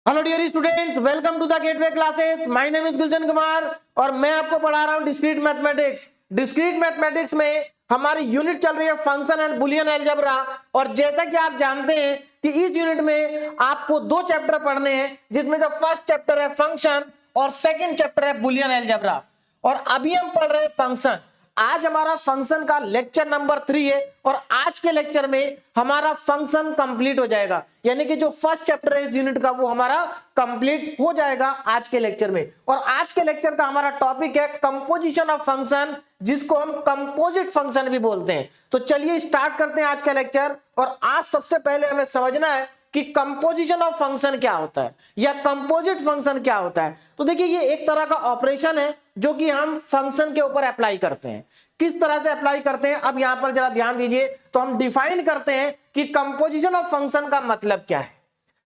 Hello dear students, welcome to the gateway classes. My name is Gulshan Kumar और मैं आपको पढ़ा रहा हूं डिस्क्रीट मैथमेटिक्स। डिस्क्रीट मैथमेटिक्स में हमारी यूनिट चल रही है फंक्शन एंड बुलियन अलजेब्रा। और जैसा कि आप जानते हैं कि इस यूनिट में आपको दो चैप्टर पढ़ने हैं, जिसमें जो फर्स्ट चैप्टर है फंक्शन और सेकंड चैप्टर है बुलियन अलजेब्रा। और अभी हम पढ़ रहे हैं फंक्शन। आज हमारा फंक्शन का लेक्चर नंबर 3 है और आज के लेक्चर में हमारा फंक्शन कंप्लीट हो जाएगा, यानी कि जो फर्स्ट चैप्टर है इस यूनिट का वो हमारा कंप्लीट हो जाएगा आज के लेक्चर में। और आज के लेक्चर का हमारा टॉपिक है कंपोजिशन ऑफ फंक्शन, जिसको हम कंपोजिट फंक्शन भी बोलते हैं। तो चलिए स्टार्ट करते हैं आज का लेक्चर। और आज सबसे पहले हमें समझना है कि कंपोजिशन ऑफ फंक्शन क्या होता है या कंपोजिट फंक्शन क्या होता है। तो देखिए, ये एक तरह का ऑपरेशन है जो कि हम फंक्शन के ऊपर अप्लाई करते हैं। किस तरह से अप्लाई करते हैं, अब यहां पर जरा ध्यान दीजिए। तो हम डिफाइन करते हैं कि कंपोजिशन ऑफ फंक्शन का मतलब क्या है।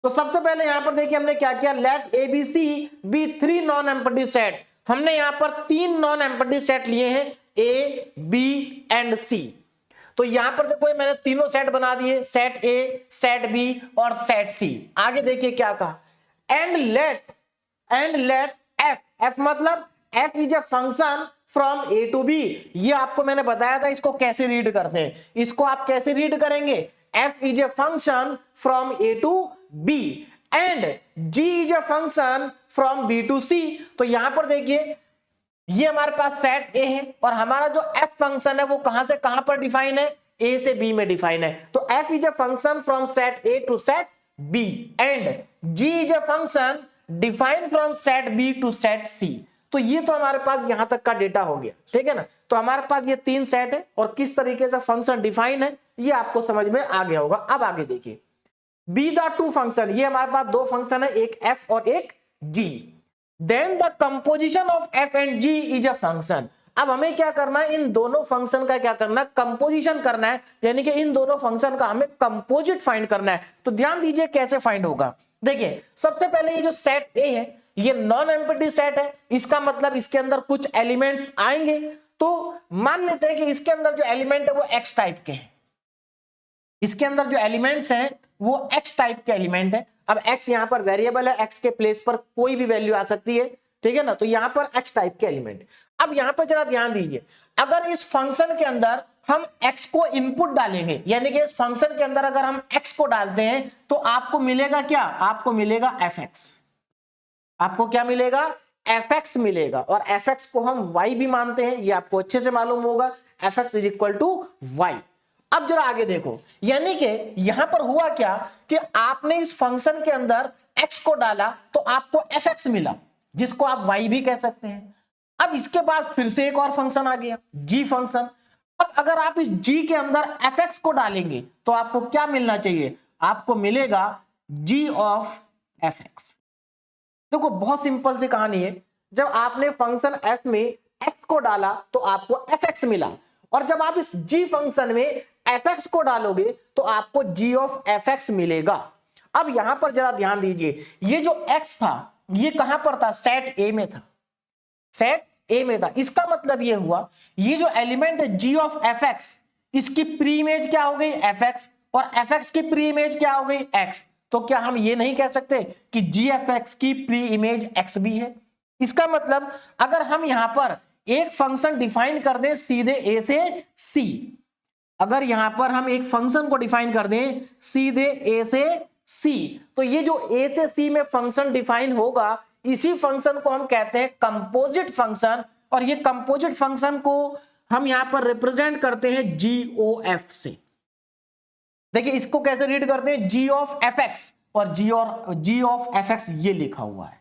तो सबसे पहले यहां पर देखिए हमने क्या किया, let ABC be 3 non empty set. हमने यहां पर 3 नॉन एम्प्टी सेट लिए हैं, ए बी एंड सी। तो यहां पर देखो मैंने तीनों सेट बना दिए, सेट ए, सेट बी और सेट सी। आगे देखिए क्या कहा, एंड लेट एफ मतलब F is a function from A to B. ये आपको मैंने बताया था इसको कैसे रीड करते हैं। इसको आप कैसे रीड करेंगे, f is a function from A to B and ji is a function from B to C. तो यहां पर देखिए ये हमारे पास सेट ए है और हमारा जो एफ फंक्शन है वो कहां से कहां पर डिफाइन है, ए से बी में डिफाइन है। तो f is a function from set A to set B and ji is a function define from set B to set C. तो ये तो हमारे पास यहां तक का डेटा हो गया, ठीक है ना। तो हमारे पास ये 3 सेट है और किस तरीके से फंक्शन डिफाइन है ये आपको समझ में आ गया होगा। अब आगे देखिए, बी द 2 फंक्शन, ये हमारे पास 2 फंक्शन है, एक एफ और एक G. Then the composition of F and ji is a function. अब हमें क्या करना है, इन दोनों फंक्शन का क्या करना है, कंपोजिशन करना है, यानी कि इन दोनों फंक्शन का हमें कंपोजिट फाइंड करना है। तो ध्यान दीजिए कैसे फाइंड होगा। देखिए सबसे पहले ये जो सेट ए है ये नॉन एम्प्टी सेट है, इसका मतलब इसके अंदर कुछ एलिमेंट्स आएंगे। तो मान लेते हैं कि इसके अंदर जो एलिमेंट है वो एक्स टाइप के हैं, इसके अंदर जो एलिमेंट्स हैं वो एक्स टाइप के एलिमेंट है। अब एक्स यहां पर वेरिएबल है, एक्स के प्लेस पर कोई भी वैल्यू आ सकती है, ठीक है ना। तो यहां पर एक्स टाइप के एलिमेंट। अब यहां पर जरा ध्यान दीजिए, अगर इस फंक्शन के अंदर हम एक्स को इनपुट डालेंगे, यानी कि इस फंक्शन के अंदर अगर हम एक्स को डालते हैं तो आपको मिलेगा क्या, आपको मिलेगा एफ एक्स। आपको क्या मिलेगा, एफ एक्स मिलेगा। और एफ एक्स को हम वाई भी मानते हैं, ये आपको अच्छे से मालूम होगा, F X is equal to Y. अब जरा आगे देखो, यानी कि यहां पर हुआ क्या कि आपने इस फंक्शन के अंदर x को डाला तो आपको fx मिला, जिसको आप y भी कह सकते हैं। अब इसके बाद फिर से एक और फंक्शन आ गया, g फंक्शन। अब अगर आप इस g के अंदर fx को डालेंगे तो आपको क्या मिलना चाहिए, आपको मिलेगा g ऑफ fx। देखो बहुत सिंपल सी कहानी है, जब आपने फंक्शन f में x को डाला तो आपको fx मिला, और जब आप इस g फंक्शन में fx को डालोगे तो आपको g ऑफ fx मिलेगा। अब यहां पर जरा ध्यान दीजिए, ये जो x था ये कहां पर था, सेट a में था, सेट a में था। इसका मतलब ये हुआ ये जो एलिमेंट है g ऑफ fx, इसकी प्री इमेज क्या हो गई fx और fx की प्री इमेज क्या हो गई x। तो क्या हम ये नहीं कह सकते कि gfx की प्री इमेज x भी है। इसका मतलब अगर हम यहां पर एक फंक्शन डिफाइन कर दें सीधे a से c, अगर यहां पर हम एक फंक्शन को डिफाइन कर दें सीधे a से c, तो ये जो a से c में फंक्शन डिफाइन होगा इसी फंक्शन को हम कहते हैं कंपोजिट फंक्शन। और ये कंपोजिट फंक्शन को हम यहां पर रिप्रेजेंट करते हैं GOF से। देखिए इसको कैसे रीड करते हैं, g ऑफ fx, और g ऑफ fx ये लिखा हुआ है,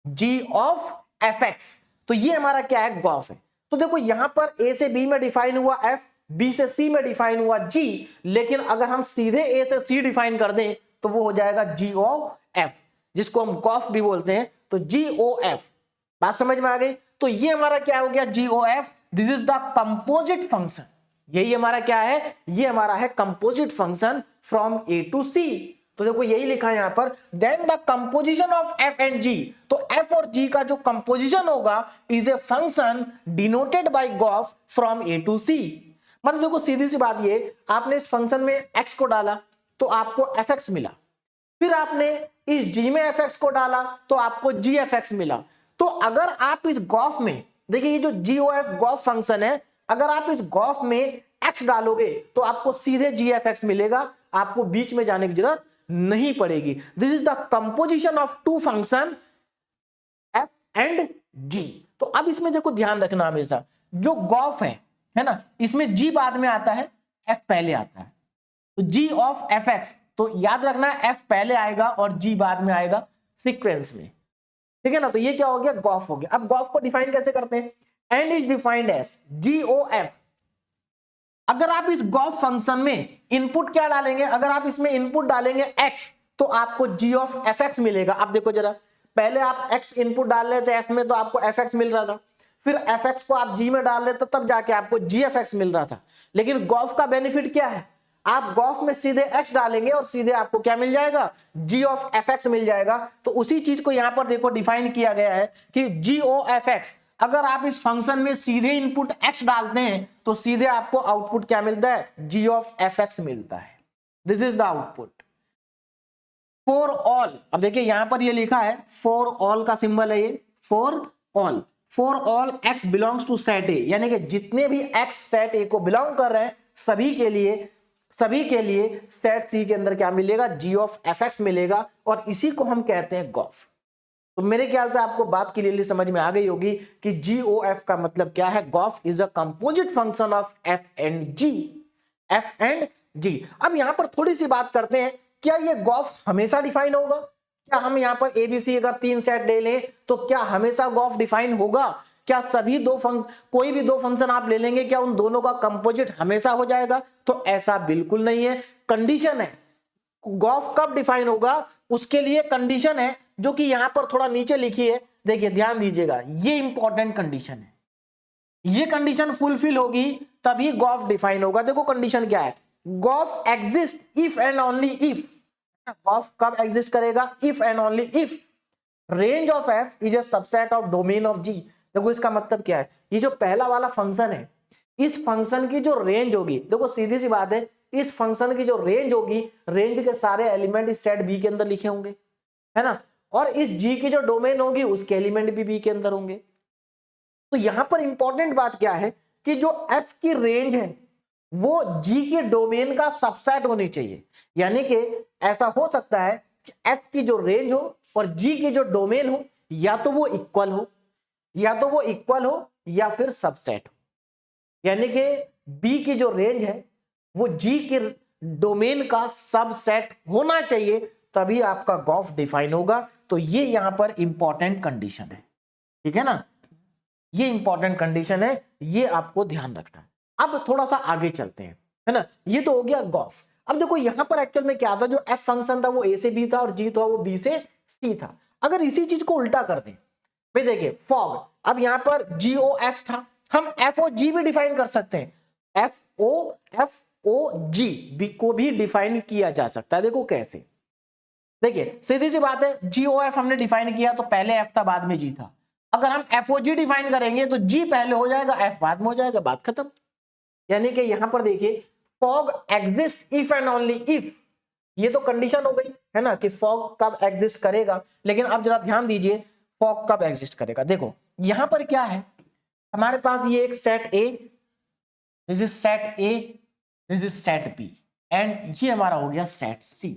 g ऑफ fx। तो ये हमारा क्या है, गॉफ है। तो देखो यहां पर a से b में डिफाइन हुआ f, b से c में डिफाइन हुआ g, लेकिन अगर हम सीधे a से c डिफाइन कर दें तो वो हो जाएगा g ऑफ f, जिसको हम गॉफ भी बोलते हैं। तो GOF, बात समझ में आ गई। तो ये हमारा क्या हो गया, GOF, this is the composite function. यही हमारा क्या है, ये हमारा है composite function from a to c। तो देखो यही लिखा है यहां पर, then the composition of f and g। तो f और g का जो कंपोजिशन होगा is a function denoted by gof from a to c। मतलब देखो सीधी सी बात, ये आपने इस फंक्शन में x को डाला तो आपको fx मिला, फिर आपने इस g में fx को डाला तो आपको gfx मिला। तो अगर आप इस गॉफ में देखिए, ये जो gof गॉफ फंक्शन है, अगर आप इस गॉफ में x डालोगे तो आपको सीधे gfx मिलेगा, आपको बीच में जाने की जरूरत नहीं पड़ेगी। This is the composition of two function f and g। तो अब इसमें देखो ध्यान रखना, हमेशा जो गॉफ है ना, इसमें g बाद में आता है, f पहले आता है। तो g ऑफ fx, तो याद रखना f पहले आएगा और g बाद में आएगा सीक्वेंस में, ठीक है ना। तो ये क्या हो गया, गॉफ हो गया। अब गॉफ को डिफाइन कैसे करते हैं, and is defined as GOF। अगर आप इस गॉफ फंक्शन में इनपुट क्या डालेंगे, अगर आप इसमें इनपुट डालेंगे x, तो आपको g ऑफ fx मिलेगा। अब देखो जरा, पहले आप x इनपुट डाल रहे थे f में, तो आपको fx मिल रहा था, फिर fx को आप g में डाल रहे थे, तब जाके आपको gfx मिल रहा था। लेकिन गॉफ का बेनिफिट क्या है, आप गॉफ में सीधे x डालेंगे और सीधे आपको क्या मिल जाएगा, g ऑफ fx मिल जाएगा। तो उसी चीज को यहां पर देखो डिफाइन किया गया है कि GOFX, अगर आप इस फंक्शन में सीधे इनपुट x डालते हैं तो सीधे आपको आउटपुट क्या मिलता है, g ऑफ fx मिलता है। This is the output for all. अब देखिए यहां पर ये लिखा है फॉर ऑल का सिंबल है, ये for all x belongs to set A, यानी कि जितने भी x सेट ए को बिलोंग कर रहे हैं सभी के लिए सेट सी के अंदर क्या मिलेगा, g ऑफ fx मिलेगा, और इसी को हम कहते हैं गॉफ। तो मेरे ख्याल से आपको बात क्लियरली समझ में आ गई होगी कि GOF का मतलब क्या है, Gauff is a composite function of f and g। अब यहां पर थोड़ी सी बात करते हैं, क्या ये गॉफ हमेशा डिफाइन होगा, क्या हम यहां पर ABC अगर 3 सेट ले लें तो क्या हमेशा गॉफ डिफाइन होगा, क्या सभी कोई भी दो फंक्शन आप ले लेंगे, क्या उन दोनों का कंपोजिट हमेशा हो जाएगा, तो ऐसा बिल्कुल नहीं है। कंडीशन है, गॉफ कब डिफाइन होगा उसके लिए कंडीशन है, जो कि यहां पर थोड़ा नीचे लिखी है, देखिए ध्यान दीजिएगा, ये इंपॉर्टेंट कंडीशन है। ये कंडीशन फुलफिल होगी तभी गॉफ डिफाइन होगा। देखो कंडीशन क्या है, gof exist if and only if. Gof कब एग्जिस्ट करेगा, if and only if range of f is a subset of domain of g। देखो इसका मतलब क्या है, ये जो पहला वाला फंक्शन है, इस फंक्शन की जो रेंज होगी, देखो सीधी सी बात है, इस फंक्शन की जो रेंज होगी, रेंज के सारे एलिमेंट इस सेट बी के अंदर लिखे होंगे, है ना, और इस g की जो डोमेन होगी उसके एलिमेंट भी बी के अंदर होंगे। तो यहां पर इंपॉर्टेंट बात क्या है कि जो f की रेंज है वो g के डोमेन का सबसेट होनी चाहिए। यानी कि ऐसा हो सकता है कि f की जो रेंज हो और g की जो डोमेन हो, या तो वो इक्वल हो या फिर सबसेट हो। यानी कि b की जो रेंज है वो g के डोमेन का सबसेट होना चाहिए, तभी आपका गॉफ डिफाइन होगा। तो ये यहां पर इंपॉर्टेंट कंडीशन है, ठीक है ना, ये इंपॉर्टेंट कंडीशन है, ये आपको ध्यान रखना है। अब थोड़ा सा आगे चलते हैं, है ना, ये तो हो गया गॉफ। अब देखो यहां पर एक्चुअल में क्या था, जो f फंक्शन था वो a से b था और g था वो b से c था। अगर इसी चीज को उल्टा कर दें, भाई देखिए फॉग, अब यहां पर GOF था, हम FOG भी डिफाइन कर सकते हैं, FOG भी को भी डिफाइन किया जा सकता है। देखो कैसे, देखिए सीधी सी बात है, GOF हमने डिफाइन किया तो पहले f था बाद में g था। अगर हम FOG डिफाइन करेंगे तो g पहले हो जाएगा f बाद में हो जाएगा, बात खत्म। यानी कि यहां पर देखिए fog exist if and only if, ये तो कंडीशन हो गई है ना कि फॉग कब एग्जिस्ट करेगा। लेकिन अब जरा ध्यान दीजिए फॉग कब एग्जिस्ट करेगा। देखो यहां पर क्या है, हमारे पास ये एक set A, this is set A, this is set B, and ये हमारा हो गया set C।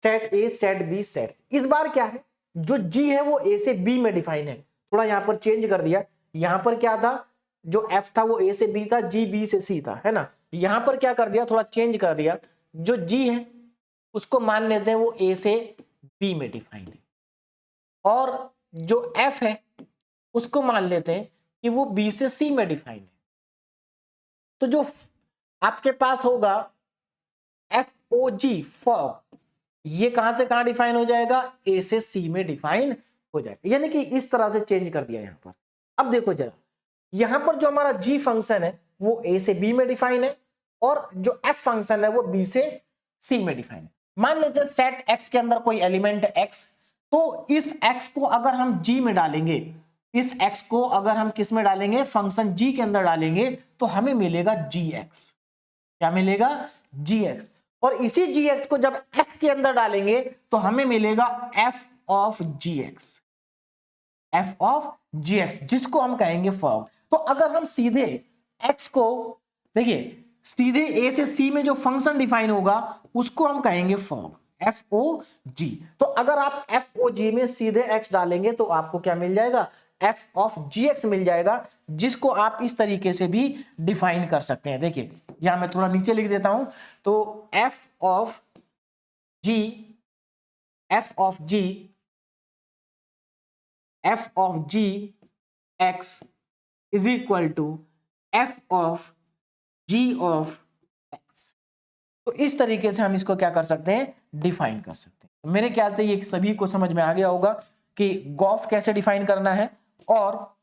Set A, set B, set C। इस बार क्या है, जो G है वो A से B में डिफाइन है, थोड़ा यहां पर चेंज कर दिया। यहां पर क्या था, जो F था वो A से B था, G B से C था, है ना। यहां पर क्या कर दिया, थोड़ा चेंज कर दिया, जो G है उसको मान लेते हैं वो A से B में डिफाइन है, और जो F है उसको मान लेते हैं कि वो B से C में डिफाइन है। तो जो आपके पास होगा FOG फॉग, ये कहां से कहां डिफाइन हो जाएगा, A से C में डिफाइन हो जाएगा। यानी कि इस तरह से चेंज कर दिया यहां पर। अब देखो जरा, यहां पर जो हमारा G फंक्शन है वो A से B में डिफाइन है, और जो F फंक्शन है वो B से C में डिफाइन है। मान लेते हैं सेट X के अंदर कोई एलिमेंट है X, तो इस X को अगर हम G में डालेंगे, इस X को अगर हम किस में डालेंगे, फंक्शन G के अंदर डालेंगे, तो हमें मिलेगा Gx। क्या मिलेगा, Gx। और इसी gx को जब f के अंदर डालेंगे तो हमें मिलेगा f ऑफ gx, जिसको हम कहेंगे फॉग। तो अगर हम सीधे x को देखिए, सीधे a से c में जो फंक्शन डिफाइन होगा उसको हम कहेंगे फॉग, FOG। तो अगर आप FOG में सीधे x डालेंगे तो आपको क्या मिल जाएगा, f ऑफ gx मिल जाएगा, जिसको आप इस तरीके से भी डिफाइन कर सकते हैं। देखिए यहां मैं थोड़ा नीचे लिख देता हूं, तो f of g x is equal to f of g of x। तो इस तरीके से हम इसको क्या कर सकते हैं, डिफाइन कर सकते हैं। तो मेरे ख्याल से ये सभी को समझ में आ गया होगा कि गॉफ कैसे डिफाइन करना है और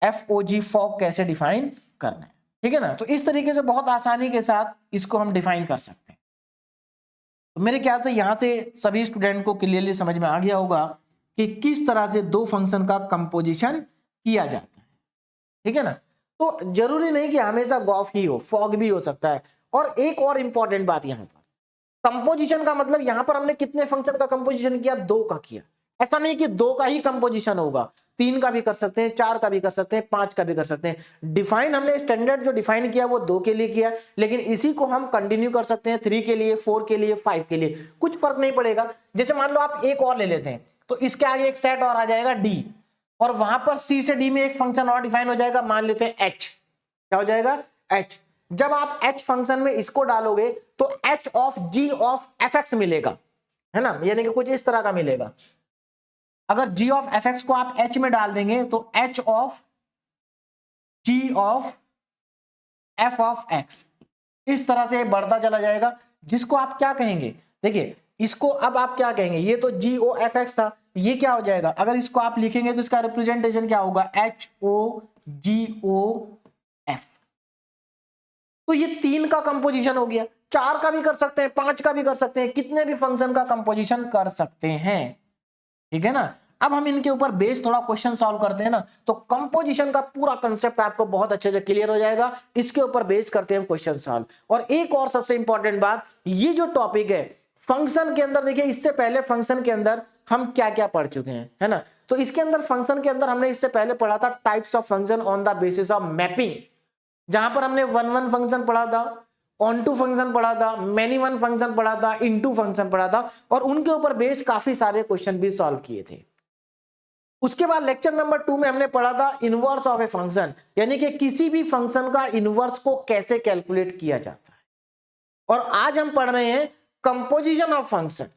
FOG फॉग कैसे डिफाइन करना है, ठीक है ना। तो इस तरीके से बहुत आसानी के साथ इसको हम डिफाइन कर सकते हैं। तो मेरे ख्याल से यहां से सभी स्टूडेंट को क्लियरली समझ में आ गया होगा कि किस तरह से दो फंक्शन का कंपोजिशन किया जाता है, ठीक है ना। तो जरूरी नहीं कि हमेशा गॉफ ही हो, फॉग भी हो सकता है। और एक और इंपॉर्टेंट बात, यहां पर कंपोजिशन का मतलब यहां पर हमने कितने फंक्शन का कंपोजिशन किया, 2 का किया। ऐसा नहीं कि 2 का ही कंपोजिशन होगा, 3 का भी कर सकते हैं, 4 का भी कर सकते हैं, 5 का भी कर सकते हैं। डिफाइन हमने स्टैंडर्ड जो डिफाइन किया वो 2 के लिए किया, लेकिन इसी को हम कंटिन्यू कर सकते हैं 3 के लिए, 4 के लिए, 5 के लिए, कुछ फर्क नहीं पड़ेगा। जैसे मान लो आप एक और ले लेते हैं तो इसके आगे एक सेट और आ जाएगा D, और वहां पर C से D में एक फंक्शन और डिफाइन हो जाएगा, मान लेते हैं H। क्या हो जाएगा, H। जब आप H फंक्शन में इसको डालोगे तो H of G of fx मिलेगा, है ना, यानी कि कुछ इस तरह का मिलेगा। अगर g ऑफ fx को आप H में डाल देंगे तो H of G of f of x, इस तरह से बढ़ता चला जाएगा, जिसको आप क्या कहेंगे, देखिए इसको अब आप क्या कहेंगे, ये तो GOFX था, ये क्या हो जाएगा, अगर इसको आप लिखेंगे तो इसका रिप्रेजेंटेशन क्या होगा, HOGOF। तो ये 3 का कंपोजिशन हो गया, 4 का भी कर सकते हैं, 5 का भी कर सकते हैं, कितने भी फंक्शन का कंपोजिशन कर सकते हैं, ठीक है ना। अब हम इनके ऊपर बेस थोड़ा क्वेश्चन सॉल्व करते हैं ना, तो कंपोजिशन का पूरा कंसेप्ट आपको बहुत अच्छे से क्लियर हो जाएगा। इसके ऊपर बेस करते हैं क्वेश्चन सॉल्व। और एक और सबसे इंपॉर्टेंट बात, ये जो टॉपिक है फंक्शन के अंदर, देखिए इससे पहले फंक्शन के अंदर हम क्या क्या पढ़ चुके हैं, है ना। तो इसके अंदर फंक्शन के अंदर हमने इससे पहले पढ़ा था types of function on the basis of mapping, जहां पर हमने 1 फंक्शन पढ़ा था, ऑन टू फंक्शन पढ़ा था, मैनी वन फंक्शन पढ़ा था, इनटू फंक्शन पढ़ा था, और उनके ऊपर बेस काफी सारे क्वेश्चन भी सॉल्व किए थे। उसके बाद लेक्चर नंबर 2 में हमने पढ़ा था इनवर्स ऑफ ए फंक्शन, यानी कि किसी भी फंक्शन का इनवर्स को कैसे कैलकुलेट किया जाता है। और आज हम पढ़ रहे हैं कंपोजिशन ऑफ फंक्शन।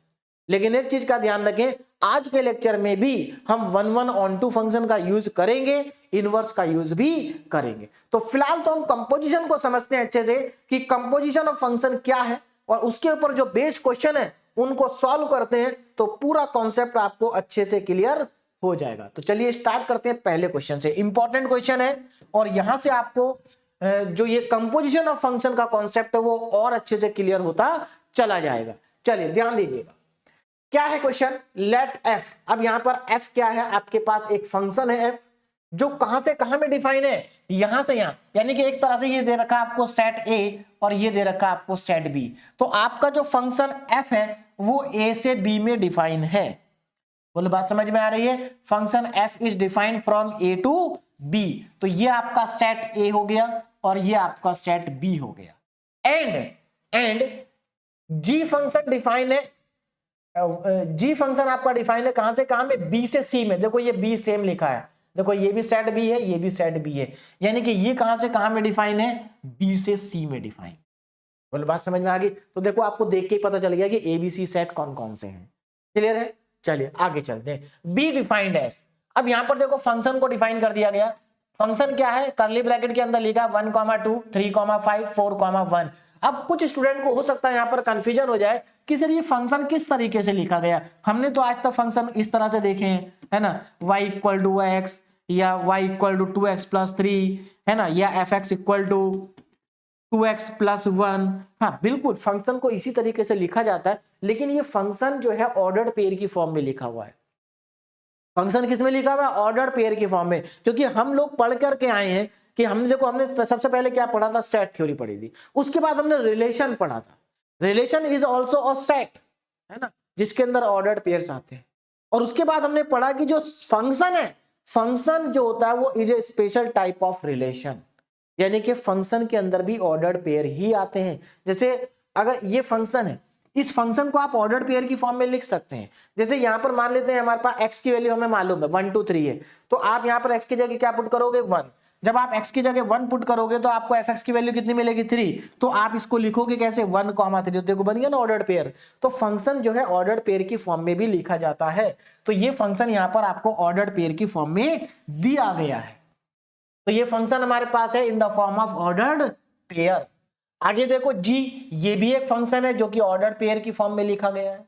लेकिन एक चीज का ध्यान रखें, आज के लेक्चर में भी हम 1 ऑन टू फंक्शन का यूज करेंगे, इनवर्स का यूज भी करेंगे। तो फिलहाल तो हम कंपोजिशन को समझते हैं अच्छे से कि कंपोजिशन ऑफ फंक्शन क्या है, और उसके ऊपर जो बेस क्वेश्चन है उनको सॉल्व करते हैं, तो पूरा कॉन्सेप्ट आपको अच्छे से क्लियर हो जाएगा। तो चलिए स्टार्ट करते हैं पहले क्वेश्चन से। इंपॉर्टेंट क्वेश्चन है, और यहां से आपको जो ये कंपोजिशन ऑफ फंक्शन का कॉन्सेप्ट है वो और अच्छे से क्लियर होता चला जाएगा। चलिए ध्यान दीजिएगा, क्या है क्वेश्चन, लेट f। अब यहां पर f क्या है, आपके पास एक फंक्शन है f, जो कहां से कहां में डिफाइन है, यहां से यहां, यानी कि एक तरह से ये दे रखा है आपको सेट a और ये दे रखा है आपको सेट b। तो आपका जो फंक्शन f है वो a से b में डिफाइन है। बोलो बात समझ में आ रही है, function f is defined from a to b। तो ये आपका सेट a हो गया और ये आपका सेट b हो गया। एंड g फंक्शन डिफाइन है, g फंक्शन आपका डिफाइन है कहां से कहां में, b से c में। देखो ये b सेम लिखा है, देखो ये भी सेट b है, ये भी सेट b है, यानी कि ये कहां से कहां में डिफाइन है, b से c में डिफाइन। बोलो बात समझ में आ गई। तो देखो आपको देख के ही पता चल गया कि a b c सेट कौन कौन से हैं, क्लियर है। चलिए आगे चलते हैं। बी डिफाइंड एस, अब यहां पर देखो फंक्शन को डिफाइन कर दिया गया। फंक्शन क्या है, कर्ली ब्रैकेट के अंदर लिखा 1, 2, 3, 5, 4, 1। अब कुछ स्टूडेंट को हो सकता है यहां पर कंफ्यूजन हो जाए कि सर ये फंक्शन किस तरीके से लिखा गया। हमने तो आज तक फंक्शन इस तरह से देखे हैं, है ना, y इक्वल टू x या y equal to 2x plus 3, है ना, या fx equal to 2x plus 1। हाँ बिल्कुल, फंक्शन को इसी तरीके से लिखा जाता है, लेकिन ये फंक्शन जो है ऑर्डर्ड पेयर की फॉर्म में लिखा हुआ है। फंक्शन किस में लिखा हुआ है, ऑर्डर्ड पेयर की फॉर्म में, क्योंकि हम लोग पढ़ करके आए हैं कि हमने देखो हमने सबसे पहले क्या पढ़ा था, सेट थ्योरी पढ़ी थी, उसके बाद हमने रिलेशन पढ़ा था। Relation is also a set, है ना, जिसके अंदर ऑर्डर्ड पेयर्स आते हैं। और उसके बाद हमने पढ़ा कि जो फंक्शन है, फंक्शन जो होता है वो is a special type of relation, यानी कि फंक्शन के अंदर भी ऑर्डर्ड पेयर ही आते हैं। जैसे अगर ये फंक्शन है, इस फंक्शन को आप ऑर्डर्ड पेयर की फॉर्म में लिख सकते हैं। जैसे यहां पर मान लेते हैं हमारे पास x की वैल्यू हमें मालूम है 1 2 3 है, तो आप यहां पर x की जगह क्या पुट करोगे 1। जब आप x की जगह 1 पुट करोगे तो आपको fx की वैल्यू कितनी मिलेगी 3, तो आप इसको लिखोगे कैसे 1, 3, देखो बन गया ना ऑर्डर्ड पेयर। तो फंक्शन जो है ऑर्डर्ड पेयर की फॉर्म में भी लिखा जाता है। तो ये फंक्शन यहां पर आपको ऑर्डर्ड पेयर की फॉर्म में दिया गया है। तो ये फंक्शन हमारे पास है in the form of ordered pair. आगे देखो जी, ये भी एक फंक्शन है जो कि ऑर्डर्ड पेयर की फॉर्म में लिखा गया है।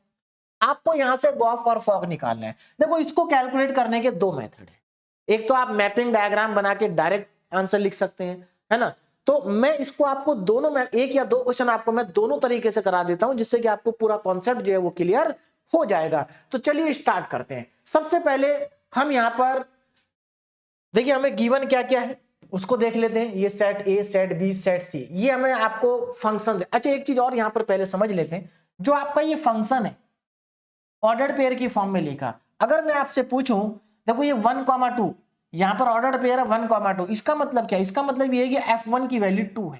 आपको यहां से गॉफ और फॉग निकालना है। देखो इसको कैलकुलेट करने के दो मेथड है। एक तो आप मैपिंग डायग्राम बना के डायरेक्ट आंसर लिख सकते हैं, है ना। तो मैं इसको आपको दोनों में एक या दो क्वेश्चन आपको मैं दोनों तरीके से करा देता हूं, जिससे कि आपको पूरा कॉन्सेप्ट जो है वो क्लियर हो जाएगा। तो चलिए स्टार्ट करते हैं। सबसे पहले हम यहां पर देखिए हमें गिवन क्या क्या है उसको देख लेते हैं। ये set A, set B, set C, ये हमें आपको फंक्शन दे। अच्छा एक चीज और यहां पर पहले समझ लेते हैं, जो आपका ये फंक्शन है ऑर्डर्ड पेयर की फॉर्म में लिखा, अगर मैं आपसे पूछूं देखो ये 1, 2, यहां पर ऑर्डर्ड पेयर है 1, 2, इसका मतलब क्या है? इसका मतलब ये है कि f1 की वैल्यू 2 है।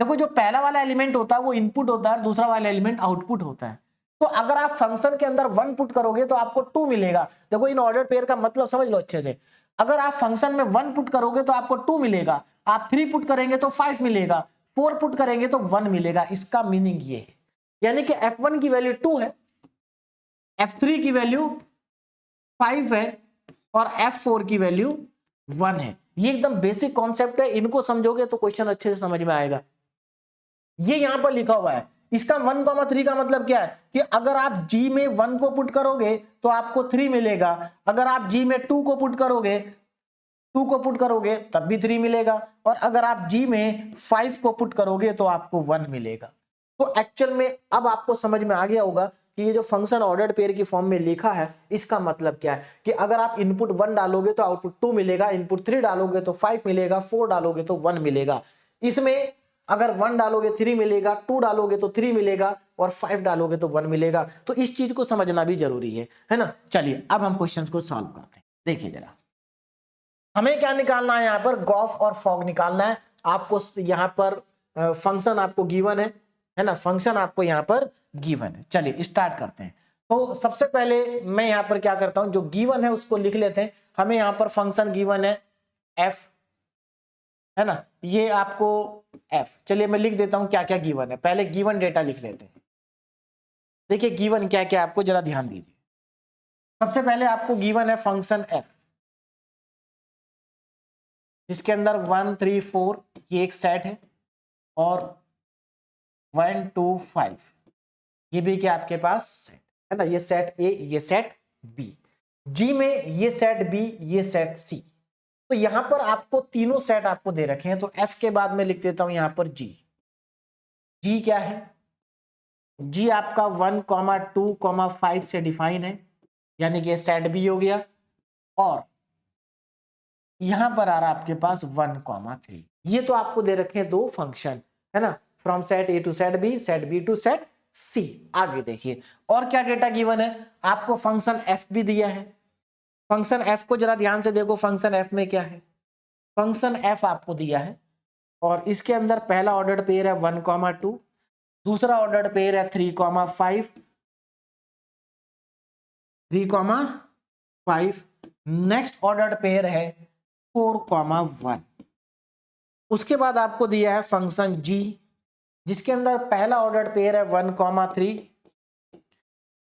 देखो जो पहला वाला एलिमेंट होता है वो इनपुट होता है, दूसरा वाला एलिमेंट आउटपुट होता है। तो अगर आप फंक्शन के अंदर 1 पुट करोगे तो आपको 2 मिलेगा। देखो इन ऑर्डर्ड पेयर का मतलब समझ लो अच्छे से। अगर आप फंक्शन में 1 पुट करोगे तो आपको 2 मिलेगा, आप 3 पुट करेंगे तो 5 मिलेगा, 4 पुट करेंगे तो 1 मिलेगा। इसका मीनिंग ये है, यानी कि f1 की वैल्यू 2 है, f3 की वैल्यू 5 है और f4 की वैल्यू 1 है। ये एकदम बेसिक कॉन्सेप्ट है, इनको समझोगे तो क्वेश्चन अच्छे से समझ में आएगा। ये यहां पर लिखा हुआ है। इसका 1, 3 का मतलब क्या है कि अगर आप g में 1 को पुट करोगे तो आपको 3 मिलेगा, अगर आप g में 2 को पुट करोगे तब भी 3 मिलेगा, और अगर आप g में 5 को पुट करोगे तो आपको 1 मिलेगा। तो एक्चुअल में अब आपको समझ में आ गया होगा कि ये जो फंक्शन ऑर्डर्ड पेयर की फॉर्म में लिखा है इसका मतलब क्या है कि अगर आप इनपुट 1 डालोगे तो आउटपुट 2 मिलेगा, इनपुट 3 डालोगे तो 5 मिलेगा, 4 डालोगे तो 1 मिलेगा। इसमें अगर 1 डालोगे 3 मिलेगा, 2 डालोगे तो 3 मिलेगा और 5 डालोगे तो 1 मिलेगा। तो इस चीज को समझना भी जरूरी है ना। चलिए अब हम क्वेश्चंस को सॉल्व करते हैं। देखिए जरा हमें क्या निकालना है, यहां पर गॉफ और फॉग निकालना है। आपको यहां पर फंक्शन आपको गिवन है ना, फंक्शन आपको यहां पर गिवन है। चलिए स्टार्ट करते हैं। तो सबसे पहले मैं यहां पर क्या करता हूं, जो गिवन है उसको लिख लेते हैं। हमें यहां पर फंक्शन गिवन है f, है ना, ये आपको f। चलिए मैं लिख देता हूं क्या क्या गिवन है। पहले गिवन डेटा लिख लेते हैं। देखिए गिवन क्या क्या आपको जरा ध्यान दीजिए। सबसे पहले आपको गिवन है फंक्शन f, जिसके अंदर 1 3 4 ये एक सेट है, और 1 2 5 ये भी क्या आपके पास सेट है ना। ये सेट ए, ये सेट बी, जी में ये सेट बी, ये सेट सी। तो यहां पर आपको तीनों सेट आपको दे रखे हैं। तो f के बाद में लिख देता हूं यहां पर g। g क्या है? g आपका 1, 2, 5 से डिफाइन है, यानी कि सेट बी हो गया। और यहां पर आ रहा आपके पास 1, 3। ये तो आपको दे रखे हैं दो फंक्शन, है ना, from set A to set B to set C. आगे देखिए और क्या डेटा गिवन है। आपको फंक्शन f भी दिया है। फंक्शन f को जरा ध्यान से देखो, फंक्शन f में क्या है। फंक्शन f आपको दिया है और इसके अंदर पहला ऑर्डर्ड पेयर है 1, 2, दूसरा ऑर्डर्ड पेयर है 3, 5, 3, 5, नेक्स्ट ऑर्डर्ड पेयर है 4, 1। उसके बाद आपको दिया है फंक्शन g, जिसके अंदर पहला ऑर्डर्ड पेयर है 1, 3,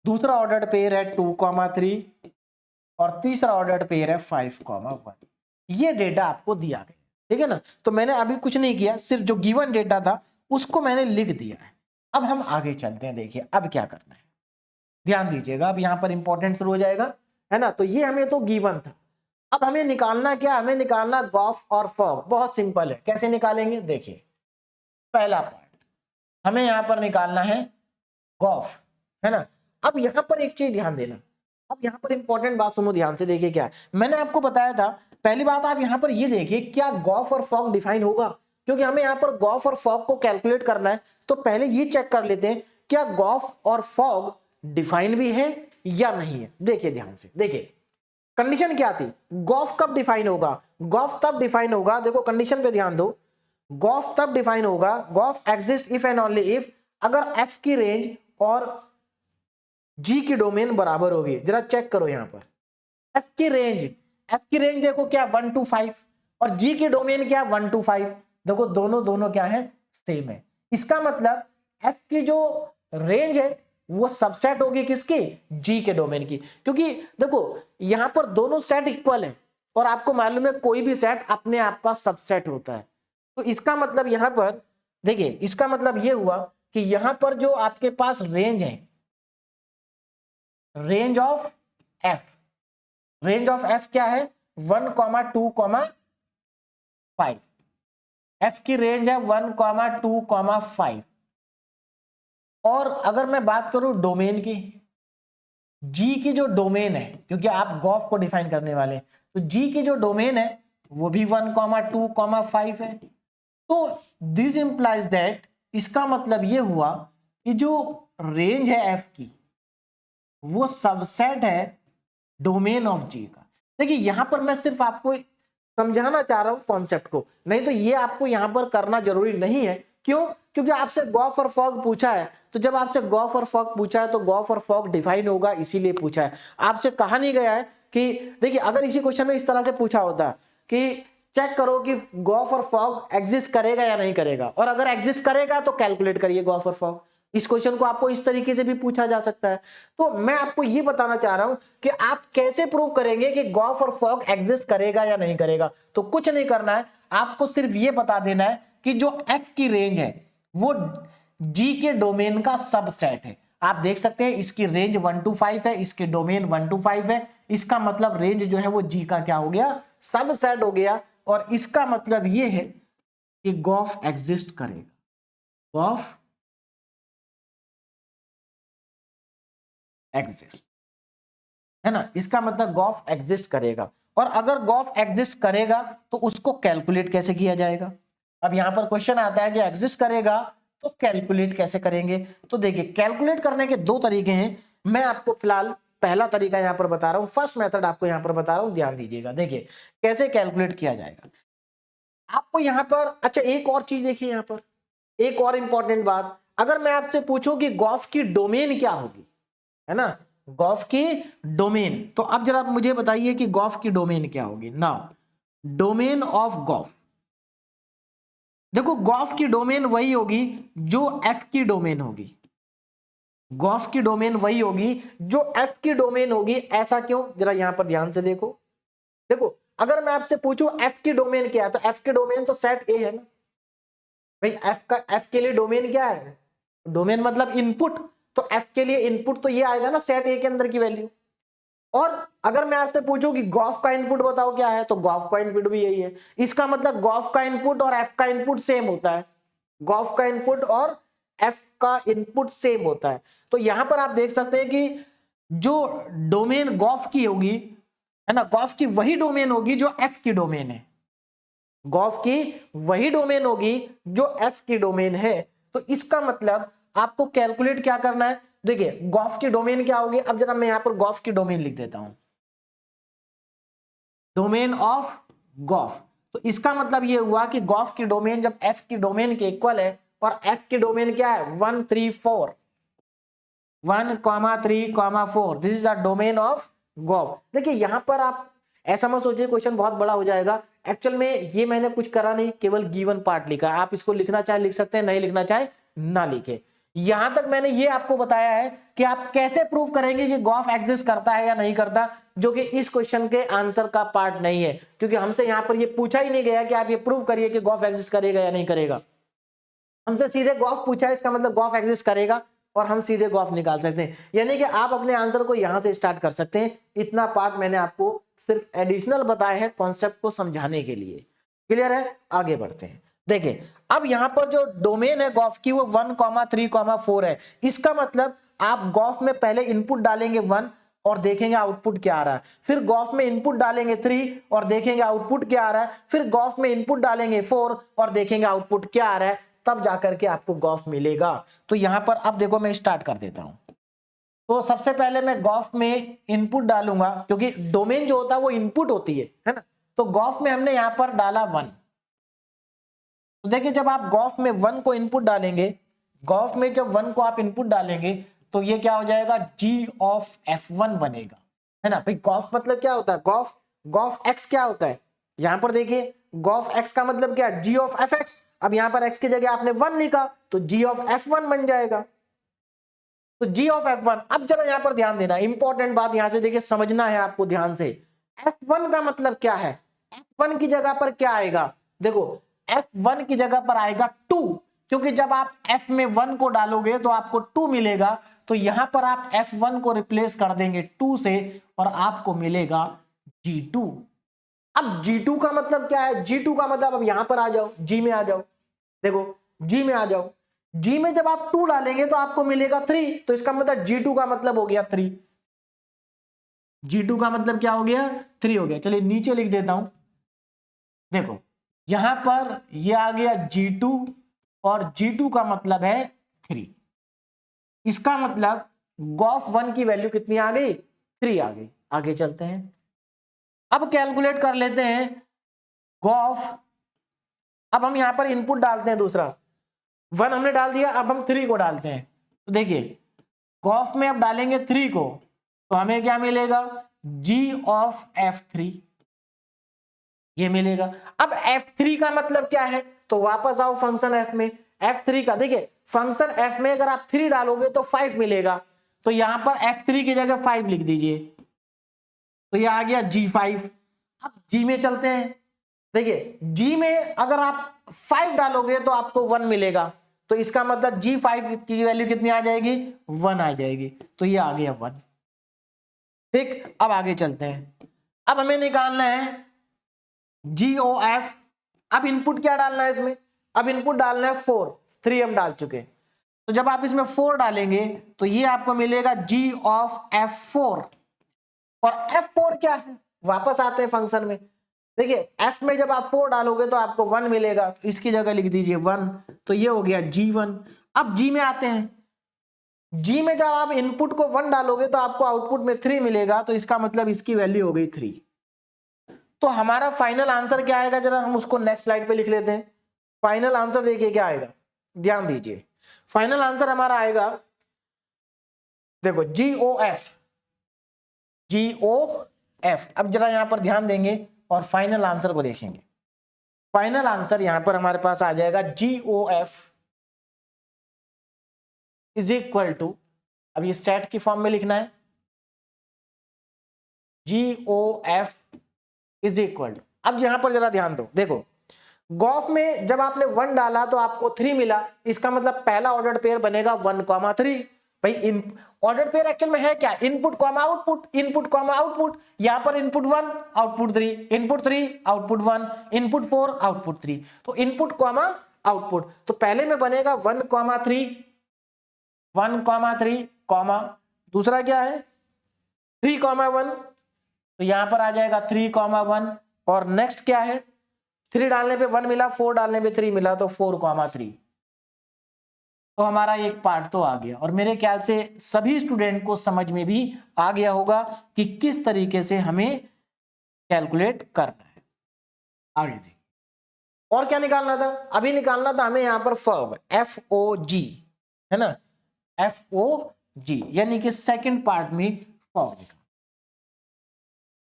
दूसरा ऑर्डर्ड पेयर है 2, 3 और तीसरा ऑर्डर्ड पेयर है 5, 1। ये डेटा आपको दिया गया, ठीक है ना। तो मैंने अभी कुछ नहीं किया, सिर्फ जो गिवन डेटा था उसको मैंने लिख दिया है। अब हम आगे चलते हैं। देखिए अब क्या करना है, ध्यान दीजिएगा। अब यहां पर इंपॉर्टेंट शुरू हो जाएगा, है ना। तो ये हमें तो गिवन था। अब हमें निकालना क्या, हमें निकालना गॉफ और फॉग। बहुत सिंपल है, कैसे निकालेंगे देखिए। पहला पार्ट हमें यहां पर निकालना है गॉफ, है ना। अब यहां पर एक चीज ध्यान देना, अब यहां पर इंपॉर्टेंट बात सुनो ध्यान से। देखिए क्या मैंने आपको बताया था पहली बात आप यहां पर ये देखिए, क्या गॉफ और फॉग डिफाइन होगा, क्योंकि हमें यहां पर गॉफ और फॉग को कैलकुलेट करना है। तो पहले ये चेक कर लेते हैं क्या गॉफ और फॉग डिफाइन भी है या नहीं है। देखिए ध्यान से, देखिए कंडीशन क्या थी, गॉफ कब डिफाइन होगा, गॉफ तब डिफाइन होगा, देखो कंडीशन पे ध्यान दो, गॉफ तब डिफाइन होगा, gof exist if and only if अगर एफ की रेंज और जी की डोमेन बराबर होगी। जरा चेक करो यहां पर एफ की रेंज देखो क्या 1 to 5 और जी की डोमेन क्या 1 to 5, देखो दोनों क्या है, सेम है। इसका मतलब एफ की जो रेंज है वो सबसेट होगी किसकी, जी के डोमेन की, क्योंकि देखो यहां पर दोनों सेट इक्वल है और आपको मालूम है कोई भी सेट अपने आप का सबसेट होता है। तो इसका मतलब यहां पर देखिए, इसका मतलब ये हुआ कि यहां पर जो आपके पास रेंज है, रेंज ऑफ एफ क्या है 1, 2, 5, एफ की रेंज है 1, 2, 5। और अगर मैं बात करूं डोमेन की, जी की जो डोमेन है, क्योंकि आप गॉफ को डिफाइन करने वाले हैं, तो जी की जो डोमेन है वो भी 1, 2, 5 है। तो दिस इंप्लाइज दैट, इसका मतलब ये हुआ कि जो रेंज है एफ की वो सबसेट है डोमेन ऑफ जी का। देखिए यहां पर मैं सिर्फ आपको समझाना चाह रहा हूं कॉन्सेप्ट को, नहीं तो ये आपको यहां पर करना जरूरी नहीं है। क्यों, क्योंकि आपसे गॉफ और फॉग पूछा है, तो जब आपसे गॉफ और फॉग पूछा है तो गॉफ और फॉग डिफाइन होगा, इसीलिए पूछा है। आपसे कहा नहीं गया है कि देखिए अगर इसी क्वेश्चन में इस तरह से पूछा होता कि चेक करो कि गॉफ और फॉग एग्जिस्ट करेगा या नहीं करेगा, और अगर एग्जिस्ट करेगा तो कैलकुलेट करिए गॉफ और फॉग। इस क्वेश्चन को आपको इस तरीके से भी पूछा जा सकता है। तो मैं आपको ये बताना चाह रहा हूं कि आप कैसे प्रूव करेंगे कि गॉफ और फॉग एग्जिस्ट करेगा या नहीं करेगा। तो कुछ नहीं करना है, आपको सिर्फ ये बता देना है कि जो एफ की रेंज है वो जी के डोमेन का सबसेट है। आप देख सकते हैं इसकी रेंज 1 to 5 है, इसके डोमेन 1 to 5 है। इसका मतलब रेंज जो है वो जी का क्या हो गया, सबसेट हो गया। और इसका मतलब ये है कि गॉफ एग्जिस्ट करेगा, गॉफ एग्जिस्ट, है ना। इसका मतलब गॉफ एग्जिस्ट करेगा। और अगर गॉफ एग्जिस्ट करेगा तो उसको कैलकुलेट कैसे किया जाएगा। अब यहां पर क्वेश्चन आता है कि एग्जिस्ट करेगा तो कैलकुलेट कैसे करेंगे। तो देखिए कैलकुलेट करने के दो तरीके हैं, मैं आपको फिलहाल पहला तरीका यहां पर बता रहा हूं, फर्स्ट मेथड आपको यहां पर बता रहा हूं, ध्यान दीजिएगा। देखिए कैसे कैलकुलेट किया जाएगा आपको यहां पर। अच्छा एक और चीज देखिए यहां पर, एक और इंपॉर्टेंट बात, अगर मैं आपसे पूछूं कि गॉफ की डोमेन क्या होगी, है ना, गॉफ की डोमेन, तो अब जरा मुझे बताइए कि गॉफ की डोमेन क्या होगी। नाउ डोमेन ऑफ गॉफ, देखो गॉफ की डोमेन वही होगी जो एफ की डोमेन होगी, गॉफ की डोमेन वही होगी जो एफ की डोमेन होगी। ऐसा क्यों, जरा यहां पर ध्यान से देखो। देखो अगर मैं आपसे पूछूं एफ की डोमेन क्या है, तो एफ की डोमेन तो सेट ए है ना भाई। एफ के लिए डोमेन क्या है, डोमेन मतलब इनपुट, तो एफ के लिए इनपुट तो ये आएगा ना सेट ए के अंदर की वैल्यू। और अगर मैं आपसे पूछूं कि गॉफ का इनपुट बताओ क्या है, तो गॉफ का इनपुट भी यही है। इसका मतलब गॉफ का इनपुट और एफ का इनपुट सेम होता है, गॉफ का इनपुट और एफ का इनपुट सेम होता है। तो यहां पर आप देख सकते हैं कि जो डोमेन गॉफ की होगी, है ना, गॉफ की वही डोमेन होगी जो एफ की डोमेन है, गॉफ की वही डोमेन होगी जो एफ की डोमेन है। तो इसका मतलब आपको कैलकुलेट क्या करना है, देखिए गॉफ की डोमेन क्या होगी। अब जरा मैं यहां पर गॉफ की डोमेन लिख देता हूं, डोमेन ऑफ गॉफ। तो इसका मतलब ये हुआ कि गॉफ की डोमेन जब एफ की डोमेन के इक्वल है, और एफ की डोमेन क्या है 1, 3, 4, 1, 3, 4, this is a domain of gof. देखिए यहां पर आप ऐसा मत सोचिए क्वेश्चन बहुत बड़ा हो जाएगा। एक्चुअल में ये मैंने कुछ करा नहीं, केवल गिवन पार्ट लिखा। आप इसको लिखना चाहे लिख सकते हैं, नहीं लिखना चाहे ना लिखे। यहां तक मैंने ये आपको बताया है कि आप कैसे प्रूव करेंगे कि गॉफ एग्जिस्ट करता है या नहीं करता, जो कि इस क्वेश्चन के आंसर का पार्ट नहीं है, क्योंकि हमसे यहां पर ये पूछा ही नहीं गया कि आप ये प्रूव करिए कि गॉफ एग्जिस्ट करेगा या नहीं करेगा। हमसे सीधे गॉफ पूछा है, इसका मतलब गॉफ एग्जिस्ट करेगा और हम सीधे गॉफ निकाल सकते हैं। यानी कि आप अपने आंसर को यहां से स्टार्ट कर सकते हैं। इतना पार्ट मैंने आपको सिर्फ एडिशनल बताया है कॉन्सेप्ट को समझाने के लिए। क्लियर है, आगे बढ़ते हैं। देखिए अब यहां पर जो डोमेन है गॉफ की वो 1, 3, 4 है। इसका मतलब आप गॉफ में पहले इनपुट डालेंगे 1 और देखेंगे आउटपुट क्या आ रहा है। फिर गॉफ में इनपुट डालेंगे 3 और देखेंगे आउटपुट क्या आ रहा है। फिर गॉफ में इनपुट डालेंगे 4 और देखेंगे आउटपुट क्या आ रहा है, तब जाकर के आपको गॉफ मिलेगा। तो यहां पर अब देखो मैं स्टार्ट कर देता हूं। तो सबसे पहले मैं गॉफ में इनपुट डालूंगा, क्योंकि डोमेन जो होता है वो इनपुट होती है ना। तो गॉफ में हमने यहां पर डाला 1। तो देखिए जब आप गॉफ में 1 को इनपुट डालेंगे, गॉफ में जब 1 को आप इनपुट डालेंगे तो ये क्या हो जाएगा, g ऑफ f1 बनेगा, है ना भाई। गॉफ मतलब क्या होता है, गॉफ x क्या होता है, यहां पर देखिए गॉफ x का मतलब क्या है, g ऑफ fx। अब यहां पर x की जगह आपने 1 लिखा तो g ऑफ f1 बन जाएगा। तो g ऑफ f1, अब जरा यहां पर ध्यान देना, इंपॉर्टेंट बात यहां से देखिए समझना है आपको ध्यान से। f1 का मतलब क्या है, f1 की जगह पर क्या आएगा, देखो f1 की जगह पर आएगा 2, क्योंकि जब आप f में 1 को डालोगे तो आपको 2 मिलेगा। तो यहां पर आप f1 को रिप्लेस कर देंगे 2 से और आपको मिलेगा g2। अब g2 का मतलब क्या है, g2 का मतलब अब यहां पर आ जाओ, g में आ जाओ, देखो g में आ जाओ, g में जब आप 2 डालेंगे तो आपको मिलेगा 3, तो इसका मतलब g2 का मतलब हो गया 3। g2 का मतलब क्या हो गया, 3 हो गया। चलिए नीचे लिख देता हूं, देखो यहां पर ये आ गया g2 और g2 का मतलब है 3। इसका मतलब गॉफ 1 की वैल्यू कितनी आ गई, 3 आ गई। आगे चलते हैं, अब कैलकुलेट कर लेते हैं गॉफ। अब हम यहां पर इनपुट डालते हैं दूसरा, 1 हमने डाल दिया, अब हम 3 को डालते हैं। तो देखिए गॉफ में अब डालेंगे 3 को तो हमें क्या मिलेगा, g ऑफ f3 ये मिलेगा। अब f3 का मतलब क्या है, तो वापस आओ फंक्शन f में, f3 का देखिए फंक्शन f में अगर आप 3 डालोगे तो 5 मिलेगा। तो यहां पर f3 की जगह 5 लिख दीजिए, तो ये आ गया g5। अब g में चलते हैं, देखिए g में अगर आप 5 डालोगे तो आपको 1 मिलेगा। तो इसका मतलब g5 की वैल्यू कितनी आ जाएगी, 1 आ जाएगी। तो ये आ गया 1। ठीक, अब आगे चलते हैं। अब हमें निकालना है GOF। अब इनपुट क्या डालना है इसमें, अब इनपुट डालना है 4, 3 हम डाल चुके। तो जब आप इसमें 4 डालेंगे तो ये आपको मिलेगा g ऑफ f4। और f4 क्या है, वापस आते हैं फंक्शन में, देखिए f में जब आप 4 डालोगे तो आपको 1 मिलेगा, तो इसकी जगह लिख दीजिए 1, तो ये हो गया g1। अब g में आते हैं, g में जब आप इनपुट को 1 डालोगे तो आपको आउटपुट में 3 मिलेगा, तो इसका मतलब इसकी वैल्यू हो गई 3। तो हमारा फाइनल आंसर क्या आएगा, जरा हम उसको नेक्स्ट स्लाइड पे लिख लेते हैं। फाइनल आंसर देखिए क्या आएगा, ध्यान दीजिए। फाइनल आंसर हमारा आएगा, देखो GOF। अब जरा यहां पर ध्यान देंगे और फाइनल आंसर को देखेंगे। फाइनल आंसर यहां पर हमारे पास आ जाएगा GOF इज इक्वल टू, अब ये सेट की फॉर्म में लिखना है, GOF इज इक्वल टू, अब यहां पर जरा ध्यान दो, देखो गॉफ में जब आपने 1 डाला तो आपको 3 मिला, इसका मतलब पहला ऑर्डर पेयर बनेगा 1,3। भाई इन ऑर्डर पेयर एक्चुअल में है क्या, input comma output, input comma output. यहां पर input 1 output 3, input 3 output 1, input 4 output 3। तो इनपुट कॉमा आउटपुट, तो पहले में बनेगा 1,3, 1,3 कॉमा, दूसरा क्या है 3,1, तो यहां पर आ जाएगा 3,1। और नेक्स्ट क्या है, 3 डालने पे 1 मिला, 4 डालने पे 3 मिला, तो 4,3। तो हमारा एक पार्ट तो आ गया, और मेरे ख्याल से सभी स्टूडेंट को समझ में भी आ गया होगा कि किस तरीके से हमें कैलकुलेट करना है। आगे देखिए, और क्या निकालना था, अभी निकालना था हमें यहां पर फर्ब FOG, है ना, FOG, यानी कि सेकंड पार्ट में फर्ब निकालना।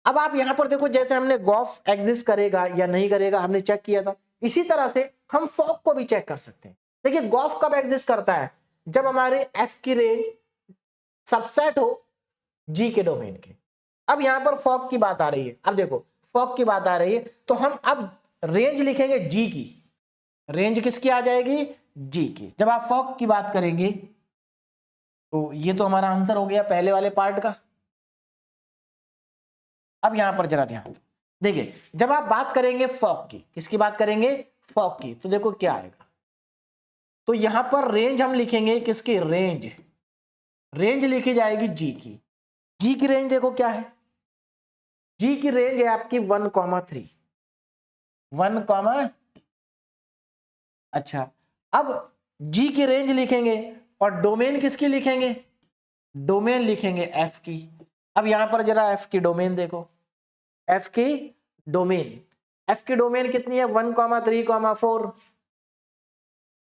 अब आप यहां पर देखो, जैसे हमने गॉफ एग्जिस्ट करेगा या नहीं करेगा हमने चेक किया था, इसी तरह से हम फॉग को भी चेक कर सकते हैं। देखिए गॉफ कब एग्जिस्ट करता है, जब हमारे f की रेंज सबसेट हो g के डोमेन के। अब यहां पर फॉग की बात आ रही है, अब देखो फॉग की बात आ रही है, तो हम अब रेंज लिखेंगे g की, रेंज किसकी आ जाएगी, g की। जब आप फॉग की बात करेंगे तो ये तो हमारा आंसर हो गया पहले वाले पार्ट का। अब यहां पर जरा ध्यान देखिए, जब आप बात करेंगे फॉग की, किसकी बात करेंगे, फॉग की, तो देखो क्या आएगा, तो यहां पर रेंज हम लिखेंगे किसकी, रेंज लिखी जाएगी जी की। जी की रेंज देखो क्या है, जी की रेंज है आपकी 1,3, 1, अच्छा अब जी की रेंज लिखेंगे और डोमेन किसकी लिखेंगे, डोमेन लिखेंगे एफ की। अब यहां पर जरा एफ की डोमेन देखो, एफ की डोमेन, एफ की डोमेन कितनी है 1,3,4,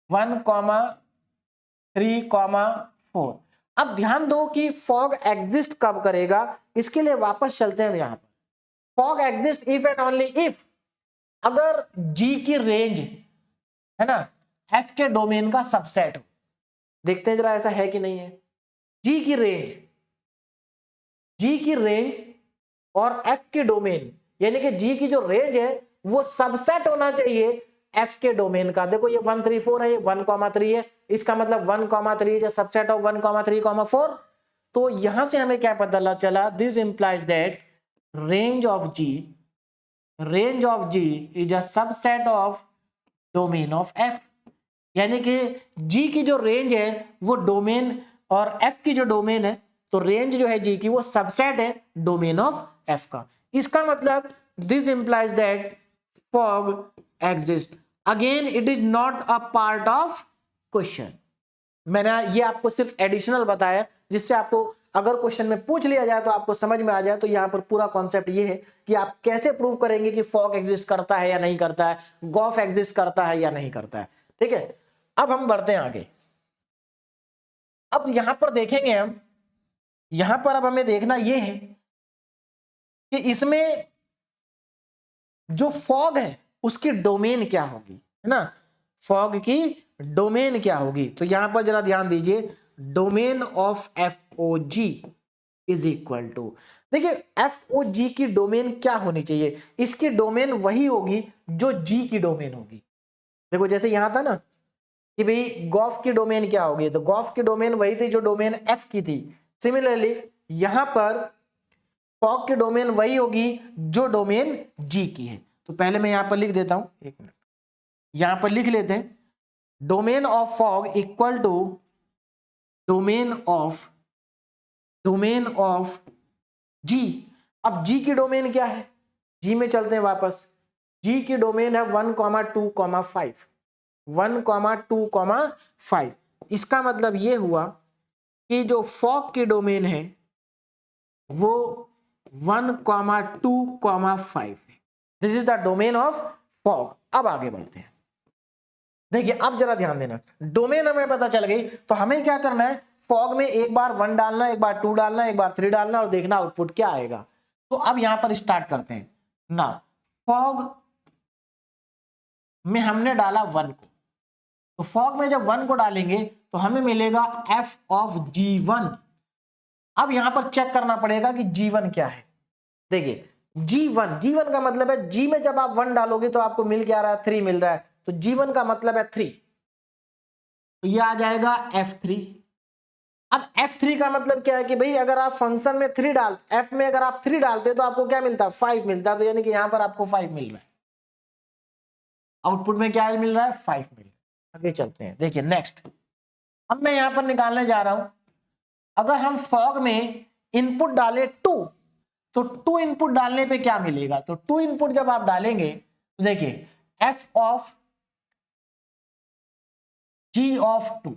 1,3,4। अब ध्यान दो कि फॉग एग्जिस्ट कब करेगा, इसके लिए वापस चलते हैं यहां पर। Fog exist if and only if, अगर जी की रेंज है ना एफ के डोमेन का सबसेट हो। देखते हैं जरा ऐसा है कि नहीं है। जी की रेंज, जी की रेंज और एफ के डोमेन, यानी कि जी की जो रेंज है वो सबसेट होना चाहिए एफ के डोमेन का। देखो ये 1,3,4 है, ये 1,3 है, इसका मतलब 1,3 इज सबसेट ऑफ 1,3,4। तो यहां से हमें क्या पता चला, this implies that range of G is a subset of domain of F, यानी कि जी की जो रेंज है वो डोमेन और एफ की जो डोमेन है, तो रेंज जो है जी की वो सबसेट है डोमेन ऑफ एफ का। इसका मतलब this implies that fog exist. Again it is not a part of question. मैंने ये आपको सिर्फ एडिशनल बताया जिससे आपको अगर क्वेश्चन में पूछ लिया जाए तो आपको समझ में आ जाए। तो यहां पर पूरा कॉन्सेप्ट ये है कि आप कैसे प्रूव करेंगे कि फॉग एग्जिस्ट करता है या नहीं करता है, गॉफ एग्जिस्ट करता है या नहीं करता है। ठीक है, अब हम बढ़ते हैं आगे। अब यहां पर देखेंगे हम, यहां पर अब हमें देखना यह है कि इसमें जो फॉग है उसकी डोमेन क्या होगी, है ना, फॉग की डोमेन क्या होगी। तो यहां पर जरा ध्यान दीजिए, domain of f o g is equal to, देखिए एफ ओ जी की डोमेन क्या होनी चाहिए, इसकी डोमेन वही होगी जो जी की डोमेन होगी। देखो जैसे यहां था ना कि भाई गॉफ की डोमेन क्या होगी, तो गॉफ की डोमेन वही थी जो डोमेन एफ की थी। सिमिलरली यहां पर फॉग की डोमेन वही होगी जो डोमेन जी की है। तो पहले मैं यहां पर लिख देता हूं, एक मिनट, यहां पर लिख लेते हैं domain of fog equal to domain of G. अब जी की डोमेन क्या है, जी में चलते हैं वापस, जी की डोमेन है 1,2,5, 1,2,5। इसका मतलब ये हुआ कि जो फॉग की डोमेन है वो 1,2,5 है। This is the domain of fog. अब आगे बढ़ते हैं, देखिए अब जरा ध्यान देना, डोमेन हमें पता चल गई तो हमें क्या करना है, फॉग में एक बार 1 डालना, एक बार 2 डालना, एक बार 3 डालना और देखना आउटपुट क्या आएगा। तो अब यहां पर स्टार्ट करते हैं ना। फॉग में हमने डाला 1 को, तो फॉग में जब 1 को डालेंगे तो हमें मिलेगा एफ ऑफ G1। अब यहां पर चेक करना पड़ेगा कि G1 क्या है। देखिए G1 का मतलब है G में जब आप 1 डालोगे तो आपको मिल क्या रहा है, 3 मिल रहा है, तो G1 का मतलब है 3, तो ये आ जाएगा F3। अब F3 का मतलब क्या है कि भाई अगर आप फंक्शन में 3 डाल, F में अगर आप 3 डालते तो आपको क्या मिलता है, 5 मिलता है, तो यानी कि यहां पर आपको 5 मिल रहा है, आउटपुट में क्या मिल रहा है, 5 मिल रहा है। आगे चलते हैं, देखिए नेक्स्ट, अब मैं यहां पर निकालने जा रहा हूं, अगर हम फॉग में इनपुट डालें 2, तो 2 इनपुट डालने पे क्या मिलेगा, तो 2 इनपुट जब आप डालेंगे तो देखिए f of g of 2,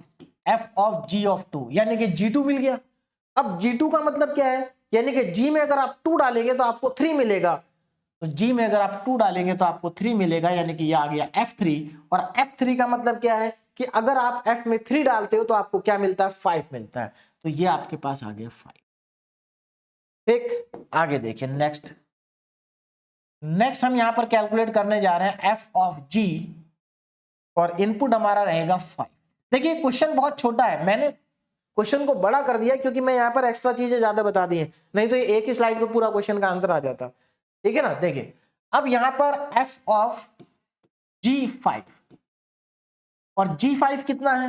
f of g of 2 यानी कि G2 मिल गया। अब G2 का मतलब क्या है, यानी कि G में अगर आप 2 डालेंगे तो आपको 3 मिलेगा, तो G में अगर आप 2 डालेंगे तो आपको 3 मिलेगा, यानी कि ये आ गया F3। और F3 का मतलब क्या है कि अगर आप F में 3 डालते हो तो आपको क्या मिलता है, 5 मिलता है, तो ये आपके पास आ गया 5। ठीक, आगे देखिए नेक्स्ट हम यहां पर कैलकुलेट करने जा रहे हैं एफ ऑफ जी और इनपुट हमारा रहेगा 5। देखिए क्वेश्चन बहुत छोटा है, मैंने क्वेश्चन को बड़ा कर दिया क्योंकि मैं यहां पर एक्स्ट्रा चीजें ज्यादा बता दी हैं, नहीं तो ये एक ही स्लाइड पे पूरा क्वेश्चन का आंसर आ जाता। ठीक है ना, देखिए अब यहां पर एफ ऑफ G5 और G5 कितना है,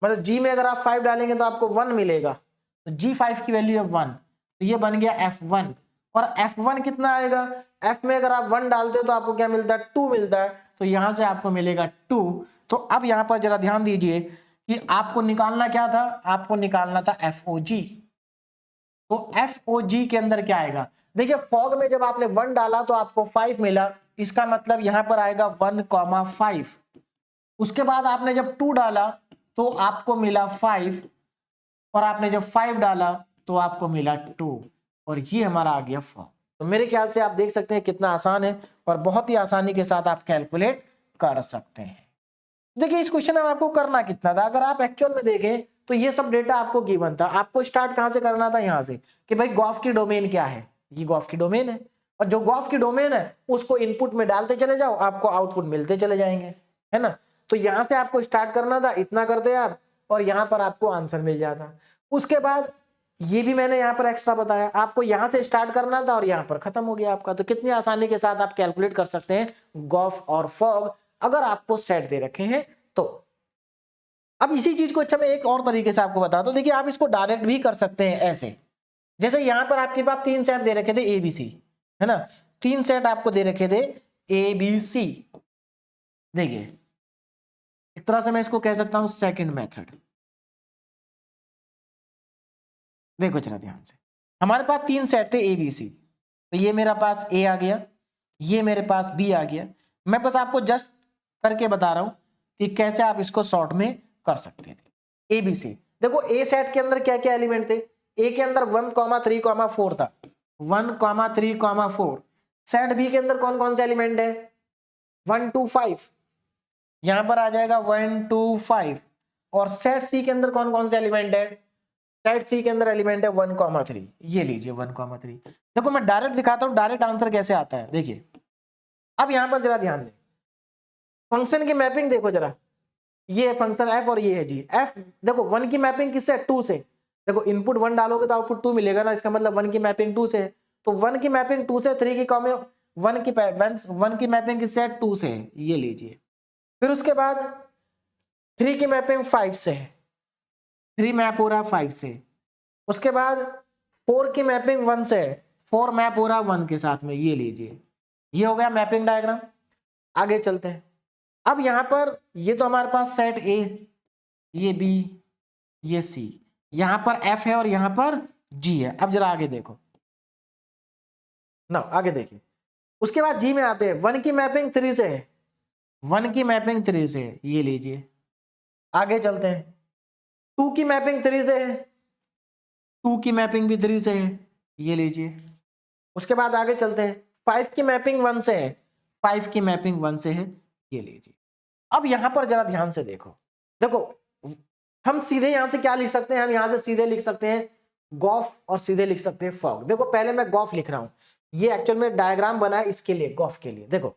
मतलब G में अगर आप 5 डालेंगे तो आपको 1 मिलेगा, तो G5 की वैल्यू है 1, तो ये बन गया F1। और F1 कितना आएगा, F में अगर आप 1 डालते हो तो आपको क्या मिलता है, 2 मिलता है, तो यहां से आपको मिलेगा 2। तो अब यहां पर जरा ध्यान दीजिए कि आपको निकालना क्या था, आपको निकालना था FOG। तो FOG के अंदर क्या आएगा, देखिए फॉग में जब आपने 1 डाला तो आपको 5 मिला, इसका मतलब यहां पर आएगा 1,5। उसके बाद आपने जब 2 डाला तो आपको मिला 5, और आपने जब 5 डाला तो आपको मिला 2, और ये हमारा आ गया फॉग। तो मेरे ख्याल से आप देख सकते हैं कितना आसान है, और बहुत ही आसानी के साथ आप कैलकुलेट कर सकते हैं। देखिए इस क्वेश्चन में आपको करना कितना था, अगर आप एक्चुअल में देखें तो ये सब डेटा आपको गिवन था। आपको स्टार्ट कहां से करना था, यहां से, कि भाई गॉफ की डोमेन क्या है, ये गॉफ की डोमेन है, और जो गॉफ की डोमेन है उसको इनपुट में डालते चले जाओ, आपको आउटपुट मिलते चले जाएंगे, है ना। तो यहां से आपको स्टार्ट करना था, इतना करते आप, और यहां पर आपको आंसर मिल जाता। उसके बाद ये भी मैंने यहां पर एक्स्ट्रा बताया, आपको यहां से स्टार्ट करना था और यहां पर खत्म हो गया आपका। तो कितनी आसानी के साथ आप कैलकुलेट कर सकते हैं गॉफ और फॉग, अगर आपको सेट दे रखे हैं तो। अब इसी चीज को अच्छा मैं एक और तरीके से आपको बता दूं, देखिए आप इसको डायरेक्ट भी कर सकते हैं ऐसे, जैसे यहां पर आपके पास 3 सेट दे रखे थे ABC, है ना, 3 सेट आपको दे रखे थे ABC। देखिए एक तरह से मैं इसको कह सकता हूं सेकंड मेथड। देखो जरा ध्यान से, हमारे पास 3 सेट थे ABC, तो ये मेरा पास A आ गया, ये मेरे पास B आ गया। मैं बस आपको जस्ट करके बता रहा हूं कि कैसे आप इसको शॉर्ट में कर सकते थे। ABC देखो, A सेट के अंदर क्या क्या एलिमेंट थे, A के अंदर 1, 3, 4 था, 1, 3, 4। सेट B के अंदर कौन कौन से एलिमेंट है, 1, 2, 5, यहां पर आ जाएगा 1, 2, 5। और सेट C के अंदर कौन कौन से एलिमेंट है, सेट C के अंदर एलिमेंट है 1, 3। ये लीजिए 1, 3। देखो मैं डायरेक्ट दिखाता हूं डायरेक्ट आंसर कैसे आता है। देखिए अब यहां पर जरा ध्यान दें, फंक्शन की मैपिंग देखो जरा, ये फंक्शन f और ये है जी f। देखो 1 की मैपिंग किससे, 2 से। देखो इनपुट 1 डालोगे तो आउटपुट 2 मिलेगा ना, इसका मतलब 1 की मैपिंग 2 से है। तो 1 की मैपिंग 2 से, 3 की कॉमे 1 की मैपिंग किससे है, 2 से है, ये लीजिए। फिर उसके बाद 3 की मैपिंग 5 से है, 3 मैप हो रहा 5 से। उसके बाद 4 की मैपिंग 1 से है, 4 मैप हो रहा 1 के साथ में, ये लीजिए। ये हो गया मैपिंग डायग्राम। आगे चलते हैं, अब यहां पर ये तो हमारे पास सेट A, ये B, ये C, यहां पर F है और यहां पर G है। अब जरा आगे देखो ना, आगे देखिए, उसके बाद G में आते हैं। 1 की मैपिंग 3 से है, 1 की मैपिंग 3 से है, ये लीजिए। आगे चलते हैं, 2 की मैपिंग 3 से है, 2 की मैपिंग भी 3 से है, ये लीजिए। उसके बाद आगे चलते हैं, 5 की मैपिंग 1 से है, 5 की मैपिंग 1 से है, ये लीजिए। अब यहां पर जरा ध्यान से देखो, देखो हम सीधे यहां से क्या लिख सकते हैं, हम यहां से सीधे लिख सकते हैं गॉफ और सीधे लिख सकते हैं फॉग। देखो पहले मैं गॉफ लिख रहा हूं, ये एक्चुअल में डायग्राम बना है इसके लिए, गॉफ के लिए। देखो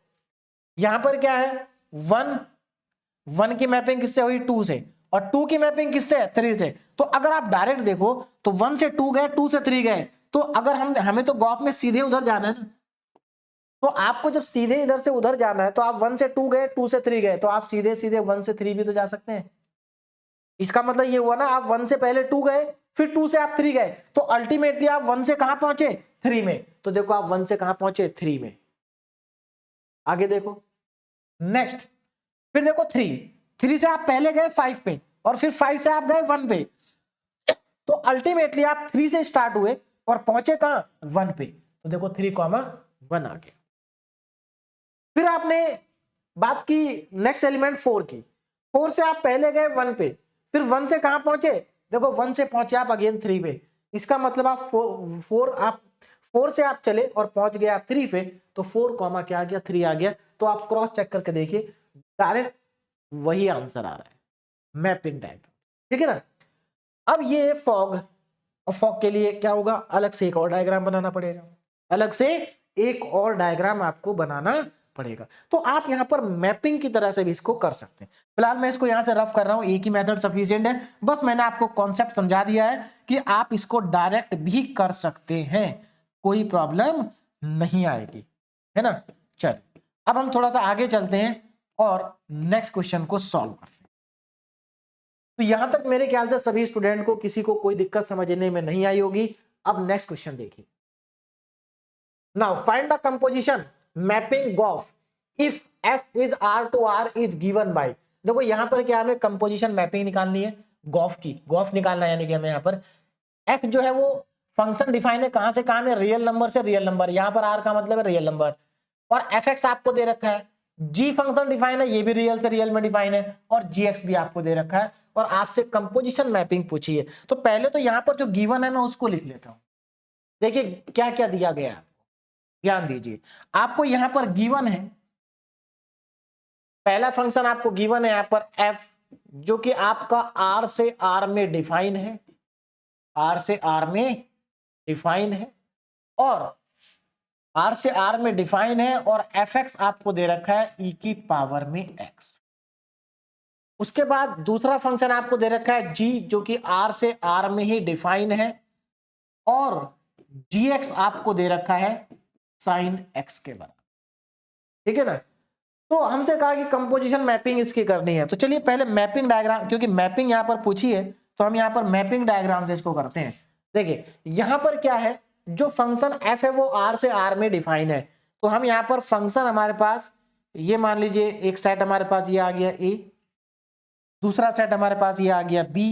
यहां पर क्या है, 1 की मैपिंग किससे हुई, 2 से, और 2 की मैपिंग किससे है, 3 से। तो अगर आप डायरेक्ट देखो तो 1 से 2 गए, 2 से 3 गए, तो अगर हमें तो गॉफ में सीधे उधर जाना है ना, तो आपको जब सीधे इधर से उधर जाना है तो आप 1 से 2 गए, 2 से 3 गए, तो आप सीधे सीधे 1 से 3 भी तो जा सकते हैं। इसका मतलब ये हुआ ना, आप 1 से पहले 2 गए, फिर 2 से आप 3 गए, तो अल्टीमेटली आप 1 से कहां पहुंचे, 3 में। तो देखो आप 1 से कहां पहुंचे, 3 में। आगे देखो नेक्स्ट, फिर देखो 3 से आप पहले गए 5 पे, और फिर 5 से आप गए 1 पे, तो अल्टीमेटली आप 3 से स्टार्ट हुए और पहुंचे कहां, 1 पे। तो देखो 3,1 आ गया। फिर आपने बात की नेक्स्ट एलिमेंट 4 की, 4 से आप पहले गए 1 पे, फिर 1 से कहां पहुंचे, देखो 1 से पहुंचे आप अगेन 3 पे। इसका मतलब आप 4 से आप चले और पहुंच गए आप 3 पे, तो 4 कॉमा क्या आ गया, 3 आ गया। तो आप क्रॉस चेक करके देखिए, डायरेक्ट वही आंसर आ रहा है, मैपिंग डायग्राम, ठीक है ना। अब ये फॉग, और फॉग के लिए क्या होगा, अलग से एक और डायग्राम बनाना पड़ेगा, अलग से एक और डायग्राम आपको बनाना पड़ेगा। तो आप यहां पर मैपिंग की तरह से भी इसको कर सकते हैं। फिलहाल मैं इसको यहां से रफ कर रहा हूं, एक ही मेथड सफिशिएंट है, बस मैंने आपको कॉन्सेप्ट समझा दिया है कि आप इसको डायरेक्ट भी कर सकते हैं, कोई प्रॉब्लम नहीं आएगी, है ना। चल अब हम थोड़ा सा आगे चलते हैं और नेक्स्ट क्वेश्चन को सॉल्व करते हैं। तो यहां तक मेरे ख्याल से सभी स्टूडेंट को, किसी को कोई दिक्कत समझने में नहीं आई होगी। अब नेक्स्ट क्वेश्चन देखिए, now find the composition mapping gof if f is r to r is given by। देखो यहां पर क्या हमें कंपोजिशन मैपिंग निकालनी है, गॉफ की, गॉफ निकालना है, यानी कि हमें यहां पर f जो है वो फंक्शन डिफाइन है कहां से कहां में, रियल नंबर से रियल नंबर, यहां पर आर का मतलब है रियल नंबर, और एफ एक्स आपको दे रखा है, जी फंक्शन डिफाइन है, ये भी रियल से रियल में डिफाइन है, और जी एक्स भी आपको दे रखा है, और आपसे कंपोजिशन मैपिंग पूछी है। तो पहले तो यहां पर जो गिवन है मैं उसको लिख लेता हूं। देखिए क्या क्या दिया गया है, ध्यान दीजिए, आपको यहां पर गिवन है, पहला फंक्शन आपको गिवन है यहां पर एफ, जो कि आपका आर से आर में डिफाइन है, आर से आर में डिफाइन है, और आर से आर में डिफाइन है, और एफ एक्स आपको दे रखा है ई की पावर में एक्स। उसके बाद दूसरा फंक्शन आपको दे रखा है जी, जो कि आर से आर में ही डिफाइन है, और जी एक्स आपको दे रखा है साइन एक्स के बराबर, ठीक है ना। तो हमसे कहा कि कंपोजिशन मैपिंग इसकी करनी है, तो चलिए पहले मैपिंग डायग्राम, क्योंकि मैपिंग यहां पर पूछी है तो हम यहां पर मैपिंग डायग्राम से इसको करते हैं। देखिए यहां पर क्या है, जो फंक्शन एफ है वो आर से आर में डिफाइन है, तो हम यहां पर फंक्शन हमारे पास ये मान लीजिए, एक सेट हमारे पास ये आ गया ए, दूसरा सेट हमारे पास ये आ गया बी,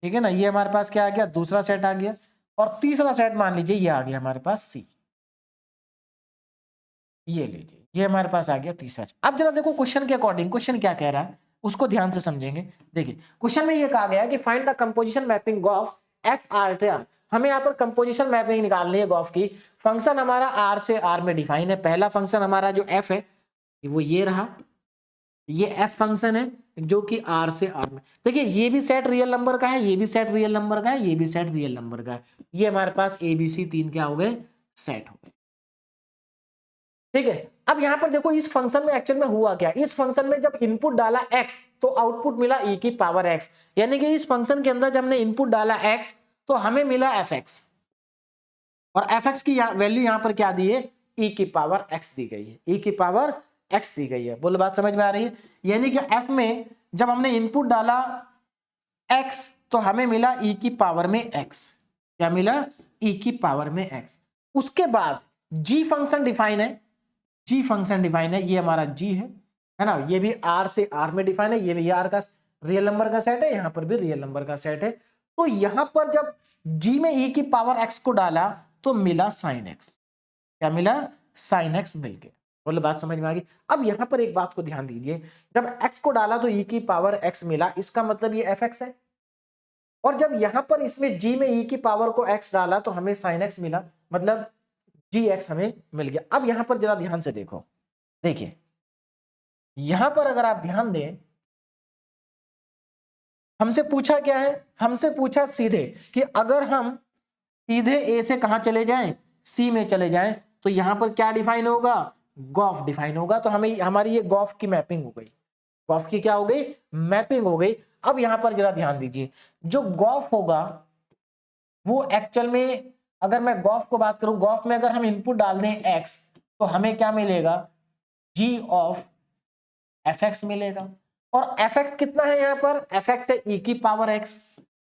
ठीक है ना, ये हमारे पास क्या आ गया, दूसरा सेट आ गया, और तीसरा सेट मान लीजिए ये आ गया हमारे पास सी, ये लीजिए ये हमारे पास आ गया तीसरा। अब जरा देखो क्वेश्चन के अकॉर्डिंग, क्वेश्चन क्या कह रहा है उसको ध्यान से समझेंगे। देखिए क्वेश्चन में ये कहा गया है कि find the composition mapping of F R T R, हमें यहाँ पर कंपोजिशन मैपिंग निकालनी है गॉफ की। फंक्शन हमारा आर से आर में डिफाइन है, पहला फंक्शन हमारा जो एफ है वो ये रहा, ये एफ फंक्शन है जो कि आर से आर में, देखिए ये भी सेट रियल नंबर का है, ये भी सेट रियल नंबर का है, ये भी सेट रियल नंबर का है, ये हमारे पास एबीसी 3 क्या हो गए, सेट हो गए, ठीक है। अब यहां पर देखो इस फंक्शन में एक्चुअल में हुआ क्या, इस फंक्शन में जब इनपुट डाला x तो आउटपुट मिला e की पावर x, यानी कि इस फंक्शन के अंदर जब हमने इनपुट डाला x तो हमें मिला fx, और fx की वैल्यू यहां पर क्या दी है, e की पावर x दी गई है, e की पावर x दी गई है। बोलो बात समझ में आ रही है, यानी कि f में जब हमने इनपुट डाला x तो हमें मिला e की पावर में x, क्या मिला, e की पावर में x। उसके बाद g फंक्शन डिफाइन है, जी फंक्शन डिफाइन है, ये हमारा जी है ना, ये भी आर से आर में डिफाइन है, ये भी आर का रियल नंबर का सेट है, यहां पर भी रियल नंबर का सेट है। तो यहां पर जब जी में ई की पावर एक्स को डाला तो मिला साइन एक्स, क्या मिला, साइन एक्स मिल गया। बोलो बात समझ में आ गई। अब यहां पर एक बात को ध्यान दीजिए, जब एक्स को डाला तो ई की पावर एक्स मिला, इसका मतलब ये एफ एक्स है, और जब यहां पर इसमें जी में ई की पावर को एक्स डाला तो हमें साइन एक्स मिला, मतलब जी एक्स हमें मिल गया। अब यहां पर जरा ध्यान से देखो, देखिए यहां पर अगर आप ध्यान दें, हमसे पूछा क्या है, हमसे पूछा सीधे कि अगर हम सीधे ए से कहां चले जाएं, सी में चले जाएं, तो यहां पर क्या डिफाइन होगा, गॉफ डिफाइन होगा, तो हमें हमारी ये गॉफ की मैपिंग हो गई, गॉफ की क्या हो गई, मैपिंग हो गई। अब यहां पर जरा ध्यान दीजिए, जो गॉफ होगा वो एक्चुअल में, अगर मैं गॉफ को बात करूं, गॉफ में अगर हम इनपुट डाल दें x तो हमें क्या मिलेगा, g ऑफ fx मिलेगा, और fx कितना है यहाँ पर, fx है e की पावर x,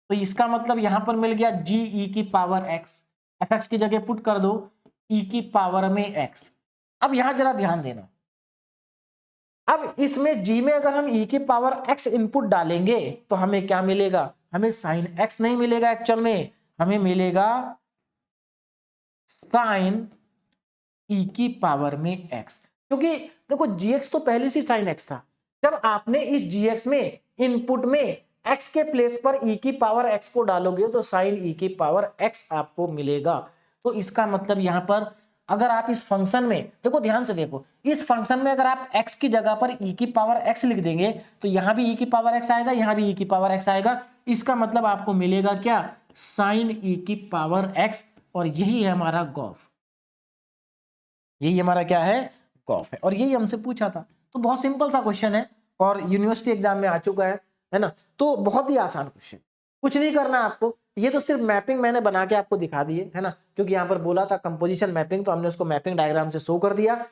तो इसका मतलब यहां पर मिल गया g e की पावर x, fx की जगह पुट कर दो e की पावर में x। अब यहां जरा ध्यान देना, अब इसमें g में अगर हम e की पावर x इनपुट डालेंगे तो हमें क्या मिलेगा, हमें साइन x नहीं मिलेगा, एक्चुअल में हमें मिलेगा साइन e की पावर में x, क्योंकि देखो gx तो पहले से साइन x था, जब आपने इस gx में इनपुट में x के प्लेस पर e की पावर x को डालोगे तो साइन e की पावर x आपको मिलेगा। तो इसका मतलब यहां पर अगर आप इस फंक्शन में देखो, ध्यान से देखो, इस फंक्शन में अगर आप x की जगह पर e की पावर x लिख देंगे तो यहां भी e की पावर x आएगा, यहां भी e की पावर x आएगा, इसका मतलब आपको मिलेगा क्या, साइन e की पावर x, और यही है हमारा गॉफ, यही हमारा क्या है, गॉफ है, और यही हमसे पूछा था। तो बहुत सिंपल सा क्वेश्चन है और यूनिवर्सिटी एग्जाम में आ चुका है ना, तो बहुत ही आसान क्वेश्चन, कुछ नहीं करना आपको, ये तो सिर्फ मैपिंग मैंने बना के आपको दिखा दी है ना, क्योंकि यहाँ पर बोला था कंपोजिशन मैपिंग, तो हमने उसको मैपिंग डायग्राम से शो कर दिया,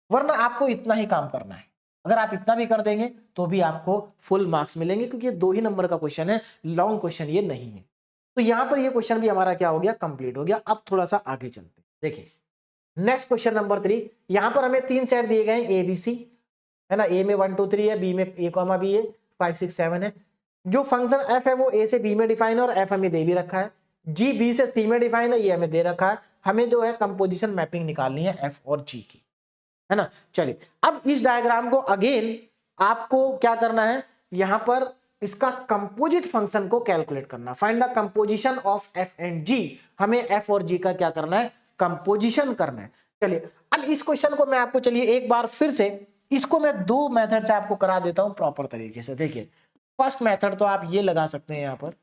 वरना आपको इतना ही काम करना है, अगर आप इतना भी कर देंगे तो भी आपको फुल मार्क्स मिलेंगे, क्योंकि ये 2 ही नंबर का क्वेश्चन है, लॉन्ग क्वेश्चन ये नहीं है। तो यहाँ पर ये क्वेश्चन भी हमारा क्या हो गया, कंप्लीट हो गया। अब थोड़ा सा आगे चलते हैं, देखिए नेक्स्ट क्वेश्चन नंबर 3, यहां पर हमें 3 सेट दिए गए ए बी सी, है ना, ए में 1 2 3 है, बी में a, b है, 5 6 7 है, जो फंक्शन एफ है वो ए से बी में डिफाइन है और एफ हमें दे भी रखा है, जी बी से सी में डिफाइन है, ये हमें दे रखा है। हमें जो है कंपोजिशन मैपिंग निकालनी है एफ और जी की, है ना। चलिए अब इस डायग्राम को अगेन आपको क्या करना है, यहां पर इसका कंपोजिट फंक्शन को कैलकुलेट करना, find the composition of F and g. हमें एफ और जी का क्या करना है, कंपोजिशन करना है। चलिए अब इस क्वेश्चन को मैं आपको, चलिए एक बार फिर से इसको मैं दो मेथड से आपको करा देता हूं प्रॉपर तरीके से। देखिए फर्स्ट मेथड तो आप ये लगा सकते हैं यहां पर,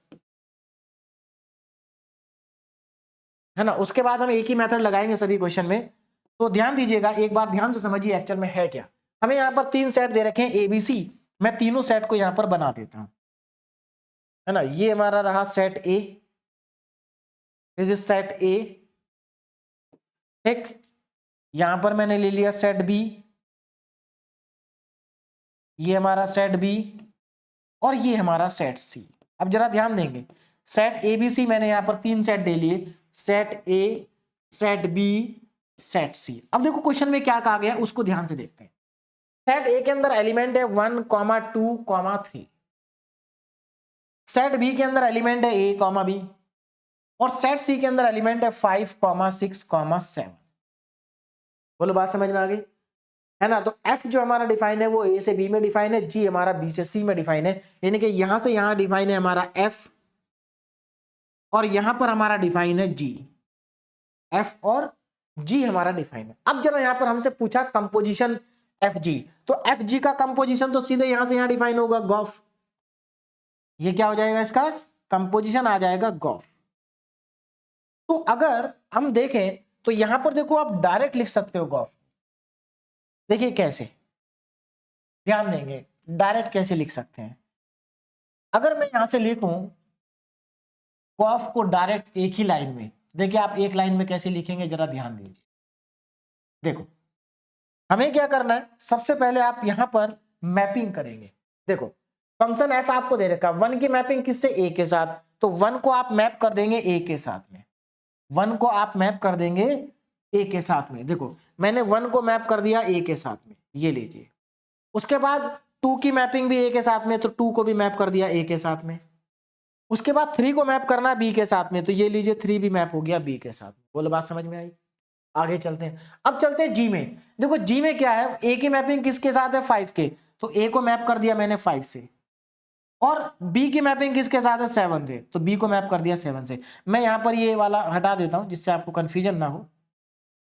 है ना। उसके बाद हम एक ही मेथड लगाएंगे सभी क्वेश्चन में। तो ध्यान दीजिएगा, एक बार ध्यान से समझिए एक्चुअल में है क्या। हमें यहाँ पर तीन सेट दे रखे हैं ए बी सी, मैं तीनों सेट को यहाँ पर बना देता हूं, है ना। ये हमारा रहा set A, this is set ए, ठीक। यहां पर मैंने ले लिया सेट बी, ये हमारा सेट बी, और ये हमारा सेट सी। अब जरा ध्यान देंगे, सेट ए बी सी मैंने यहां पर तीन सेट ले लिए, set A, set B, set C. अब देखो क्वेश्चन में क्या कहा गया उसको ध्यान से देखते हैं। सेट ए के अंदर एलिमेंट है 1, 2, 3, सेट बी के अंदर एलिमेंट है ए, बी, और सेट सी के अंदर एलिमेंट है 5, 6, 7। बोलो बात समझ में आ गई, है ना। तो एफ जो हमारा डिफाइन है वो ए से बी में डिफाइन है, जी हमारा बी से सी में डिफाइन है, यानी कि यहां से यहां डिफाइन है हमारा एफ, और यहां पर हमारा डिफाइन है जी। एफ और जी हमारा डिफाइन है। अब जरा यहां पर हमसे पूछा कंपोजिशन एफ जी, तो एफ जी का कंपोजिशन तो सीधे यहां से यहां डिफाइन होगा गॉफ, ये क्या हो जाएगा, इसका कंपोजिशन आ जाएगा गॉफ। तो अगर हम देखें तो यहां पर देखो आप डायरेक्ट लिख सकते हो गॉफ। देखिए कैसे, ध्यान देंगे डायरेक्ट कैसे लिख सकते हैं। अगर मैं यहां से लिखूं गॉफ को डायरेक्ट एक ही लाइन में, देखिए आप एक लाइन में कैसे लिखेंगे जरा ध्यान दीजिए। देखो हमें क्या करना है, सबसे पहले आप यहां पर मैपिंग करेंगे। देखो फंक्शन एफ आपको दे रखा है, 1 की मैपिंग किससे, ए के साथ, तो 1 को आप मैप कर देंगे ए के साथ में, 1 को आप मैप कर देंगे ए के साथ में। देखो मैंने 1 को मैप कर दिया ए के साथ में, ये लीजिए। उसके बाद 2 की मैपिंग भी ए के साथ में, तो 2 को भी मैप कर दिया ए के साथ में। उसके बाद 3 को मैप करना है बी के साथ में, तो ये लीजिए 3 भी मैप हो गया बी के साथ। बोलो बात समझ में आई, आगे चलते हैं। अब चलते हैं जी में। देखो जी में क्या है, ए की मैपिंग किसके साथ है, 5 के, तो ए को मैप कर दिया मैंने 5 से, और बी की मैपिंग किसके साथ है, 7 से, तो बी को मैप कर दिया 7 से। मैं यहां पर ये वाला हटा देता हूं जिससे आपको कंफ्यूजन ना हो,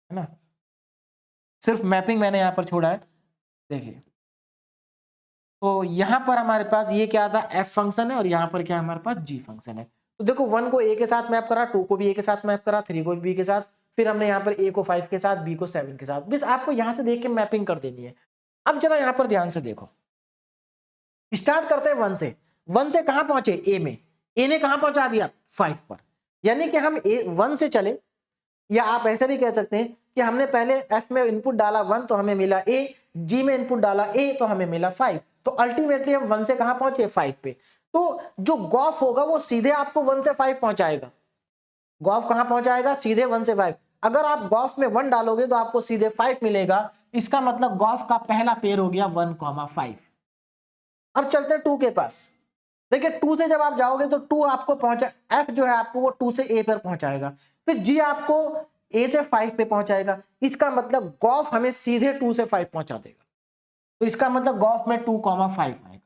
है ना। सिर्फ मैपिंग मैंने यहां पर छोड़ा है। देखिए तो यहां पर हमारे पास ये क्या था, एफ फंक्शन है, और यहां पर क्या हमारे पास जी फंक्शन है। तो देखो 1 को ए के साथ मैप करा, 2 को भी ए के साथ मैप करा, 3 को भी बी के साथ, फिर हमने यहाँ पर ए को 5 के साथ, बी को 7 के साथ। बस आपको यहां से देख के मैपिंग कर देनी है। अब जरा यहां पर ध्यान से देखो, स्टार्ट करते हैं 1 से। 1 से कहां पहुंचे, ए में, ए ने कहां पहुंचा दिया, 5 पर, यानी कि हम ए 1 से चले, या आप ऐसे भी कह सकते हैं कि हमने पहले एफ में इनपुट डाला 1 तो हमें मिला ए, जी में इनपुट डाला ए तो हमें मिला 5, तो अल्टीमेटली हम 1 से कहां पहुंचे, 5 पे। तो जो गॉफ होगा वो सीधे आपको 1 से 5 पहुंचाएगा। गॉफ कहां पहुंचाएगा, सीधे 1 से 5। अगर आप गॉफ में 1 डालोगे तो आपको सीधे 5 मिलेगा, इसका मतलब गॉफ का पहला पेयर हो गया 1, 5। अब चलते हैं 2 के पास। देखिए 2 से जब आप जाओगे तो 2 आपको पहुंचा, एफ जो है आपको वो 2 से ए पर पहुंचाएगा, फिर जी आपको ए से 5 पे पहुंचाएगा। इसका मतलब गॉफ हमें सीधे 2 से 5 पहुंचा देगा, तो इसका मतलब गॉफ में 2, 5 आएगा,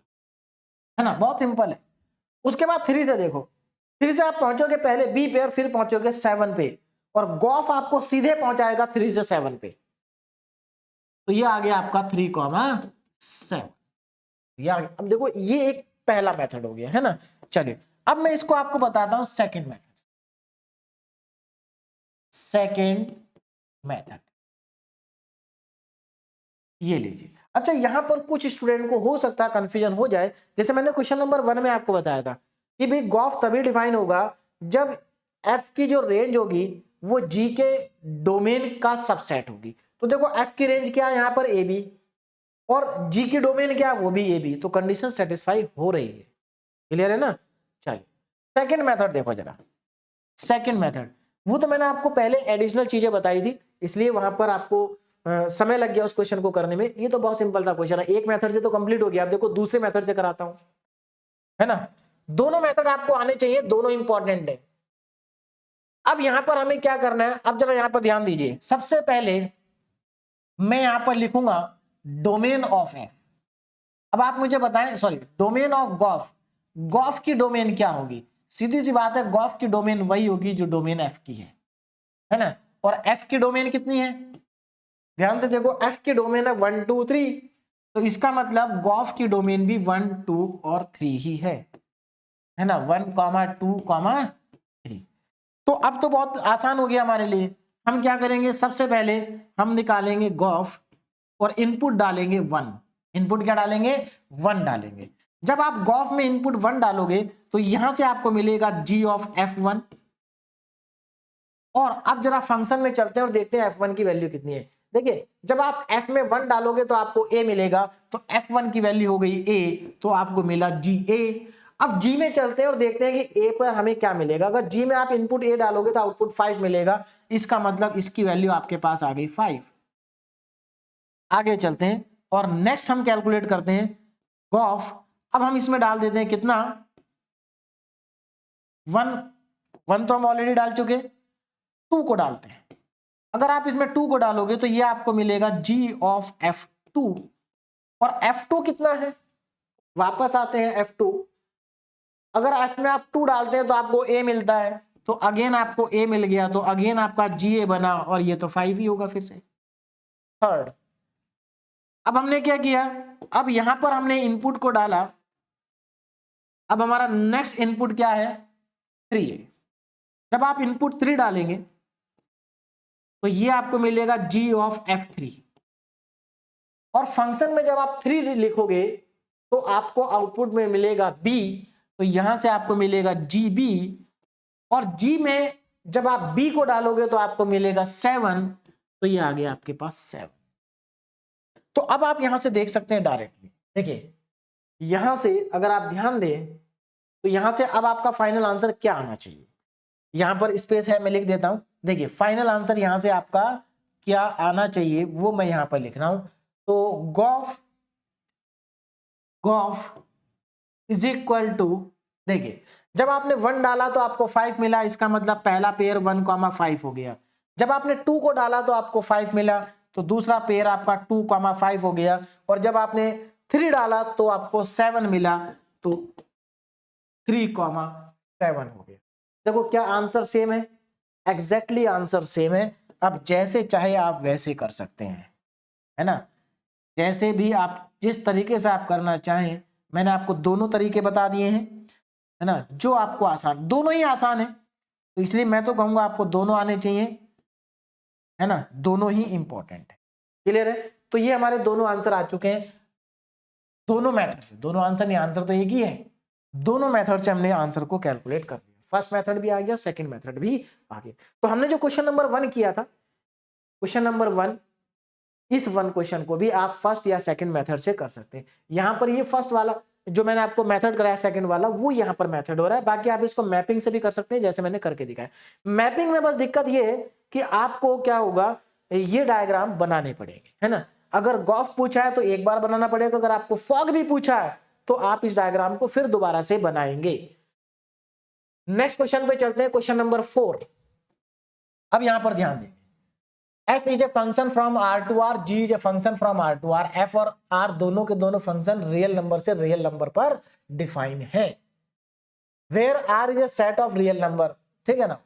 है ना। बहुत सिंपल है। उसके बाद 3 से देखो, 3 से आप पहुंचोगे पहले बी पे और फिर पहुंचोगे 7 पे, और गॉफ आपको सीधे पहुंचाएगा 3 से 7 पे, तो ये आ गया आपका 3, 7। अब देखो ये एक पहला मेथड हो गया, है ना। चलिए अब मैं इसको आपको बताता हूं सेकंड मेथड। सेकंड मेथड ये लीजिए। अच्छा यहां पर कुछ स्टूडेंट को हो सकता है कंफ्यूजन हो जाए, जैसे मैंने क्वेश्चन नंबर 1 में आपको बताया था कि भाई गॉफ तभी डिफाइन होगा जब एफ की जो रेंज होगी वो जी के डोमेन का सबसेट होगी। तो देखो एफ की रेंज क्या है यहाँ पर, ए बी, और जी की डोमेन क्या है, वो भी ए बी, तो कंडीशन सेटिस्फाई हो रही है। क्लियर है ना। चलिए सेकंड मेथड देखो जरा। सेकंड मेथड वो तो मैंने आपको पहले एडिशनल चीजें बताई थी, इसलिए वहां पर आपको समय लग गया उस क्वेश्चन को करने में। ये तो बहुत सिंपल था क्वेश्चन है, एक मेथड से तो कंप्लीट हो गया। अब देखो दूसरे मेथड से कराता हूं। है ना। दोनों मेथड आपको आने चाहिए, दोनों इंपॉर्टेंट है। अब यहां पर हमें क्या करना है, अब जरा यहां पर ध्यान दीजिए। सबसे पहले मैं यहां पर लिखूंगा डोमेन ऑफ एफ। अब आप मुझे बताएं, sorry, domain of gof. Gof की डोमेन क्या होगी? सीधी सी बात है, गॉफ की डोमेन वही होगी जो डोमेन एफ की है ना। और एफ की डोमेन कितनी है? ध्यान से देखो, एफ की डोमेन है 1 2 3, तो इसका मतलब गॉफ की डोमेन भी 1 2 और 3 ही है ना, 1 2 3। तो अब तो बहुत आसान हो गया हमारे लिए। हम क्या करेंगे, सबसे पहले हम निकालेंगे गॉफ और इनपुट डालेंगे 1। इनपुट क्या डालेंगे? 1 डालेंगे। जब आप गॉफ में इनपुट 1 डालोगे तो यहां से आपको मिलेगा g ऑफ f1। और अब जरा फंक्शन में चलते हैं और देखते हैं f1 की वैल्यू कितनी है। देखिए, जब आप f में 1 डालोगे तो आपको a मिलेगा, तो f1 की वैल्यू हो गई a, तो आपको मिला ga। अब g में चलते हैं और देखते हैं कि a पर हमें क्या मिलेगा। अगर g में आप इनपुट a डालोगे तो आउटपुट 5 मिलेगा, इसका मतलब इसकी वैल्यू आपके पास आ गई 5। आगे चलते हैं और नेक्स्ट हम कैलकुलेट करते हैं गॉफ। अब हम इसमें डाल देते हैं कितना, 1 तो हम ऑलरेडी डाल चुके, 2 को डालते हैं। अगर आप इसमें 2 को डालोगे तो ये आपको मिलेगा g ऑफ f2। और f2 कितना है, वापस आते हैं f2। अगर f में आप 2 डालते हैं तो आपको a मिलता है, तो अगेन आपको a मिल गया, तो अगेन आपका ga बना, और ये तो 5 ही होगा फिर से। थर्ड, अब हमने क्या किया, अब यहां पर हमने इनपुट को डाला। अब हमारा नेक्स्ट इनपुट क्या है, 3 है। जब आप इनपुट 3 डालेंगे तो ये आपको मिलेगा g ऑफ f3। और फंक्शन में जब आप 3 लिखोगे तो आपको आउटपुट में मिलेगा b, तो यहां से आपको मिलेगा gb। और g में जब आप b को डालोगे तो आपको मिलेगा 7, तो ये आ गया आपके पास 7। तो अब आप यहां से देख सकते हैं डायरेक्टली, देखिए यहां से अगर आप ध्यान दें तो यहां से अब आपका फाइनल आंसर क्या आना चाहिए। यहां पर स्पेस है, मैं लिख देता हूं। देखिए फाइनल आंसर यहां से आपका क्या आना चाहिए वो मैं यहां पर लिख रहा हूं। तो गॉफ इज इक्वल टू, देखिए जब आपने 1 डाला तो आपको 5 मिला, इसका मतलब पहला पेयर 1,5 हो गया। जब आपने 2 को डाला तो आपको 5 मिला, तो दूसरा पेयर आपका 2,5 हो गया। और जब आपने 3 डाला तो आपको 7 मिला, तो 3,7 हो गया। देखो क्या आंसर सेम है, एग्जैक्टली आंसर सेम है। अब जैसे चाहे आप वैसे कर सकते हैं, है ना। जैसे भी आप जिस तरीके से आप करना चाहें, मैंने आपको दोनों तरीके बता दिए हैं, है ना। जो आपको आसान, दोनों ही आसान है, तो इसलिए मैं तो कहूंगा आपको दोनों आने चाहिए, है ना। दोनों ही इंपॉर्टेंट है। क्लियर है? तो ये हमारे दोनों आंसर आ चुके हैं, दोनों मेथड से। दोनों आंसर नहीं, आंसर तो एक ही है। दोनों मेथड से हमने आंसर को कैलकुलेट कर दिया। फर्स्ट मेथड भी आ गया, सेकंड मेथड भी आ गया। तो हमने जो क्वेश्चन नंबर 1 किया था, क्वेश्चन नंबर 1, इस 1 क्वेश्चन को भी आप फर्स्ट या सेकंड मेथड से कर सकते हैं। यहां पर ये फर्स्ट वाला जो मैंने आपको मेथड कराया, सेकंड वाला, वो यहां पर मेथड हो रहा है। बाकी आप इसको मैपिंग से भी कर सकते हैं, जैसे मैंने करके दिखाया। मैपिंग में बस दिक्कत ये है कि आपको क्या होगा, ये डायग्राम बनाने पड़ेंगे, है ना। अगर गॉफ पूछा है तो एक बार बनाना पड़ेगा, अगर आपको फॉग भी पूछा है तो आप इस डायग्राम को फिर दोबारा से बनाएंगे। नेक्स्ट क्वेश्चन पे चलते हैं, क्वेश्चन नंबर 4। अब यहां पर ध्यान दें, f is a function from r to r, g is a function from r to r। f और r दोनों के दोनों फंक्शन रियल नंबर से रियल नंबर पर डिफाइन है, where r is a set of real number. ठीक है ना।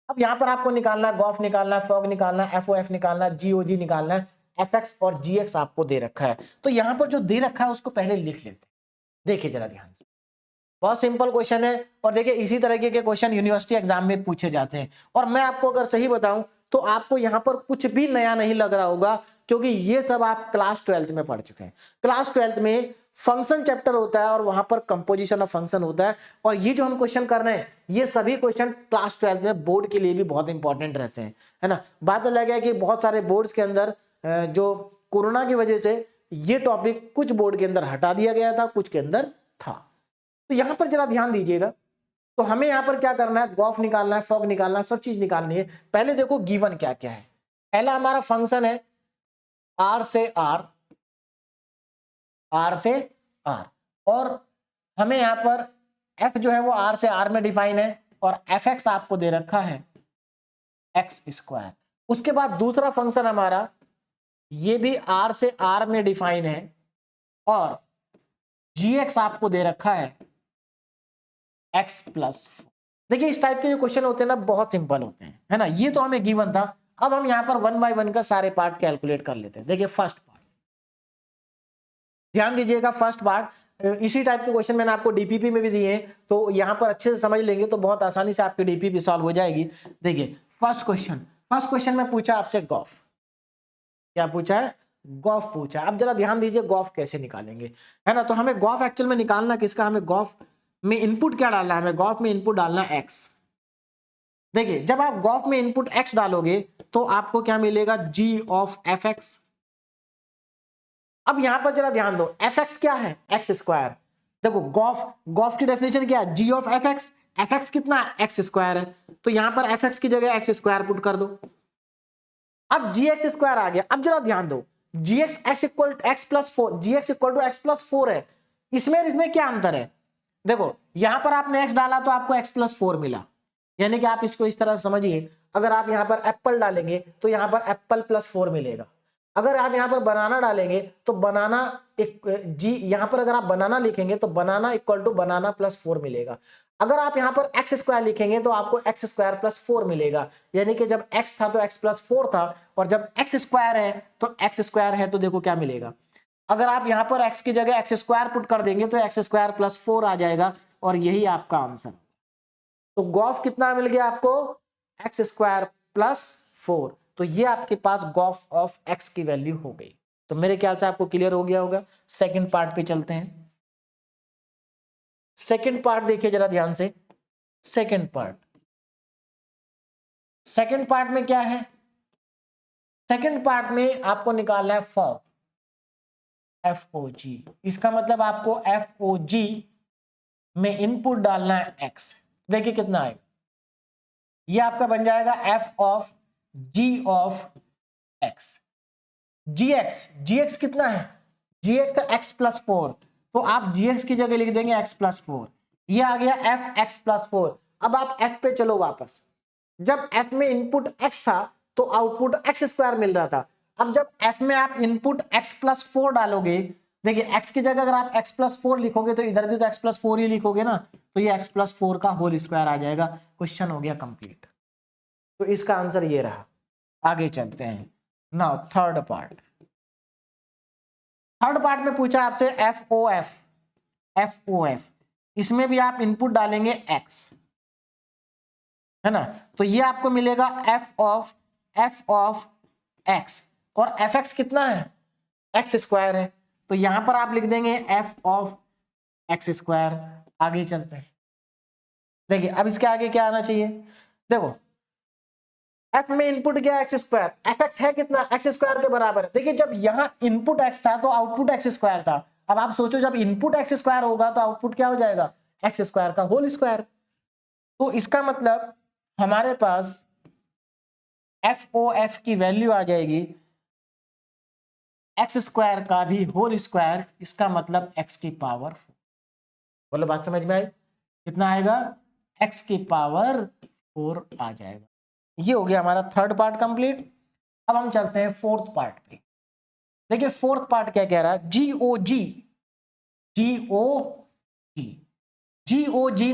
अब यहां पर आपको निकालना है गॉफ, निकालना है फॉग, निकालना है FOF, निकालना है GOG, निकालना है fx और gx आपको दे रखा है। तो यहां पर जो दे रखा है उसको पहले लिख लेते हैं। देखिए जरा ध्यान से, बहुत सिंपल क्वेश्चन है। और देखिए इसी तरीके के क्वेश्चन यूनिवर्सिटी एग्जाम में पूछे जाते हैं। और मैं आपको अगर सही बताऊं तो आपको यहां पर कुछ भी नया नहीं लग रहा होगा, क्योंकि ये सब आप क्लास 12th में पढ़ चुके हैं। क्लास 12th में फंक्शन चैप्टर होता है और वहां पर कंपोजिशन ऑफ फंक्शन होता है। और ये जो हम क्वेश्चन कर रहे हैं, ये सभी क्वेश्चन क्लास 12th में बोर्ड के लिए भी बहुत इंपॉर्टेंट रहते हैं, है ना। बात अलग है कि बहुत सारे बोर्ड्स के अंदर जो कोरोना की वजह से ये टॉपिक कुछ बोर्ड के अंदर हटा दिया गया था, कुछ के अंदर था। तो यहां पर जरा ध्यान दीजिएगा। तो हमें यहां पर क्या करना है, गॉफ निकालना है, फॉग निकालना है, सब चीज निकालनी है। पहले देखो गिवन क्या क्या है। पहला हमारा फंक्शन है r से r, और हमें यहां पर f जो है वो r से r में डिफाइन है और fx आपको दे रखा है एक्स स्क्वायर। उसके बाद दूसरा फंक्शन हमारा ये भी r से r में डिफाइन है और gx आपको दे रखा है x प्लस। देखिए इस टाइप के जो क्वेश्चन होते हैं ना बहुत सिंपल होते हैं, है ना। ये तो हमें गिवन था। अब हम यहाँ पर 1 बाय 1 का सारे पार्ट कैलकुलेट कर लेते हैं। देखिए फर्स्ट पार्ट ध्यान दीजिएगा, फर्स्ट पार्ट इसी टाइप के क्वेश्चन मैंने आपको डीपीपी में भी दिए हैं, तो यहाँ पर अच्छे से समझ लेंगे तो बहुत आसानी से आपकी डीपीपी सॉल्व हो जाएगी। देखिए फर्स्ट क्वेश्चन में पूछा आपसे गॉफ, क्या पूछा है? गॉफ पूछा। अब जरा ध्यान दीजिए गॉफ कैसे निकालेंगे, है ना। तो हमें गॉफ एक्चुअल में निकालना किसका, हमें गॉफ में इनपुट क्या डालना है, हमें गॉफ में इनपुट डालना है एक्स। देखिए जब आप गॉफ में इनपुट एक्स डालोगे तो आपको क्या मिलेगा, जी ऑफ एफ एक्स। अब यहां पर जरा ध्यान दो, एफ एक्स क्या है, एक्स स्क्वायर। देखो गॉफ की डेफिनेशन क्या है, g of f x. F x कितना है, एक्स स्क्वायर है, तो यहां पर एफ एक्स की जगह एक्स स्क्वायर पुट कर दो। अब जी एक्स स्क्वायर आ गया। अब जरा ध्यान दो, g x x equal x plus 4, g x equal to x plus 4 है। इसमें क्या अंतर है, देखो यहां पर आपने एक्स डाला तो आपको एक्स प्लस 4 मिला, यानी कि आप इसको इस तरह समझिए, अगर आप यहां पर एप्पल डालेंगे तो यहां पर एप्पल प्लस 4 मिलेगा। अगर आप यहां पर बनाना डालेंगे तो बनाना एक जी, यहां पर अगर आप बनाना लिखेंगे तो बनाना इक्वल टू बनाना प्लस 4 मिलेगा। अगर आप यहां पर एक्स स्क्वायर लिखेंगे तो आपको एक्स स्क्वायर प्लस 4 मिलेगा, यानी कि जब एक्स था तो एक्स प्लस 4 था, और जब एक्स स्क्वायर है तो एक्स स्क्वायर है तो देखो क्या मिलेगा। अगर आप यहां पर एक्स की जगह एक्स स्क्वायर पुट कर देंगे तो एक्स स्क्वायर प्लस 4 आ जाएगा, और यही आपका आंसर। तो गॉफ कितना मिल गया आपको, एक्स स्क्वायर प्लस 4। तो ये आपके पास गॉफ ऑफ एक्स की वैल्यू हो गई। तो मेरे ख्याल से आपको क्लियर हो गया होगा। सेकंड पार्ट पे चलते हैं। सेकंड पार्ट देखिए जरा ध्यान से। सेकंड पार्ट में क्या है, सेकंड पार्ट में आपको निकालना है फॉर्म FOG। इसका मतलब आपको FOG में इनपुट डालना है x। देखिए कितना आएगा, ये आपका बन जाएगा f of g of x। gx कितना है, gx है x प्लस 4, तो आप gx की जगह लिख देंगे x प्लस 4। ये आ गया f x प्लस 4। अब आप f पे चलो वापस। जब f में इनपुट x था तो आउटपुट x स्क्वायर मिल रहा था। अब जब f में आप इनपुट x प्लस 4 डालोगे, देखिए x की जगह अगर आप x प्लस 4 लिखोगे तो इधर भी तो x प्लस 4 ही लिखोगे ना, तो ये x प्लस 4 का होल स्क्वायर आ जाएगा। क्वेश्चन हो गया कंप्लीट। तो इसका आंसर ये रहा। आगे चलते हैं। नाउ थर्ड पार्ट में पूछा आपसे FOF। इसमें भी आप इनपुट डालेंगे x, है ना। तो ये आपको मिलेगा f ऑफ x, और fx कितना है, x स्क्वायर है, तो यहां पर आप लिख देंगे f ऑफ x स्क्वायर। आगे चलते हैं। देखिए अब इसके आगे क्या आना चाहिए, देखो f में इनपुट गया x स्क्वायर, fx है कितना, x स्क्वायर के बराबर। देखिए जब यहां इनपुट x था तो आउटपुट x स्क्वायर था। अब आप सोचो जब इनपुट x स्क्वायर होगा तो आउटपुट क्या हो जाएगा, x स्क्वायर का होल स्क्वायर। तो इसका मतलब हमारे पास FOF की वैल्यू आ जाएगी x स्क्वायर का भी होल स्क्वायर। इसका मतलब x की पावर 4। बोलो बात समझ में आई, कितना आएगा, x की पावर 4 आ जाएगा। ये हो गया हमारा थर्ड पार्ट कंप्लीट। अब हम चलते हैं फोर्थ पार्ट पे। देखिए फोर्थ पार्ट क्या कह रहा है, GOG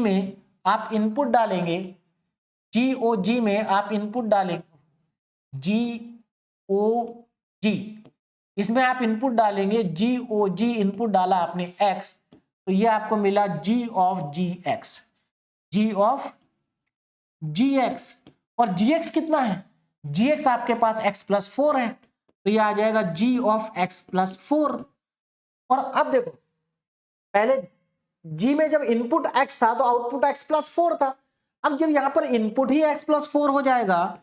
में आप इनपुट डालेंगे, GOG में आप इनपुट डालेंगे, GOG इसमें आप इनपुट डालेंगे, GOG इनपुट डाला आपने x, तो ये आपको मिला G ऑफ GX। और gx कितना है, gx आपके पास x प्लस 4 है, तो ये आ जाएगा g ऑफ x प्लस 4। और अब देखो पहले g में जब इनपुट x था तो आउटपुट x प्लस 4 था। अब जब यहां पर इनपुट ही x प्लस 4 हो जाएगा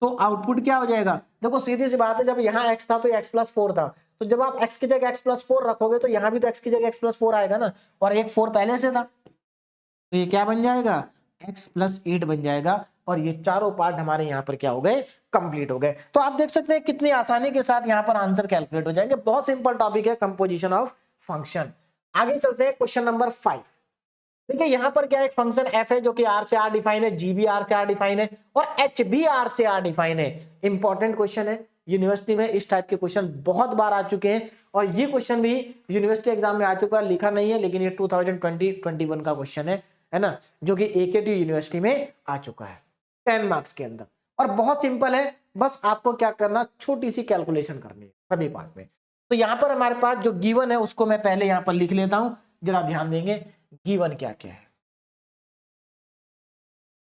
तो आउटपुट क्या हो जाएगा, देखो सीधी सी बात है, जब यहाँ x था तो x प्लस 4 था, तो जब आप x की जगह x प्लस 4 रखोगे तो यहाँ भी तो x की जगह x प्लस 4 आएगा ना, और एक 4 पहले से था, तो ये क्या बन जाएगा, x प्लस 8 बन जाएगा। और ये चारों पार्ट हमारे यहाँ पर क्या हो गए, कंप्लीट हो गए। तो आप देख सकते हैं कितनी आसानी के साथ यहाँ पर आंसर कैलकुलेट हो जाएंगे। बहुत सिंपल टॉपिक है कंपोजिशन ऑफ फंक्शन। आगे चलते हैं क्वेश्चन नंबर 5। देखिए यहाँ पर क्या एक फंक्शन f है जो कि r से r डिफाइन है, g भी r से r डिफाइन है और h भी r से r डिफाइन है। इंपॉर्टेंट क्वेश्चन है, यूनिवर्सिटी में इस टाइप के क्वेश्चन बहुत बार आ चुके हैं और ये क्वेश्चन भी यूनिवर्सिटी एग्जाम में आ चुका है, लिखा नहीं है लेकिन ये 2020-21 का क्वेश्चन है ना, जो कि AKTU यूनिवर्सिटी में आ चुका है 10 मार्क्स के अंदर और बहुत सिंपल है। बस आपको क्या करना, छोटी सी कैलकुलेशन करनी है सभी पार्ट में। तो यहाँ पर हमारे पास जो गिवन है उसको मैं पहले यहाँ पर लिख लेता हूं, जरा ध्यान देंगे गिवन क्या क्या है।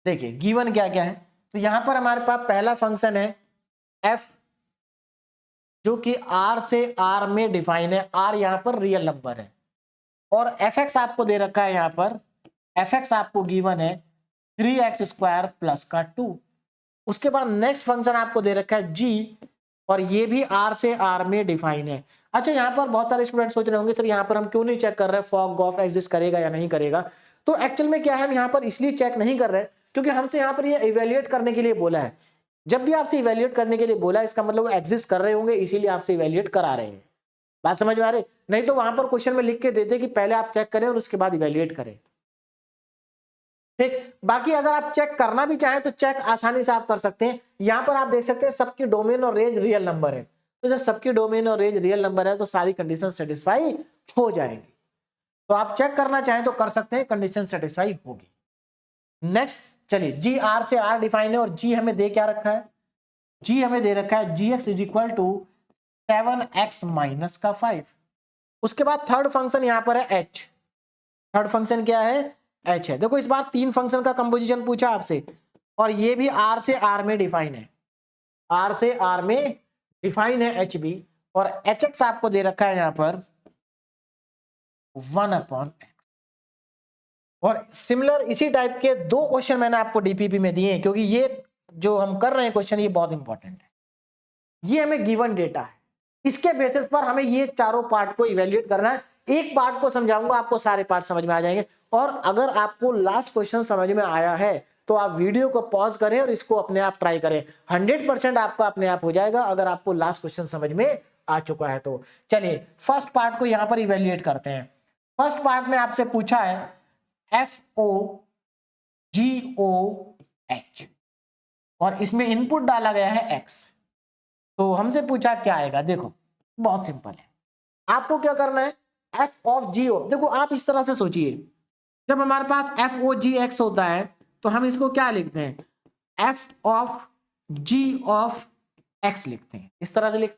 देखिए गिवन क्या क्या है, तो यहां पर हमारे पास पहला फंक्शन है f जो कि r से r में डिफाइन है, r यहां पर रियल नंबर है और fx आपको दे रखा है, यहां पर fx आपको गिवन है 3x स्क्वायर प्लस का 2। उसके बाद नेक्स्ट फंक्शन आपको दे रखा है g और ये भी r से r में डिफाइन है। अच्छा यहाँ पर बहुत सारे स्टूडेंट सोच रहे होंगे सर यहाँ पर हम क्यों नहीं चेक कर रहे हैं फॉग ऑफ एग्जिस्ट करेगा या नहीं करेगा। तो एक्चुअल में क्या है, हम यहाँ पर इसलिए चेक नहीं कर रहे क्योंकि हमसे यहाँ पर ये इवेल्युएट करने के लिए बोला है। जब भी आपसे इवेल्युएट करने के लिए बोला है इसका मतलब वो एग्जिस्ट कर रहे होंगे, इसीलिए आपसे इवेल्युएट करा रहे हैं। बात समझ में आ रही? नहीं तो वहां पर क्वेश्चन में लिख के देते कि पहले आप चेक करें और उसके बाद इवेल्युएट करें। ठीक, बाकी अगर आप चेक करना भी चाहें तो चेक आसानी से आप कर सकते हैं। यहां पर आप देख सकते हैं सबकी डोमेन और रेंज रियल नंबर है, तो जब सबकी डोमेन और रेंज रियल नंबर है तो सारी कंडीशन सेटिस्फाई हो जाएंगी। तो आप चेक करना चाहें तो कर सकते हैं, कंडीशन सेटिस्फाई होगी। नेक्स्ट चलिए, जी आर से आर डिफाइन है और जी हमें दे क्या रखा है, जी हमें दे रखा है gx is equal to 7x minus का 5। उसके बाद थर्ड फंक्शन यहां पर है h। थर्ड फंक्शन क्या है, h है। देखो इस बार 3 फंक्शन का कंपोजिशन पूछा आपसे और ये भी r से r में डिफाइन है, r से r में डिफाइन है h भी और hx आपको दे रखा है यहां पर 1/x। और सिमिलर इसी टाइप के 2 क्वेश्चन मैंने आपको डीपीपी में दिए हैं क्योंकि ये जो हम कर रहे हैं क्वेश्चन ये बहुत इंपॉर्टेंट है। ये हमें गिवन डेटा है, इसके बेसिस पर हमें ये चारों पार्ट को इवेल्युएट करना है। एक पार्ट को समझाऊंगा, आपको सारे पार्ट समझ में आ जाएंगे। और अगर आपको लास्ट क्वेश्चन समझ में आया है तो आप वीडियो को पॉज करें और इसको अपने आप ट्राई करें, 100% आपका अपने आप हो जाएगा अगर आपको लास्ट क्वेश्चन समझ में आ चुका है तो। चलिए फर्स्ट पार्ट को यहां पर इवेल्युएट करते हैं। फर्स्ट पार्ट में आपसे पूछा है FOGOH और इसमें इनपुट डाला गया है x। तो हमसे पूछा क्या आएगा, देखो बहुत सिंपल है। आपको क्या करना है, f ऑफ g ओ, देखो आप इस तरह से सोचिए, जब हमारे पास FOGX होता है तो हम इसको क्या लिखते हैं, f of g of x लिखते हैं, इस तरह से लिखते।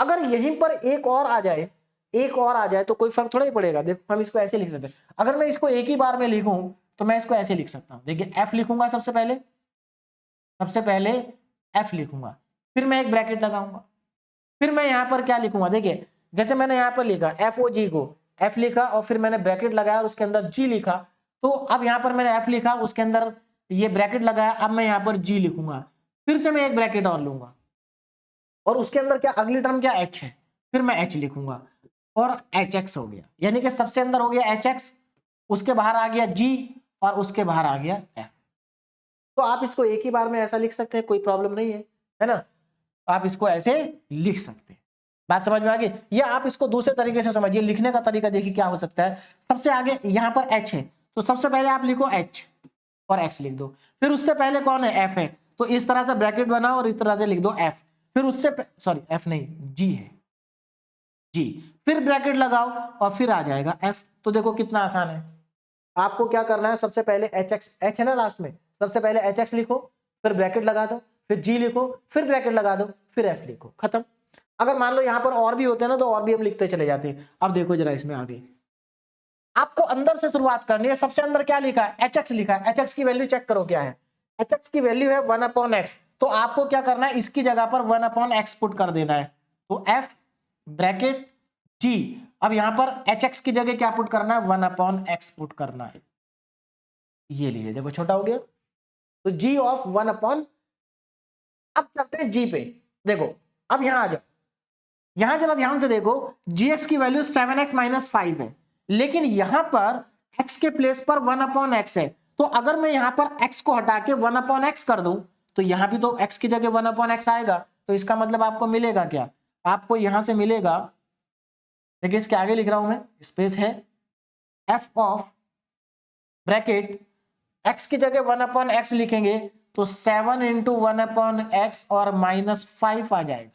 अगर यहीं पर एक और आ जाए, एक और आ जाए तो कोई फर्क थोड़ा ही पड़ेगा। देखो हम इसको ऐसे लिख सकते हैं, अगर मैं इसको एक ही बार में लिखूं तो मैं इसको ऐसे लिख सकता हूं। देखिए f लिखूंगा सबसे पहले f लिखूंगा, फिर मैं एक ब्रैकेट लगाऊंगा, फिर मैं यहां पर क्या लिखूंगा, देखिए जैसे मैंने यहां पर लिखा FOG को f लिखा और फिर मैंने ब्रैकेट लगाया उसके अंदर g लिखा। तो अब यहां पर मैंने f लिखा उसके अंदर ये ब्रैकेट लगाया, अब मैं यहां पर g लिखूंगा, फिर से मैं एक ब्रैकेट और लूंगा और उसके अंदर क्या अगली टर्म क्या h है, फिर मैं h लिखूंगा और hx हो गया। यानी कि सबसे अंदर हो गया hx, उसके बाहर आ गया g और उसके बाहर आ गया f। तो आप इसको एक ही बार में ऐसा लिख सकते हैं, कोई प्रॉब्लम नहीं है ना, आप इसको ऐसे लिख सकते हैं। बात समझ में आ गई? या आप इसको दूसरे तरीके से समझिए, लिखने का तरीका देखिए क्या हो सकता है। सबसे आगे यहां पर h है तो सबसे पहले आप लिखो h और x लिख दो, फिर उससे पहले कौन है, f है, तो इस तरह से ब्रैकेट बनाओ और इस तरह से लिख दो f, फिर उससे सॉरी f नहीं g है, g, फिर ब्रैकेट लगाओ और फिर आ जाएगा f। तो देखो कितना आसान है। आपको क्या करना है, सबसे पहले hx, h है ना लास्ट में, सबसे पहले hx लिखो, फिर ब्रैकेट लगा दो, फिर g लिखो, फिर ब्रैकेट लगा दो, फिर f लिखो, खत्म। अगर मान लो यहां पर और भी होते हैं ना तो और भी हम लिखते चले जाते हैं। अब देखो जरा इसमें आगे आपको अंदर से शुरुआत करनी है। सबसे अंदर क्या लिखा है, hx लिखा है, hx की वैल्यू चेक करो क्या है, hx की वैल्यू है 1/x। तो आपको क्या करना है, इसकी जगह पर 1/x पुट कर देना है। तो f ब्रैकेट g, अब यहां पर hx की जगह क्या पुट करना है, 1/x पुट करना है। ये लीजिए देखो छोटा हो गया, तो g ऑफ 1/। अब चलते हैं g पे, देखो अब यहां आ जाओ, यहां जरा ध्यान से देखो, gx की वैल्यू 7x माइनस 5 है, लेकिन यहां पर x के प्लेस पर 1/x है। तो अगर मैं यहां पर x को हटा के 1/x कर दूं तो यहां भी तो x की जगह 1/x आएगा। तो इसका मतलब आपको मिलेगा क्या, आपको यहां से मिलेगा, देखिए इसके आगे लिख रहा हूं मैं, स्पेस है f ऑफ ब्रैकेट x की जगह 1/x लिखेंगे तो 7 इंटू 1/x और -5 आ जाएगा।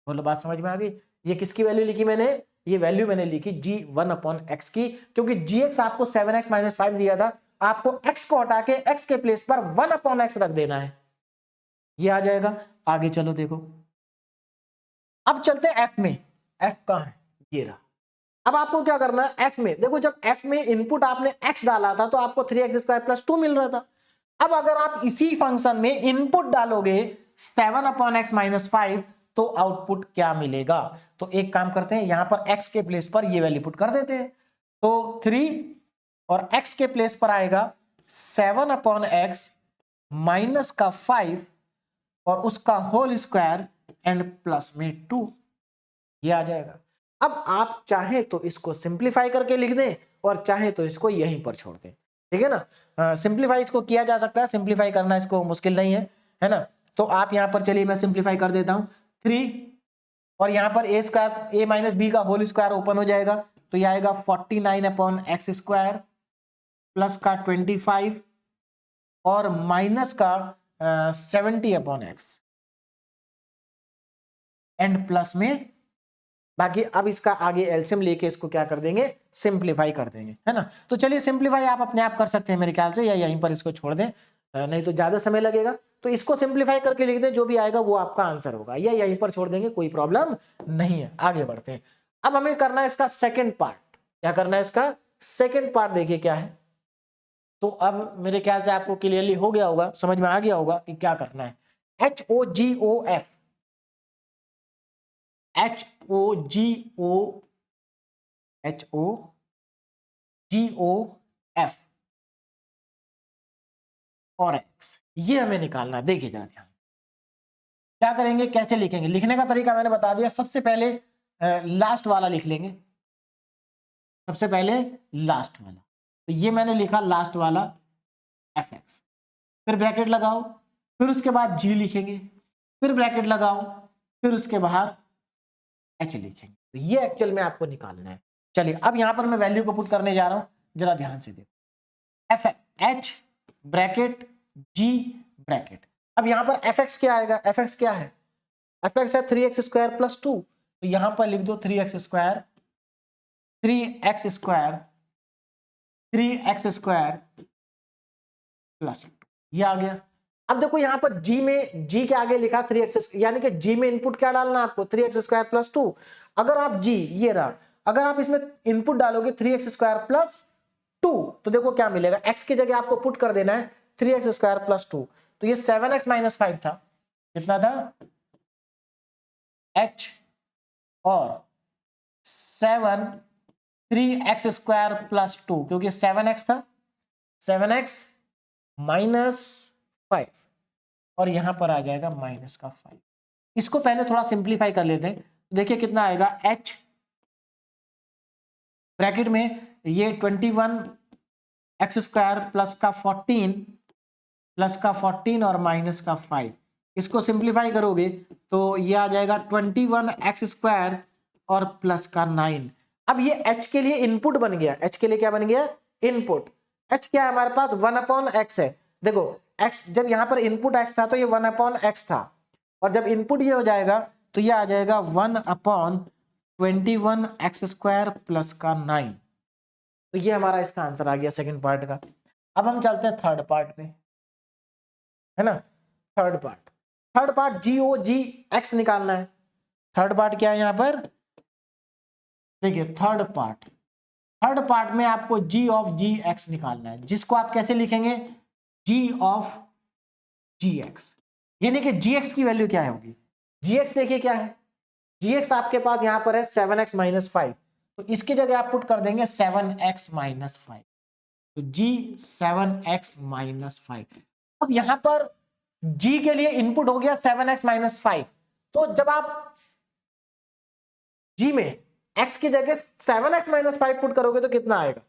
बोलो बात समझ में आ गई? ये किसकी वैल्यू लिखी मैंने? ये वैल्यू मैंने लिखी g 1/x की, क्योंकि gx आपको 7x - 5 दिया था, आपको x को हटा के x के प्लेस पर 1/x रख देना है। ये आ जाएगा। आगे चलो देखो, अब चलते हैं f में। f कहां है? ये रहा। अब आपको क्या करना है f में? देखो जब f में इनपुट आपने x डाला था तो आपको 3x² + 2 मिल रहा था। अब अगर आप इसी फंक्शन में इनपुट डालोगे 7/x - 5 तो आउटपुट क्या मिलेगा? तो एक काम करते हैं, यहां पर x के प्लेस पर ये वैल्यू पुट कर देते हैं। तो 3 और x के प्लेस पर आएगा 7/x - 5 और उसका होल स्क्वायर एंड प्लस में 2, ये आ जाएगा। अब आप चाहे तो इसको सिंप्लीफाई करके लिख दें और चाहे तो इसको यहीं पर छोड़ दें, ठीक है ना। सिंप्लीफाई इसको किया जा सकता है, सिंप्लीफाई करना इसको मुश्किल नहीं है ना। तो आप यहां पर चलिए मैं सिंप्लीफाई कर देता हूं। 3 और यहां पर a - b का होल स्क्वायर ओपन हो जाएगा तो ये आएगा 49/x² प्लस का 25 और माइनस का 70/x एंड प्लस में बाकी। अब इसका आगे एलसीएम लेके इसको क्या कर देंगे? सिंप्लीफाई कर देंगे, है ना। तो चलिए सिंप्लीफाई आप अपने आप कर सकते हैं मेरे ख्याल से, या यहीं पर इसको छोड़ दें, नहीं तो ज्यादा समय लगेगा। तो इसको सिंप्लीफाई करके लिख दें, जो भी आएगा वो आपका आंसर होगा, या यहीं पर छोड़ देंगे, कोई प्रॉब्लम नहीं है। आगे बढ़ते हैं। अब हमें करना है इसका सेकेंड पार्ट। क्या करना है इसका सेकेंड पार्ट? देखिए क्या है। तो अब मेरे ख्याल से आपको क्लियरली हो गया होगा, समझ में आ गया होगा कि क्या करना है। HOGOF और x, ये हमें निकालना है। देखिए जरा ध्यान, क्या करेंगे, कैसे लिखेंगे? लिखने का तरीका मैंने बता दिया। सबसे पहले लास्ट वाला लिख लेंगे, सबसे पहले लास्ट वाला। तो ये मैंने लिखा लास्ट वाला fx, फिर ब्रैकेट लगाओ, फिर उसके बाद g लिखेंगे, फिर ब्रैकेट लगाओ, फिर उसके बाहर h लिखेंगे। तो ये एक्चुअल में आपको निकालना है। चलिए अब यहां पर मैं वैल्यू को पुट करने जा रहा हूं, जरा ध्यान से देखो। h bracket g bracket. अब यहां पर fx क्या आएगा? fx क्या है? fx है 3x² + 2, तो यहां पर लिख दो 3x² + 2, ये आ गया। अब देखो यहां पर g के आगे लिखा 3x, यानी कि g में इनपुट क्या डालना है आपको? 3x² + 2। अगर आप g, ये रहा, अगर आप इसमें इनपुट डालोगे 3x² + 2 तो देखो क्या मिलेगा। x की जगह आपको पुट कर देना है 3x² + 2, तो ये 7x - 5 था। कितना था? h और 7 3x² + 2, क्योंकि 7x था, 7x - 5 और यहां पर आ जाएगा -5। इसको पहले थोड़ा सिंप्लीफाई कर लेते हैं। देखिए कितना आएगा। h ब्रैकेट में ये 21x² प्लस का 14 और माइनस का 5, इसको सिंप्लीफाई करोगे तो ये आ जाएगा 21x² और प्लस का 9। अब ये h के लिए इनपुट बन गया। h के लिए क्या बन गया? इनपुट। h क्या है हमारे पास? 1/x है। देखो x जब यहां पर इनपुट x था तो ये 1/x था, और जब इनपुट ये हो जाएगा तो ये आ जाएगा 1/21x² प्लस का 9। तो ये हमारा इसका आंसर आ गया सेकंड पार्ट का। अब हम चलते हैं थर्ड पार्ट में, है ना। थर्ड पार्ट GOGX निकालना है। थर्ड पार्ट क्या है यहां पर? देखिए थर्ड पार्ट में आपको G ऑफ GX निकालना है, जिसको आप कैसे लिखेंगे? G ऑफ GX, यानी कि GX की वैल्यू क्या होगी? GX देखिए क्या है। GX आपके पास यहां पर है 7x - 5, तो इसकी जगह आप पुट कर देंगे 7x - 5, तो G 7x - 5। अब यहां पर G के लिए इनपुट हो गया 7x - 5, तो जब आप G में x की जगह 7x - 5 पुट करोगे तो कितना आएगा?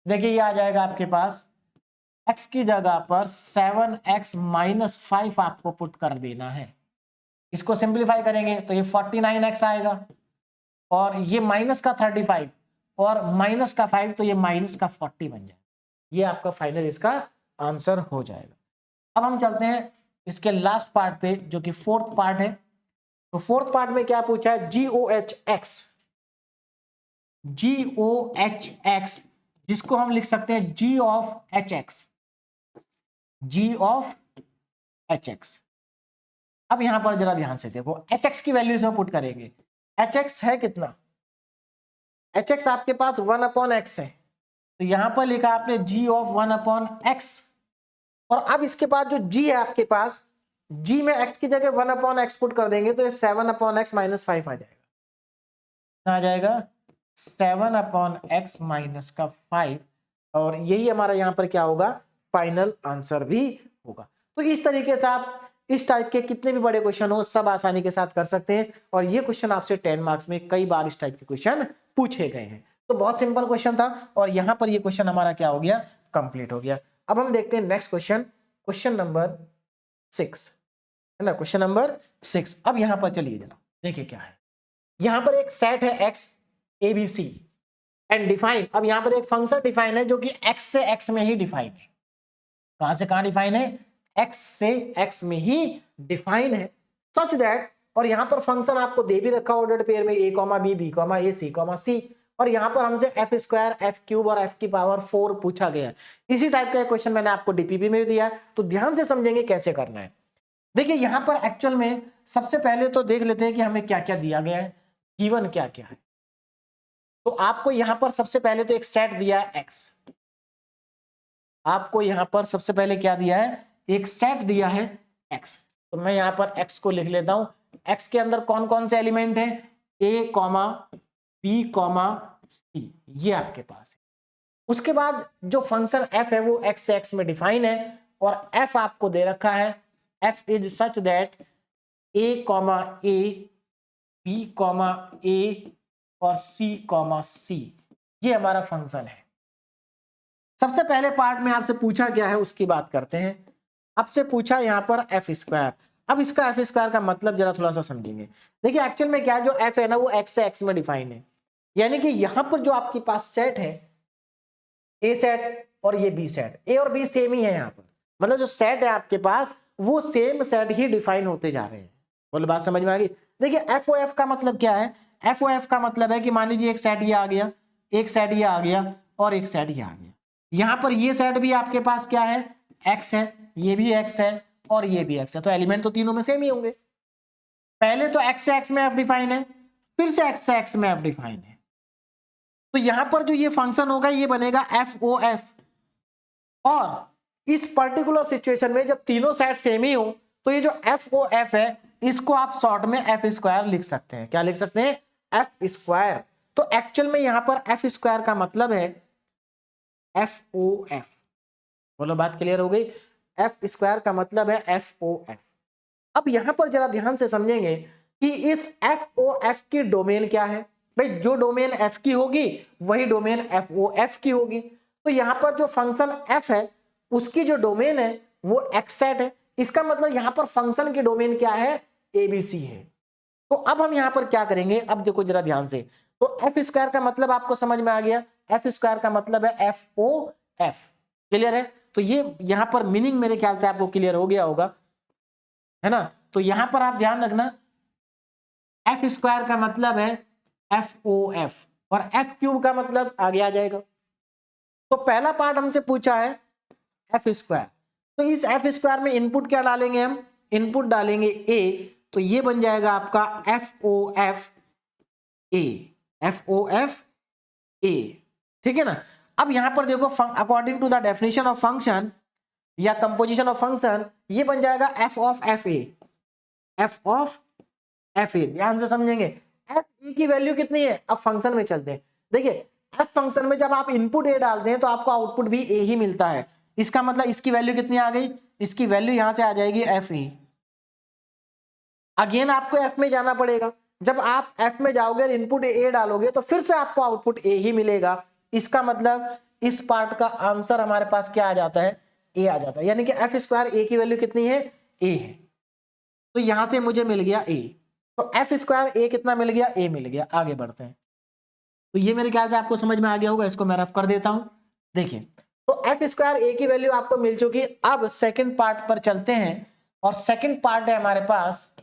देखिए ये आ जाएगा आपके पास, x की जगह पर 7x - 5 आपको पुट कर देना है। इसको सिंप्लीफाई करेंगे तो ये 49x आएगा, और ये माइनस का 35 और माइनस का 5, तो ये माइनस का 40 बन जाएगा। ये आपका फाइनल इसका आंसर हो जाएगा। अब हम चलते हैं इसके लास्ट पार्ट पे जो कि फोर्थ पार्ट है। तो फोर्थ पार्ट में क्या पूछा है, GOHX, GOHX जिसको हम लिख सकते हैं G of HX, G of HX। अब यहां पर जरा ध्यान से देखो, HX की वैल्यू इसमें पुट करेंगे। HX है कितना, HX आपके पास 1/x है, तो यहां पर लिखा आपने G ऑफ 1/x। और अब इसके बाद जो G है आपके पास, G में x की जगह 1/x पुट कर देंगे तो ये 7/x - 5 आ जाएगा, आ जाएगा 7/x - 5। और यही हमारा यहां पर क्या होगा, फाइनल आंसर भी होगा। तो इस तरीके से आप इस टाइप के कितने भी बड़े क्वेश्चन हो सब आसानी के साथ कर सकते हैं। और ये क्वेश्चन आपसे 10 मार्क्स में कई बार इस टाइप के क्वेश्चन पूछे गए हैं। तो बहुत सिंपल क्वेश्चन था और यहां पर ये क्वेश्चन हमारा क्या हो गया, कंप्लीट हो गया। अब हम देखते हैं नेक्स्ट क्वेश्चन, क्वेश्चन नंबर 6 है ना, क्वेश्चन नंबर 6। अब यहां पर चलिए जरा देखिए क्या है। यहां पर एक सेट है x ABC एंड डिफाइन। अब यहां पर एक फंक्शन डिफाइन है जो कि x से x में ही डिफाइन है। कहां से कहां डिफाइन है, x से x में ही डिफाइन है, सच दैट। और यहां पर फंक्शन आपको दे भी रखा ऑर्डर्ड पेयर में a, b, b, a, c, और यहां पर हमसे f², f³ और f की पावर 4 पूछा गया है। इसी टाइप का क्वेश्चन मैंने आपको डीपीपी में भी दिया है, तो ध्यान से समझेंगे कैसे करना है। देखिए यहां पर एक्चुअल में सबसे पहले तो देख लेते हैं कि हमें क्या क्या दिया गया है, गिवन क्या क्या है। तो आपको यहां पर सबसे पहले तो एक सेट दिया है x, आपको यहां पर सबसे पहले क्या दिया है, एक सेट दिया है x। तो मैं यहां पर x को लिख लेता हूं। x के अंदर कौन कौन से एलिमेंट है, a, b, c, ये आपके पास है। उसके बाद जो फंक्शन f है वो x से x में डिफाइन है और f आपको दे रखा है, f is such that a, b, a और c, ये हमारा फंक्शन है। सबसे पहले पार्ट में आपसे पूछा क्या है उसकी बात करते हैं। आपसे पूछा यहां पर f²। अब इसका f² का मतलब जरा थोड़ा सा समझेंगे। देखिए एक्चुअल में क्या, जो f है ना वो x से x में डिफाइन है, यानी कि यहां पर जो आपके पास सेट है a सेट और ये b सेट, a और b सेम ही है यहां पर, मतलब जो सेट है आपके पास वो सेम सेट ही डिफाइन होते जा रहे हैं। बोले बात समझ में आ गई। देखिए FOF का मतलब क्या है, FOF का मतलब है कि मान लीजिए एक सेट ये आ गया, एक सेट ये आ गया और एक सेट ये आ गया। यहां पर ये सेट भी आपके पास क्या है, x है, ये भी x है और ये भी x है, तो एलिमेंट तो तीनों में सेम ही होंगे। पहले तो x से x में f डिफाइन है, फिर से x से x में f डिफाइन है, तो यहां पर जो ये फंक्शन होगा ये बनेगा FOF। और इस पर्टिकुलर सिचुएशन में जब तीनों सेट सेम ही हो तो ये जो FOF है इसको आप शॉर्ट में f² लिख सकते हैं। क्या लिख सकते हैं, f²। तो एक्चुअल में यहां पर f² का मतलब है FOF। बोलो बात क्लियर हो गई, f² का मतलब है FOF। अब यहां पर जरा ध्यान से समझेंगे कि इस FOF की डोमेन क्या है। भाई जो डोमेन f की होगी वही डोमेन FOF की होगी। तो यहां पर जो फंक्शन f है उसकी जो डोमेन है वो x सेट है, इसका मतलब यहां पर फंक्शन की डोमेन क्या है, ABC है। तो अब हम यहां पर क्या करेंगे, अब देखो जरा ध्यान से, तो f² का मतलब आपको समझ में आ गया, f² का मतलब है FOF। क्लियर है, तो ये यहां पर मीनिंग मेरे ख्याल से आपको क्लियर हो गया होगा, है ना। तो यहां पर आप ध्यान रखना f² का मतलब है FOF और f³ का मतलब आगे आ जाएगा। तो पहला पार्ट हमसे पूछा है f², तो इस f² में इनपुट क्या डालेंगे हम, इनपुट डालेंगे a, तो ये बन जाएगा आपका FOF A, ठीक है ना। अब यहां पर देखो according to the definition of function या कंपोजिशन ऑफ फंक्शन ये बन जाएगा f ऑफ fa। ध्यान से समझेंगे, f की वैल्यू कितनी है, अब फंक्शन में चलते हैं। देखिए f फंक्शन में जब आप इनपुट a डालते हैं तो आपको आउटपुट भी a ही मिलता है, इसका मतलब इसकी वैल्यू कितनी आ गई, इसकी वैल्यू यहां से आ जाएगी FA। अगेन आपको f में जाना पड़ेगा, जब आप f में जाओगे इनपुट a डालोगे तो फिर से आपको आउटपुट a ही मिलेगा। इसका मतलब इस पार्ट का आंसर हमारे पास क्या आ जाता है, a आ जाता है, यानी कि f² a की वैल्यू कितनी है, a है। तो यहां से मुझे मिल गया a, तो f² a कितना मिल गया, a मिल गया। आगे बढ़ते हैं, तो ये मेरे ख्याल से आपको समझ में आ गया होगा, इसको मैं रफ कर देता हूं। देखिए तो एफ स्क्वायर ए की वैल्यू आपको मिल चुकी। अब सेकंड पार्ट पर चलते हैं और सेकंड पार्ट है हमारे पास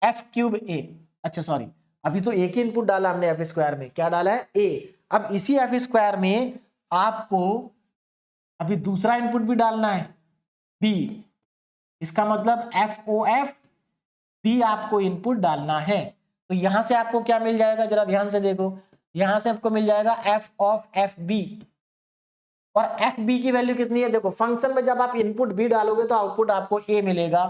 एफ क्यूब ए। अच्छा सॉरी, अभी तो एक ही इनपुट डाला हमने एफ स्क्वायर में, क्या डाला है ए। अब इसी एफ स्क्वायर में आपको अभी दूसरा इनपुट भी डालना है बी, इसका मतलब एफ ओ एफ बी आपको इनपुट डालना है। तो यहां से आपको क्या मिल जाएगा, जरा ध्यान से देखो, यहां से आपको मिल जाएगा एफ ऑफ एफ बी। और एफ बी की वैल्यू कितनी है, देखो फंक्शन में जब आप इनपुट बी डालोगे तो आउटपुट आपको ए मिलेगा,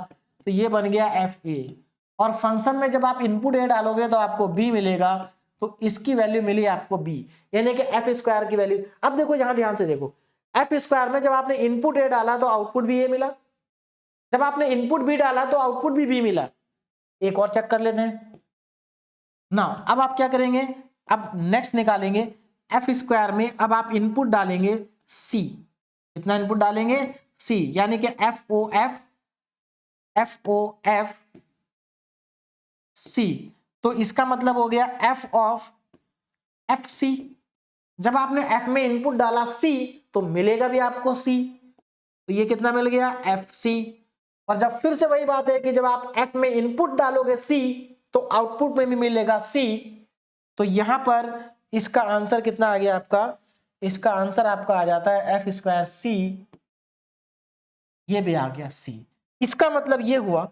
तो ये बन गया एफ ए। और फंक्शन में जब आप इनपुट ए डालोगे तो आपको बी मिलेगा, तो इसकी वैल्यू मिली आपको बी, यानी कि एफ स्क्वायर की वैल्यू। अब देखो यहां ध्यान से देखो, एफ स्क्वायर में जब आपने इनपुट ए डाला तो आउटपुट भी ए मिला, जब आपने इनपुट बी डाला तो आउटपुट भी बी मिला। एक और चेक कर लेते हैं ना। अब आप क्या करेंगे, अब नेक्स्ट निकालेंगे एफ स्क्वायर में, अब आप इनपुट डालेंगे सी। कितना इनपुट डालेंगे, सी, यानी कि एफ ओ एफ सी। तो इसका मतलब हो गया एफ ऑफ एफ सी। जब आपने एफ में इनपुट डाला सी तो मिलेगा भी आपको सी, तो ये कितना मिल गया एफ सी। और जब फिर से वही बात है कि जब आप एफ में इनपुट डालोगे सी तो आउटपुट में भी मिलेगा सी। तो यहां पर इसका आंसर कितना आ गया आपका, इसका आंसर आपका आ जाता है एफ स्क्वायर सी, ये भी आ गया सी। इसका मतलब ये हुआ,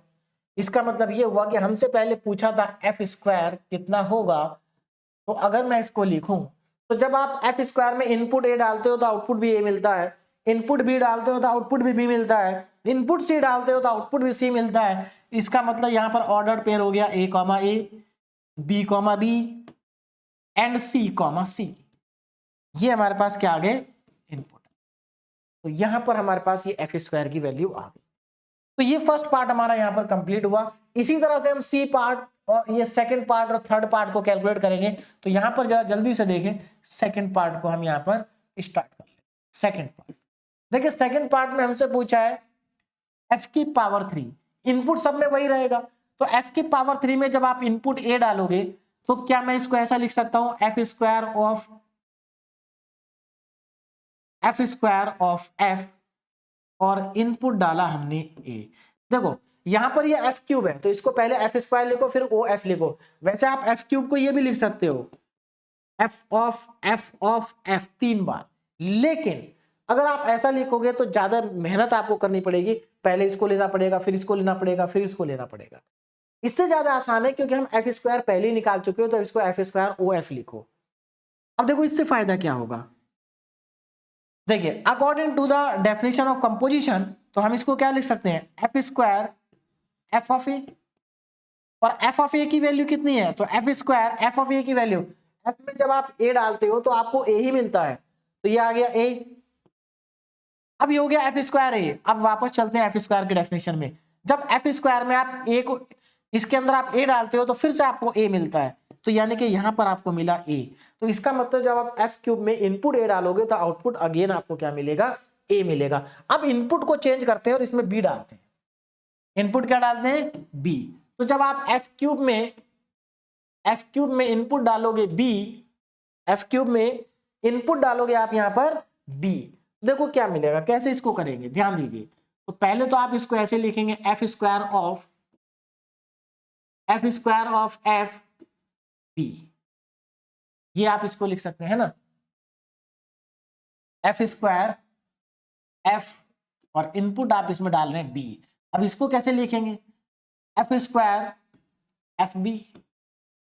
इसका मतलब ये हुआ कि हमसे पहले पूछा था एफ स्क्वायर कितना होगा। तो अगर मैं इसको लिखूं तो जब आप एफ स्क्वायर में इनपुट ए डालते हो तो आउटपुट भी ए मिलता है, इनपुट बी डालते हो तो आउटपुट भी बी मिलता है, इनपुट सी डालते हो तो आउटपुट भी सी मिलता है। इसका मतलब यहां पर ऑर्डर पेयर हो गया a comma a, b comma b and c comma c. ये हमारे पास क्या आ गए इनपुट। तो यहां पर हमारे पास ये एफ स्क्वायर की वैल्यू आ गई। तो ये फर्स्ट पार्ट हमारा यहां पर कंप्लीट हुआ। इसी तरह से हम सी पार्ट और ये सेकंड पार्ट और थर्ड पार्ट को कैलकुलेट करेंगे। तो यहां पर जरा जल्दी से देखें, सेकंड पार्ट को हम यहां पर स्टार्ट कर लें। सेकंड पार्ट देखिए, सेकंड पार्ट में हमसे पूछा है एफ की पावर 3, इनपुट सब में वही रहेगा। तो एफ की पावर 3 में जब आप इनपुट ए डालोगे तो क्या मैं इसको ऐसा लिख सकता हूं एफ स्क्वायर ऑफ एफ, और इनपुट डाला हमने ए। देखो यहां पर ये एफ क्यूब है तो इसको पहले एफ स्क्वायर लिखो फिर ओ एफ लिखो। वैसे आप एफ क्यूब को ये भी लिख सकते हो एफ ऑफ एफ 3 बार, लेकिन अगर आप ऐसा लिखोगे तो ज्यादा मेहनत आपको करनी पड़ेगी, पहले इसको लेना पड़ेगा फिर इसको लेना पड़ेगा फिर इसको लेना पड़ेगा। इससे ज्यादा आसान है क्योंकि हम एफ स्क्वायर पहले ही निकाल चुके हो, तो इसको एफ स्क्वायर ओ एफ लिखो। अब देखो इससे फायदा क्या होगा, देखिए according to the definition of composition तो हम इसको क्या लिख सकते हैं f square f of a, और एफ ऑफ ए की वैल्यू कितनी है, तो f square f of a की वैल्यू, एफ में जब आप ए डालते हो तो आपको ए ही मिलता है, तो ये आ गया ए। अब ये हो गया एफ स्क्वायर ए। अब वापस चलते हैं एफ स्क्वायर की डेफिनेशन में। जब एफ स्क्वायर में आप ए को, इसके अंदर आप ए डालते हो तो फिर से आपको ए मिलता है, तो यानी कि यहां पर आपको मिला ए। तो इसका मतलब जब आप एफ क्यूब में इनपुट ए डालोगे तो आउटपुट अगेन आपको क्या मिलेगा, ए मिलेगा। अब इनपुट को चेंज करते हैं और इसमें बी डालते हैं। इनपुट क्या डालते हैं बी। तो जब आप एफ क्यूब में इनपुट डालोगे बी, एफ क्यूब में इनपुट डालोगे आप यहां पर बी, देखो क्या मिलेगा। कैसे इसको करेंगे ध्यान दीजिए। तो पहले तो आप इसको ऐसे लिखेंगे f square of f b, ये आप इसको लिख सकते हैं ना, एफ स्क्वायर एफ और इनपुट आप इसमें डाल रहे हैं बी। अब इसको कैसे लिखेंगे f square f b.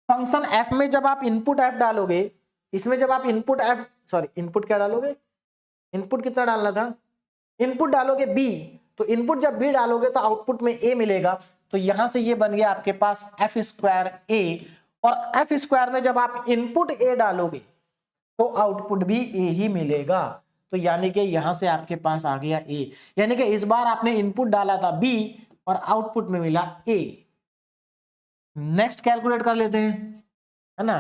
Function f में जब आप इनपुट एफ डालोगे, इसमें जब आप इनपुट क्या डालोगे, इनपुट कितना डालना था, इनपुट डालोगे बी, तो इनपुट जब बी डालोगे तो आउटपुट में ए मिलेगा। तो यहां से ये बन गया आपके पास एफ स्क्वायर ए, और एफ स्क्वायर में जब आप इनपुट ए डालोगे तो आउटपुट भी ए ही मिलेगा। तो यानी कि यहां से आपके पास आ गया ए, यानी कि इस बार आपने इनपुट डाला था बी और आउटपुट में मिला ए। नेक्स्ट कैलकुलेट कर लेते हैं, है ना।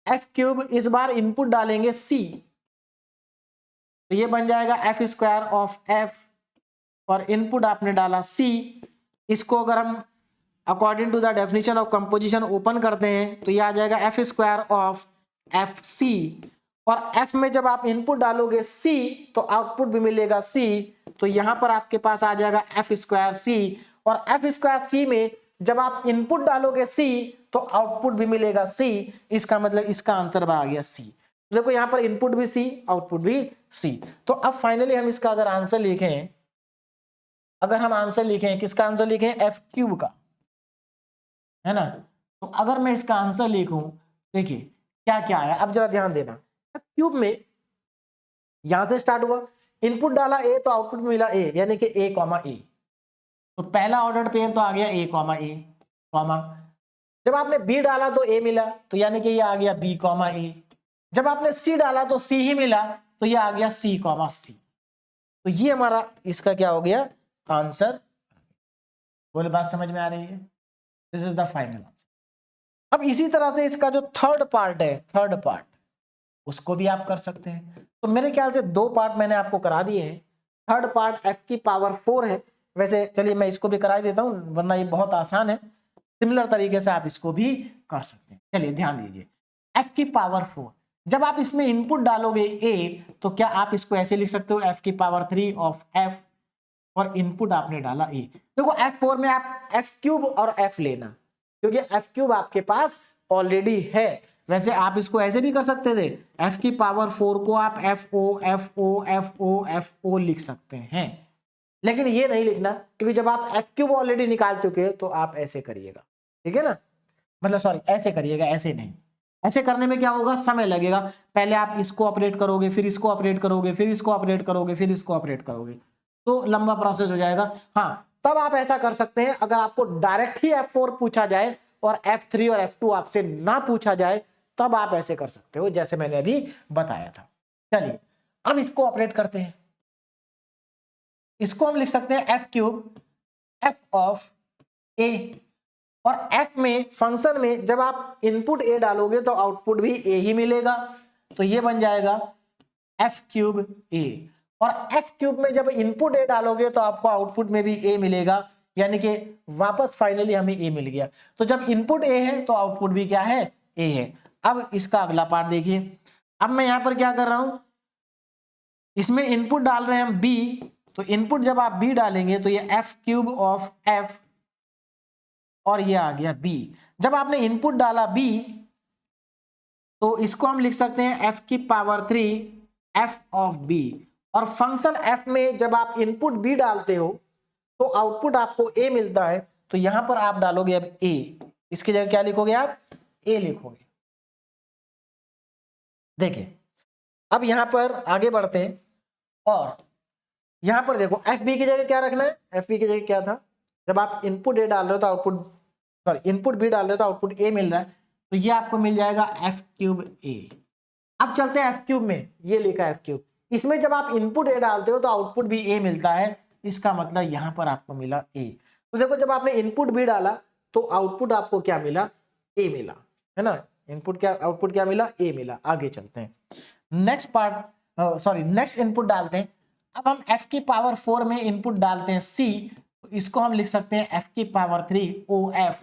एफ क्यूब इस बार इनपुट डालेंगे सी, तो ये बन जाएगा एफ स्क्वायर ऑफ एफ, और इनपुट आपने डाला सी। इसको अगर हम according to the definition of composition open करते हैं तो ये आ जाएगा f square of f c, और f में जब आप इनपुट डालोगे c तो आउटपुट भी मिलेगा c, तो यहां पर आपके पास आ जाएगा f स्क्वायर c, और f स्क्वायर c में जब आप इनपुट डालोगे c तो आउटपुट भी मिलेगा c, इसका मतलब इसका आंसर आ गया c। देखो यहां पर इनपुट भी c, आउटपुट भी c। तो अब फाइनली हम इसका अगर आंसर लिखें, अगर हम आंसर लिखें, किसका आंसर लिखें, f क्यूब का, है ना। तो अगर मैं इसका आंसर लिखूं, देखिए क्या क्या आया, अब जरा ध्यान देना। f क्यूब में यहां से स्टार्ट हुआ, इनपुट डाला a तो आउटपुट मिला a, यानी कि a कॉमा a, तो पहला ऑर्डर पेयर तो आ गया a कॉमा a कॉमा, जब आपने b डाला तो a मिला, तो यानी कि ये आ गया b कॉमा a, जब आपने c डाला तो c ही मिला, तो ये आ गया c कॉमा c। तो ये हमारा इसका क्या हो गया आंसर। बोले बात समझ में आ रही है, this is the final answer. अब इसी तरह से इसका जो थर्ड पार्ट है, थर्ड पार्ट उसको भी आप कर सकते हैं। तो मेरे ख्याल से 2 पार्ट मैंने आपको करा दिए हैं। थर्ड पार्ट f की पावर 4 है, वैसे चलिए मैं इसको भी करा देता हूं, वरना ये बहुत आसान है। सिमिलर तरीके से आप इसको भी कर सकते हैं। चलिए ध्यान दीजिए, f की पावर 4, जब आप इसमें इनपुट डालोगे a तो क्या आप इसको ऐसे लिख सकते हो f की पावर 3 ऑफ f, और इनपुट आपने डाला a। देखो f4 में आप f क्यूब और f लेना, क्योंकि f क्यूब आपके पास ऑलरेडी है। वैसे आप इसको ऐसे भी कर सकते थे, f की पावर 4 को आप fo fo fo fo लिख सकते हैं, लेकिन ये नहीं लिखना, क्योंकि जब आप f क्यूब ऑलरेडी निकाल चुके हैं तो आप ऐसे करिएगा, ठीक है ना, मतलब सॉरी ऐसे करिएगा, ऐसे नहीं। ऐसे करने में क्या होगा, समय लगेगा, पहले आप इसको ऑपरेट करोगे, फिर इसको ऑपरेट करोगे, फिर इसको ऑपरेट करोगे, फिर इसको ऑपरेट करोगे, तो लंबा प्रोसेस हो जाएगा। हाँ, तब आप ऐसा कर सकते हैं, अगर आपको डायरेक्ट ही f4 पूछा जाए और f3 और f2 आपसे ना पूछा जाए, तब आप ऐसे कर सकते हो जैसे मैंने अभी बताया था। चलिए अब इसको ऑपरेट करते हैं, इसको हम लिख सकते हैं f cube f of a, और f में फंक्शन में जब आप इनपुट a डालोगे तो आउटपुट भी a ही मिलेगा, तो ये बन जाएगा f क्यूब a, और f क्यूब में जब इनपुट a डालोगे तो आपको आउटपुट में भी a मिलेगा, यानी कि वापस फाइनली हमें a मिल गया। तो जब इनपुट a है तो आउटपुट भी क्या है, a है। अब इसका अगला पार्ट देखिए, अब मैं यहां पर क्या कर रहा हूं, इसमें इनपुट डाल रहे हैं हम b, तो इनपुट जब आप b डालेंगे तो ये f क्यूब ऑफ f, और ये आ गया b। जब आपने इनपुट डाला b तो इसको हम लिख सकते हैं f की पावर 3 f ऑफ b, और फंक्शन f में जब आप इनपुट b डालते हो तो आउटपुट आपको a मिलता है, तो यहां पर आप डालोगे अब a, इसकी जगह क्या लिखोगे आप, a लिखोगे। देखिए अब यहां पर आगे बढ़ते हैं, और यहां पर देखो fb की जगह क्या रखना है, fb की जगह क्या था, जब आप इनपुट a डाल रहे हो तो आउटपुट, सॉरी इनपुट b डाल रहे हो तो आउटपुट a मिल रहा है, तो ये आपको मिल जाएगा f क्यूब a। अब चलते हैं f क्यूब में, ये लिखा है f क्यूब, इसमें जब आप इनपुट a डालते हो तो आउटपुट भी a मिलता है, इसका मतलब यहां पर आपको मिला a। तो देखो जब आपने इनपुट b डाला तो आउटपुट आपको क्या मिला, a मिला, है ना, इनपुट क्या आउटपुट क्या मिला, a मिला। आगे चलते हैं, next part, sorry next input डालते हैं। अब हम f की पावर 4 में इनपुट डालते हैं c, तो इसको हम लिख सकते हैं f की पावर 3 OF,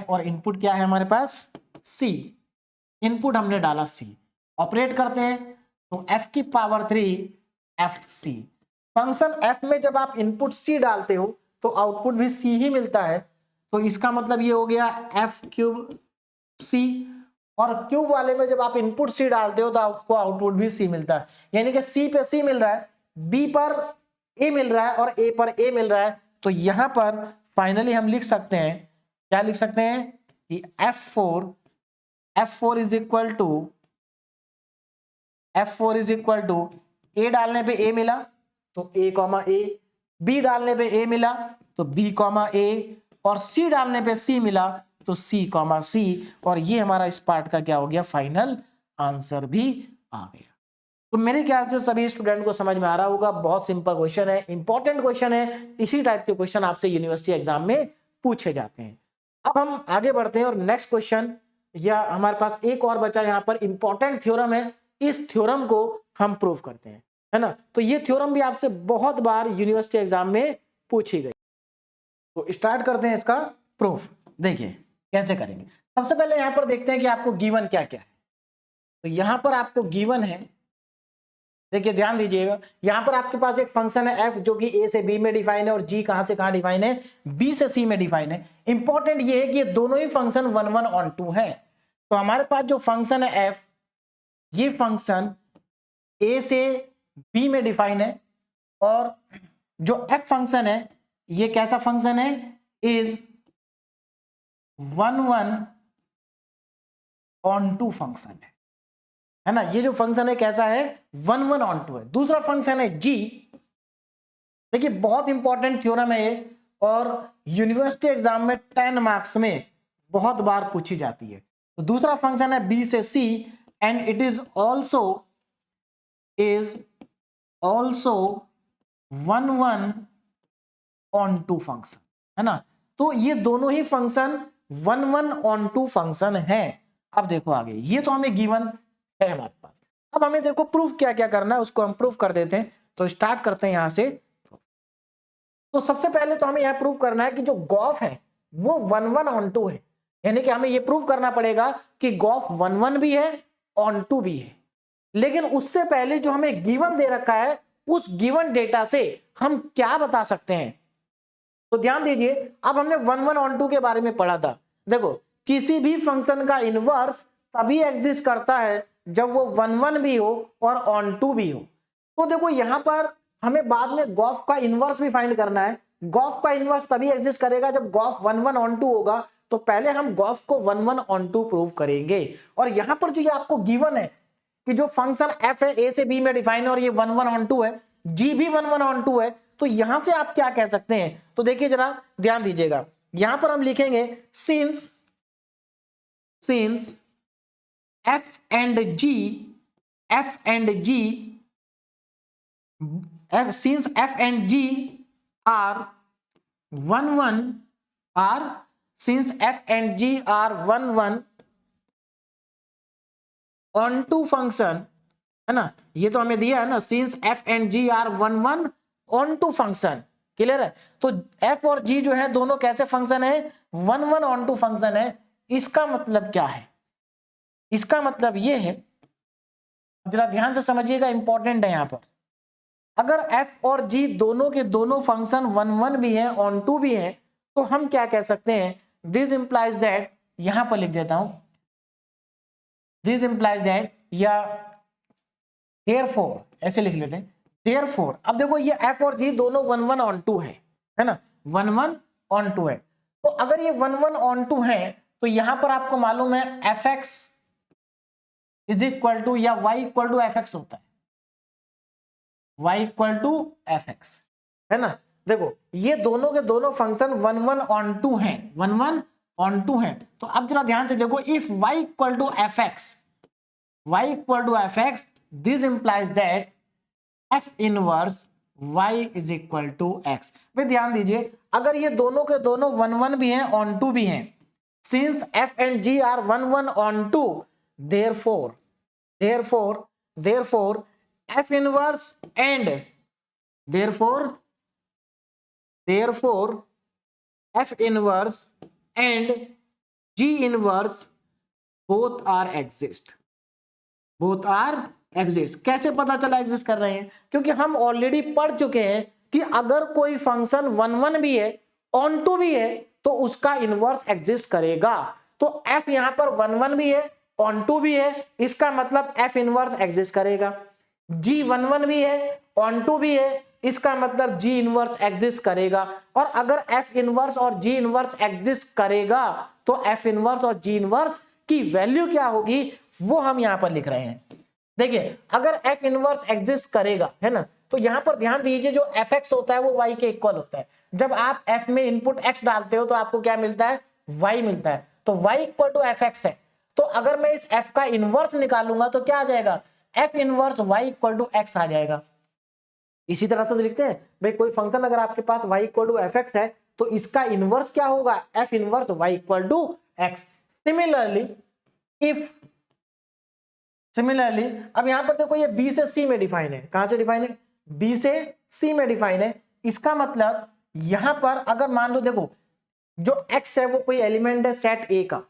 और इनपुट क्या है हमारे पास c, इनपुट हमने डाला c, ऑपरेट करते हैं तो f की पावर 3 FC। फंक्शन f में जब आप इनपुट c डालते हो तो आउटपुट भी c ही मिलता है, तो इसका मतलब ये हो गया f क्यूब c, और क्यूब वाले में जब आप इनपुट c डालते हो तो आपको आउटपुट भी c मिलता है, यानी कि c पे c मिल रहा है, b पर a मिल रहा है और a पर a मिल रहा है। तो यहां पर फाइनली हम लिख सकते हैं, क्या लिख सकते हैं कि f4 is equal to a डालने पे a मिला तो a कॉमा a, b डालने पे a मिला तो b कॉमा a, और c डालने पे c मिला तो c कॉमा c, और ये हमारा इस पार्ट का क्या हो गया, फाइनल आंसर भी आ गया। तो मेरे ख्याल से सभी स्टूडेंट को समझ में आ रहा होगा, बहुत सिंपल क्वेश्चन है, इंपॉर्टेंट क्वेश्चन है, इसी टाइप के क्वेश्चन आपसे यूनिवर्सिटी एग्जाम में पूछे जाते हैं। अब हम आगे बढ़ते हैं और नेक्स्ट क्वेश्चन, या हमारे पास एक और बचा यहाँ पर इंपॉर्टेंट थ्योरम है, इस थ्योरम को हम प्रूव करते हैं, है ना। तो ये थ्योरम भी आपसे बहुत बार यूनिवर्सिटी एग्जाम में पूछी गई। तो स्टार्ट करते हैं इसका प्रूफ। देखिए कैसे करेंगे, सबसे पहले यहां पर देखते हैं कि आपको गिवन क्या क्या है। तो यहां पर आपको गिवन है, देखिए ध्यान दीजिएगा, यहां पर आपके पास एक फंक्शन है f जो कि a से b में डिफाइन है और g कहां से कहां डिफाइन है, b से c में डिफाइन है। इंपॉर्टेंट ये है कि ये दोनों ही फंक्शन 1 1 ऑन 2 है। तो हमारे पास जो फंक्शन है f, ये फंक्शन a से b में डिफाइन है और जो f फंक्शन है ये कैसा फंक्शन है, इज 1 1 ऑन 2 फंक्शन है ना। ये जो फंक्शन है कैसा है, 1 1 ऑन 2 है। दूसरा फंक्शन है g, देखिए बहुत इंपॉर्टेंट थ्योरम है ये और यूनिवर्सिटी एग्जाम में 10 मार्क्स में बहुत बार पूछी जाती है। तो दूसरा फंक्शन है b से c and it is also 1 1 on 2 function है ना। तो ये दोनों ही फंक्शन 1 1 ऑन 2 फंक्शन है। अब देखो आगे, ये तो हमें गिवन है हमारे पास। अब हमें देखो प्रूफ क्या क्या करना है, उसको हम प्रूफ कर देते हैं। तो स्टार्ट करते हैं यहां से। तो सबसे पहले तो हमें यह प्रूफ करना है कि जो गॉफ है वो 1 1 ऑन 2 है, यानी कि हमें यह प्रूफ करना पड़ेगा कि गॉफ 1 1 भी है ऑन 2 भी है। लेकिन उससे पहले जो हमें गिवन दे रखा है उस गिवन डेटा से हम क्या बता सकते हैं। तो ध्यान दीजिए, अब हमने 1 1 ऑन 2 के बारे में पढ़ा था। देखो किसी भी फंक्शन का इनवर्स तभी एग्जिस्ट करता है जब वो 1 1 भी हो और ऑन 2 भी हो। तो देखो यहां पर हमें बाद में गॉफ का इनवर्स भी फाइंड करना है। गॉफ का इनवर्स तभी एग्जिस्ट करेगा जब गॉफ 1 1 ऑन 2 होगा। तो पहले हम गॉफ को 1 1 ऑन 2 प्रूव करेंगे। और यहां पर जो ये आपको गिवन है कि जो फंक्शन f है a से b में डिफाइन है और ये 1 1 ऑन 2 है, g भी 1 1 ऑन 2 है, तो यहां से आप क्या कह सकते हैं। तो देखिए जरा ध्यान दीजिएगा, यहां पर हम लिखेंगे since f and g since f and g are 1 1 since f and g are 1 1 on 2 function है ना, ये तो हमें दिया है ना, since f and g are 1 1 on 2 function. Clear है। तो f और g जो है दोनों कैसे फंक्शन है, 1 1 ऑन 2 फंक्शन है। इसका मतलब क्या है, इसका मतलब ये है, जरा ध्यान से समझिएगा, इंपॉर्टेंट है यहां पर। अगर f और g दोनों के दोनों फंक्शन 1 1 भी है ऑन 2 भी है, तो हम क्या कह सकते हैं, दिस इंप्लाइज दैट, यहां पर लिख देता हूं, दिस इंप्लाइज दैट या therefore ऐसे लिख लेते हैं, therefore। अब देखो ये f और g दोनों 1 1 ऑन 2 है ना, 1 1 ऑन 2 है। तो अगर ये 1 1 ऑन 2 है तो यहां पर आपको मालूम है fx इज इक्वल टू या y इक्वल टू fx होता है, y इक्वल टू fx है ना। देखो ये दोनों के दोनों फंक्शन 1 1 ऑन 2 है, 1 1 ऑन 2 है। तो अब जरा ध्यान से देखो, if y equal to fx, this implies that f inverse y is equal to x। भाई ध्यान दीजिए, अगर ये दोनों के दोनों 1 1 भी हैं ऑन 2 भी हैं, since f and g are 1 1 on 2, therefore f inverse and therefore f inverse and g inverse both are exist। कैसे पता चला एग्जिस्ट कर रहे हैं, क्योंकि हम ऑलरेडी पढ़ चुके हैं कि अगर कोई फंक्शन 1 1 भी है ऑन 2 भी है तो उसका इनवर्स एग्जिस्ट करेगा। तो f यहां पर 1 1 भी है ऑन 2 भी है, इसका मतलब f इनवर्स एग्जिस्ट करेगा। g 1 1 भी है ऑन 2 भी है, इसका मतलब g इनवर्स एग्जिस्ट करेगा। और अगर f इनवर्स और g इनवर्स एग्जिस्ट करेगा तो f इनवर्स और g इनवर्स की वैल्यू क्या होगी वो हम यहां पर लिख रहे हैं। देखिए अगर f इनवर्स एग्जिस्ट करेगा है ना, तो यहां पर ध्यान दीजिए, जो fx होता है वो y के इक्वल होता है। जब आप f में इनपुट x डालते हो तो आपको क्या मिलता है, y मिलता है। तो y इक्वल टू fx है। तो अगर मैं इस f का इनवर्स निकालूंगा तो क्या आ जाएगा, f inverse y equal to x आ जाएगा। इसी तरह से लिखते हैं भाई, कोई फंक्शन अगर आपके पास y इक्वल टू fx है तो इसका इनवर्स क्या होगा, f inverse y equal to x। Similarly अब यहां पर देखो ये b से c में डिफाइन है। कहां से डिफाइन है, b से c में डिफाइन है। इसका मतलब यहां पर अगर मान लो, देखो जो x है वो कोई एलिमेंट है सेट a का,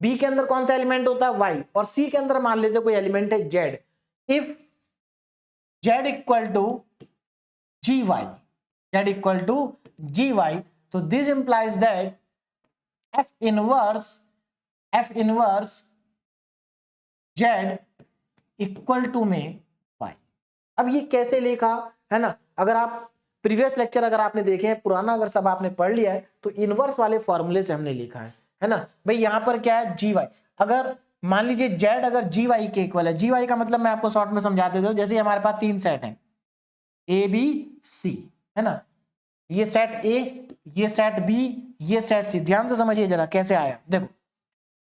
बी के अंदर कौन सा एलिमेंट होता है वाई, और सी के अंदर मान लेते कोई एलिमेंट है z. If z equal to g y, z equal to g y, तो this implies that f inverse z equal to में वाई। अब ये कैसे लिखा है ना, अगर आप प्रीवियस लेक्चर अगर आपने देखे हैं, पुराना अगर सब आपने पढ़ लिया है, तो इनवर्स वाले फॉर्मूले से हमने लिखा है ना भाई। यहां पर क्या है जी वाई, अगर मान लीजिए जेड अगर जी वाई के इक्वल है, जी वाई का मतलब मैं आपको शॉर्ट में समझा देता हूं, जैसे हमारे पास 3 सेट हैं ए बी सी, है ना, ये सेट ए, ये सेट बी, ये सेट सी। ध्यान से समझिए जरा कैसे आया, देखो।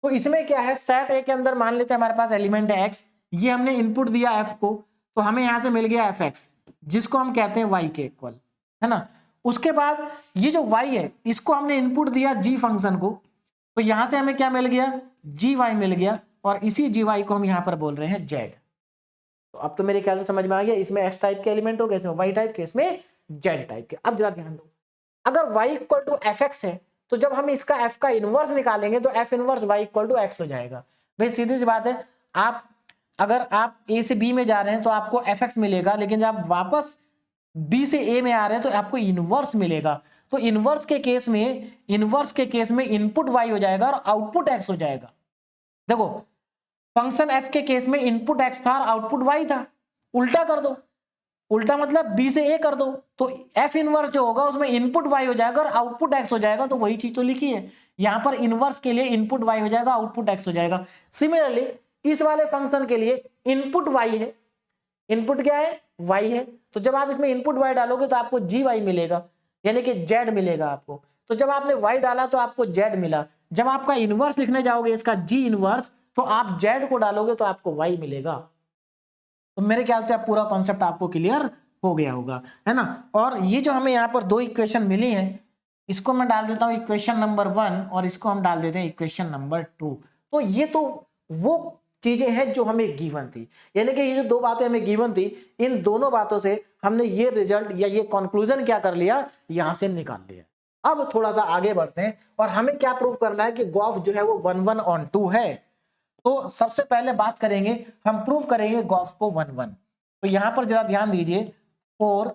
तो इसमें क्या है, सेट ए के अंदर मान लेते हैं हमारे पास एलिमेंट है एक्स, ये हमने इनपुट दिया एफ को, तो हमें यहां से मिल गया एफ एक्स, जिसको हम कहते हैं वाई के इक्वल, है ना। उसके बाद ये जो वाई है, इसको हमने इनपुट दिया जी फंक्शन को, तो यहां से हमें क्या मिल गया, जी वाई मिल गया, और इसी जी वाई को हम यहां पर बोल रहे हैं जेड। तो अब तो मेरे ख्याल से समझ में आ गया, इसमें एक्स टाइप के एलिमेंट हो गए, इसमें वाई टाइप के, इसमें जेड टाइप के। अब जरा ध्यान दो, अगर y equal to f x है, तो जब हम इसका f का इनवर्स निकालेंगे तो f inverse y equal to x हो जाएगा। भाई सीधी सी बात है, आप अगर आप a से b में जा रहे हैं तो आपको fx मिलेगा, लेकिन जब आप वापस b से a में आ रहे हैं तो आपको इनवर्स मिलेगा। तो इनवर्स के केस में इनपुट y हो जाएगा और आउटपुट x हो जाएगा। देखो फंक्शन f के केस में इनपुट x था और आउटपुट y था, उल्टा कर दो, उल्टा मतलब b से a कर दो, तो f इनवर्स जो होगा उसमें इनपुट y हो जाएगा और आउटपुट x हो जाएगा। तो वही चीज तो लिखी है यहां पर, इनवर्स के लिए इनपुट y हो जाएगा, आउटपुट x हो जाएगा। सिमिलरली इस वाले फंक्शन के लिए इनपुट y है, इनपुट क्या है y है, तो जब आप इसमें इनपुट y डालोगे तो आपको जी वाई मिलेगा, यानी कि z मिलेगा आपको। तो जब आपने y डाला तो आपको z मिला, जब आपका इनवर्स लिखने जाओगे इसका जी इनवर्स, तो आप z को डालोगे तो आपको y मिलेगा। तो मेरे ख्याल से अब पूरा कॉन्सेप्ट आपको क्लियर हो गया होगा, है ना। और ये जो हमें यहाँ पर 2 इक्वेशन मिली हैं, इसको मैं डाल देता हूँ इक्वेशन नंबर 1 और इसको हम डाल देते हैं इक्वेशन नंबर 2। तो ये तो वो चीजें हैं जो हमें गिवन थी, यानी कि ये जो 2 बातें हमें गिवन थी, इन दोनों बातों से हमने ये रिजल्ट या ये कंक्लूजन क्या कर लिया, यहां से निकाल लिया। अब थोड़ा सा आगे बढ़ते हैं और हमें क्या प्रूव करना है कि गॉफ जो है वो 1 1 ऑन 2 है। तो सबसे पहले बात करेंगे, हम प्रूव करेंगे गॉफ को 1 1। तो यहां पर जरा ध्यान दीजिए 4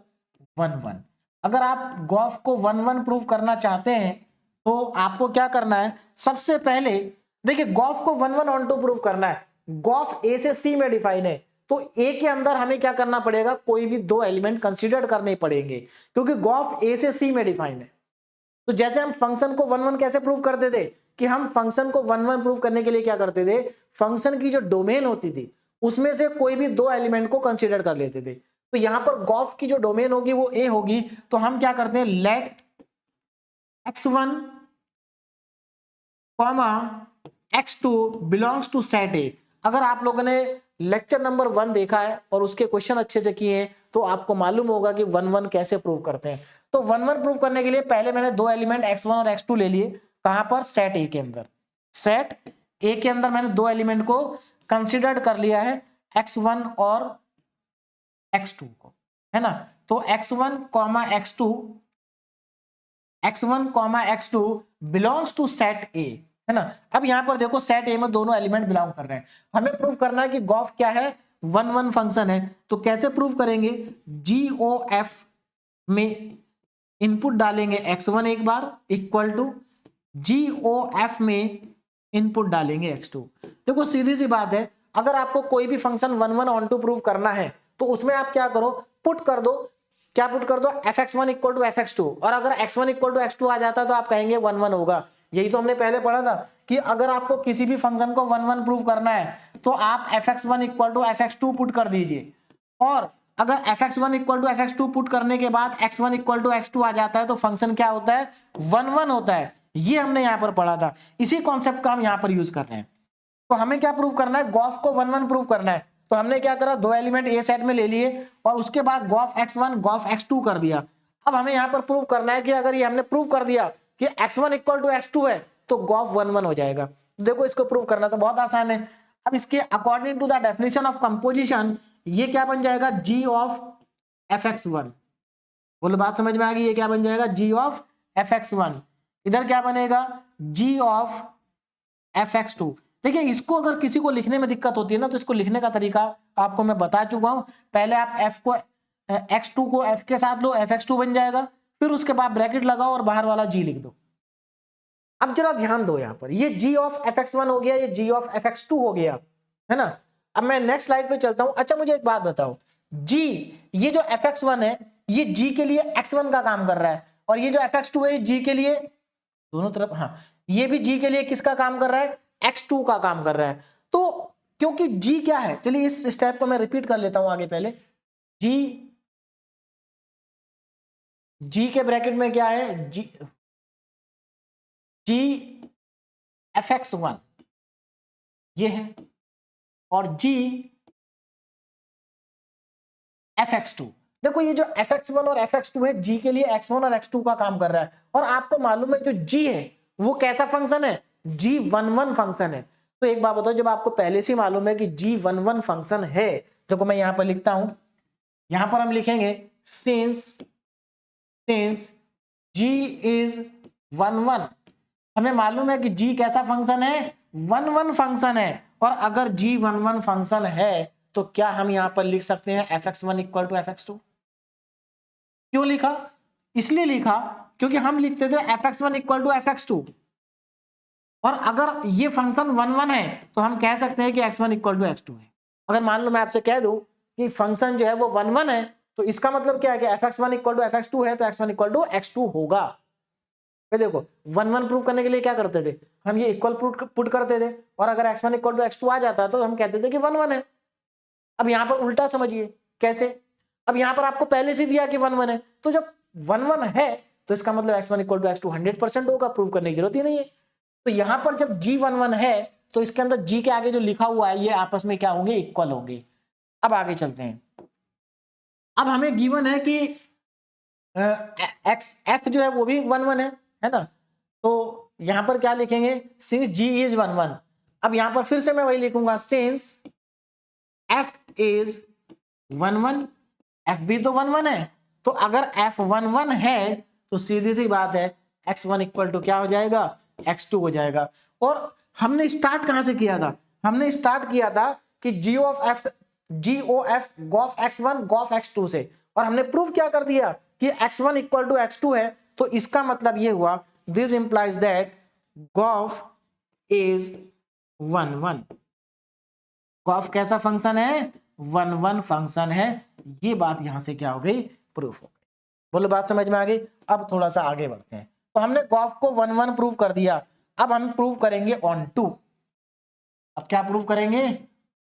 1 1। अगर आप गॉफ को 1 1 प्रूव करना चाहते हैं तो आपको क्या करना है, सबसे पहले देखिए गॉफ को 1 1 ऑन 2 प्रूव करना है। गॉफ ए से सी में डिफाइन है, तो ए के अंदर हमें क्या करना पड़ेगा, कोई भी 2 एलिमेंट कंसीडर करने पड़ेंगे, क्योंकि गॉफ ए से सी में डिफाइन है। तो जैसे हम फंक्शन को 1 1 कैसे प्रूव करते थे, कि हम फंक्शन को 1 1 प्रूव करने के लिए क्या करते थे, फंक्शन की जो डोमेन होती थी उसमें से कोई भी 2 एलिमेंट को कंसीडर कर लेते थे। तो यहां पर गॉफ की जो डोमेन होगी वो ए होगी, तो हम क्या करते हैं, let x1 x2 belongs to set A. अगर आप लोगों ने लेक्चर नंबर 1 देखा है और उसके क्वेश्चन अच्छे से किए हैं तो आपको मालूम होगा कि 1 1 कैसे प्रूव करते हैं। तो 1 1 प्रूव करने के लिए पहले मैंने 2 एलिमेंट x1 और x2 ले लिए, कहां पर, सेट ए के अंदर। सेट ए के अंदर मैंने 2 एलिमेंट को कंसीडर कर लिया है, x1 और x2 को, है ना। तो x1 x2 belongs to set ए, है ना। अब यहां पर देखो सेट ए में दोनों एलिमेंट बिलोंग कर रहे हैं, हमें प्रूव करना है कि गॉफ क्या है, 1 1 फंक्शन है। तो कैसे प्रूव करेंगे, GOF में इनपुट डालेंगे x1 एक बार इक्वल टू GOF में इनपुट डालेंगे x2। देखो सीधी सी बात है, अगर आपको कोई भी फंक्शन 1 1 ऑन टू प्रूव करना है तो उसमें आप क्या करो, पुट कर दो, क्या पुट कर दो, fx1 इक्वल टू fx2, और अगर x1 इक्वल टू x2 आ जाता है तो आप कहेंगे 1 1 होगा। यही तो हमने पहले पढ़ा था कि अगर आपको किसी भी फंक्शन को 1 1 प्रूव करना है तो आप fx1 equal to fx2 put कर दीजिए, और अगर fx1 equal to fx2 put करने के बाद x1 इक्वल टू x2 आ जाता है तो फंक्शन क्या होता है, 1 1 होता है। ये हमने यहां पर पढ़ा था, इसी कॉन्सेप्ट का हम यहां पर यूज कर रहे हैं। तो हमें क्या प्रूव करना है, गॉफ को 1 1 प्रूव करना है। तो हमने क्या करा, 2 एलिमेंट ए सेट में ले लिए और उसके बाद गॉफ x1 गॉफ x2 कर दिया। अब हमें यहां पर प्रूव करना है कि अगर ये हमने प्रूव कर दिया कि x1 इक्वल टू x2 है तो गॉफ 1 1 हो जाएगा। देखो इसको प्रूव करना तो बहुत आसान है। अब इसके according to the definition of composition ये क्या बन जाएगा, g ऑफ fx1। बोलो बात समझ में आ गई, ये क्या बन जाएगा, g ऑफ fx1। इधर क्या बनेगा, g ऑफ fx2। देखिए इसको अगर किसी को लिखने में दिक्कत होती है ना, तो इसको लिखने का तरीका आपको मैं बता चुका हूं। पहले आप f को x2 को f के साथ लो, fx2 बन जाएगा, फिर उसके बाद ब्रैकेट लगाओ और बाहर वाला g लिख दो। अब जरा ध्यान दो, यहां पर ये g ऑफ fx1 हो गया, ये g ऑफ fx2 हो गया, है ना। अब मैं नेक्स्ट स्लाइड पे चलता हूं। अच्छा मुझे एक बात बताओ, g ये जो fx1 है ये g के लिए x1 का काम कर रहा है, और ये जो fx2 है ये g के लिए दोनों तरफ, हाँ ये भी g के लिए किसका काम कर रहा है, x2 का काम कर रहा है। तो क्योंकि g क्या है, चलिए इस स्टेप को मैं रिपीट कर लेता हूं आगे। पहले g के ब्रैकेट में क्या है, g fx1 ये है, और g fx2। देखो ये जो fx1 और fx2 है g के लिए x1 और x2 का काम कर रहा है, और आपको मालूम है जो g है वो कैसा फंक्शन है, g11 फंक्शन है। तो एक बात बताओ, जब आपको पहले से मालूम है कि g11 फंक्शन है, देखो मैं यहां पर लिखता हूं, यहां पर हम लिखेंगे सिंस g is 11, हमें मालूम है कि g कैसा फंक्शन है, 11 फंक्शन है। और अगर g 11 फंक्शन है तो क्या हम यहां पर लिख सकते हैं fx1 इक्वल टू fx2? क्यों लिखा, इसलिए लिखा क्योंकि हम लिखते थे fx1 इक्वल टू fx2, और अगर ये फंक्शन 11 है तो हम कह सकते हैं कि x1 इक्वल टू x2 है। अगर मान लो मैं आपसे कह दूं कि फंक्शन जो है वो 11 है, तो इसका मतलब क्या है कि fx1 इक्वल टू fx2 है, तो x1 इक्वल टू x2 होगा। देखो 11 प्रूव करने के लिए क्या करते थे, हम ये इक्वल पुट करते थे, और अगर x1 इक्वल टू x2 आ जाता तो हम कहते थे कि 11 है। अब यहां पर उल्टा समझिए कैसे, अब यहां पर आपको पहले से दिया कि 11 है, तो जब 11 है तो इसका मतलब x1 इक्वल टू x2 100% होगा, प्रूव करने की जरूरत ही नहीं है। तो यहां पर जब g11 है तो इसके अंदर g के आगे जो लिखा हुआ है ये आपस में क्या होंगे, इक्वल होंगे। अब आगे चलते हैं। अब हमें गिवन है कि f जो है वो भी 11 है ना, तो यहां पर क्या लिखेंगे, सिंस g इज 11। अब यहां पर फिर से मैं वही लिखूंगा, सिंस f इज 11, f भी तो 11 है, तो अगर f 11 है तो सीधी सी बात है x1 इक्वल टू क्या हो जाएगा, x2 हो जाएगा। और हमने स्टार्ट कहां से किया था, हमने स्टार्ट किया था कि g of x1 Gauff x2 से, और हमने प्रूफ क्या कर दिया कि x1 इक्वल टू x2 है। तो इसका मतलब ये हुआ, this implies that gof is 11। Gof कैसा फंक्शन है, 11 फंक्शन है। ये बात यहां से क्या हो गई, प्रूफ हो गई। बोलो बात समझ में आ गई। अब थोड़ा सा आगे बढ़ते हैं। तो हमने गॉफ को 11 प्रूव कर दिया, अब हम प्रूव करेंगे ऑन टू। अब क्या प्रूव करेंगे,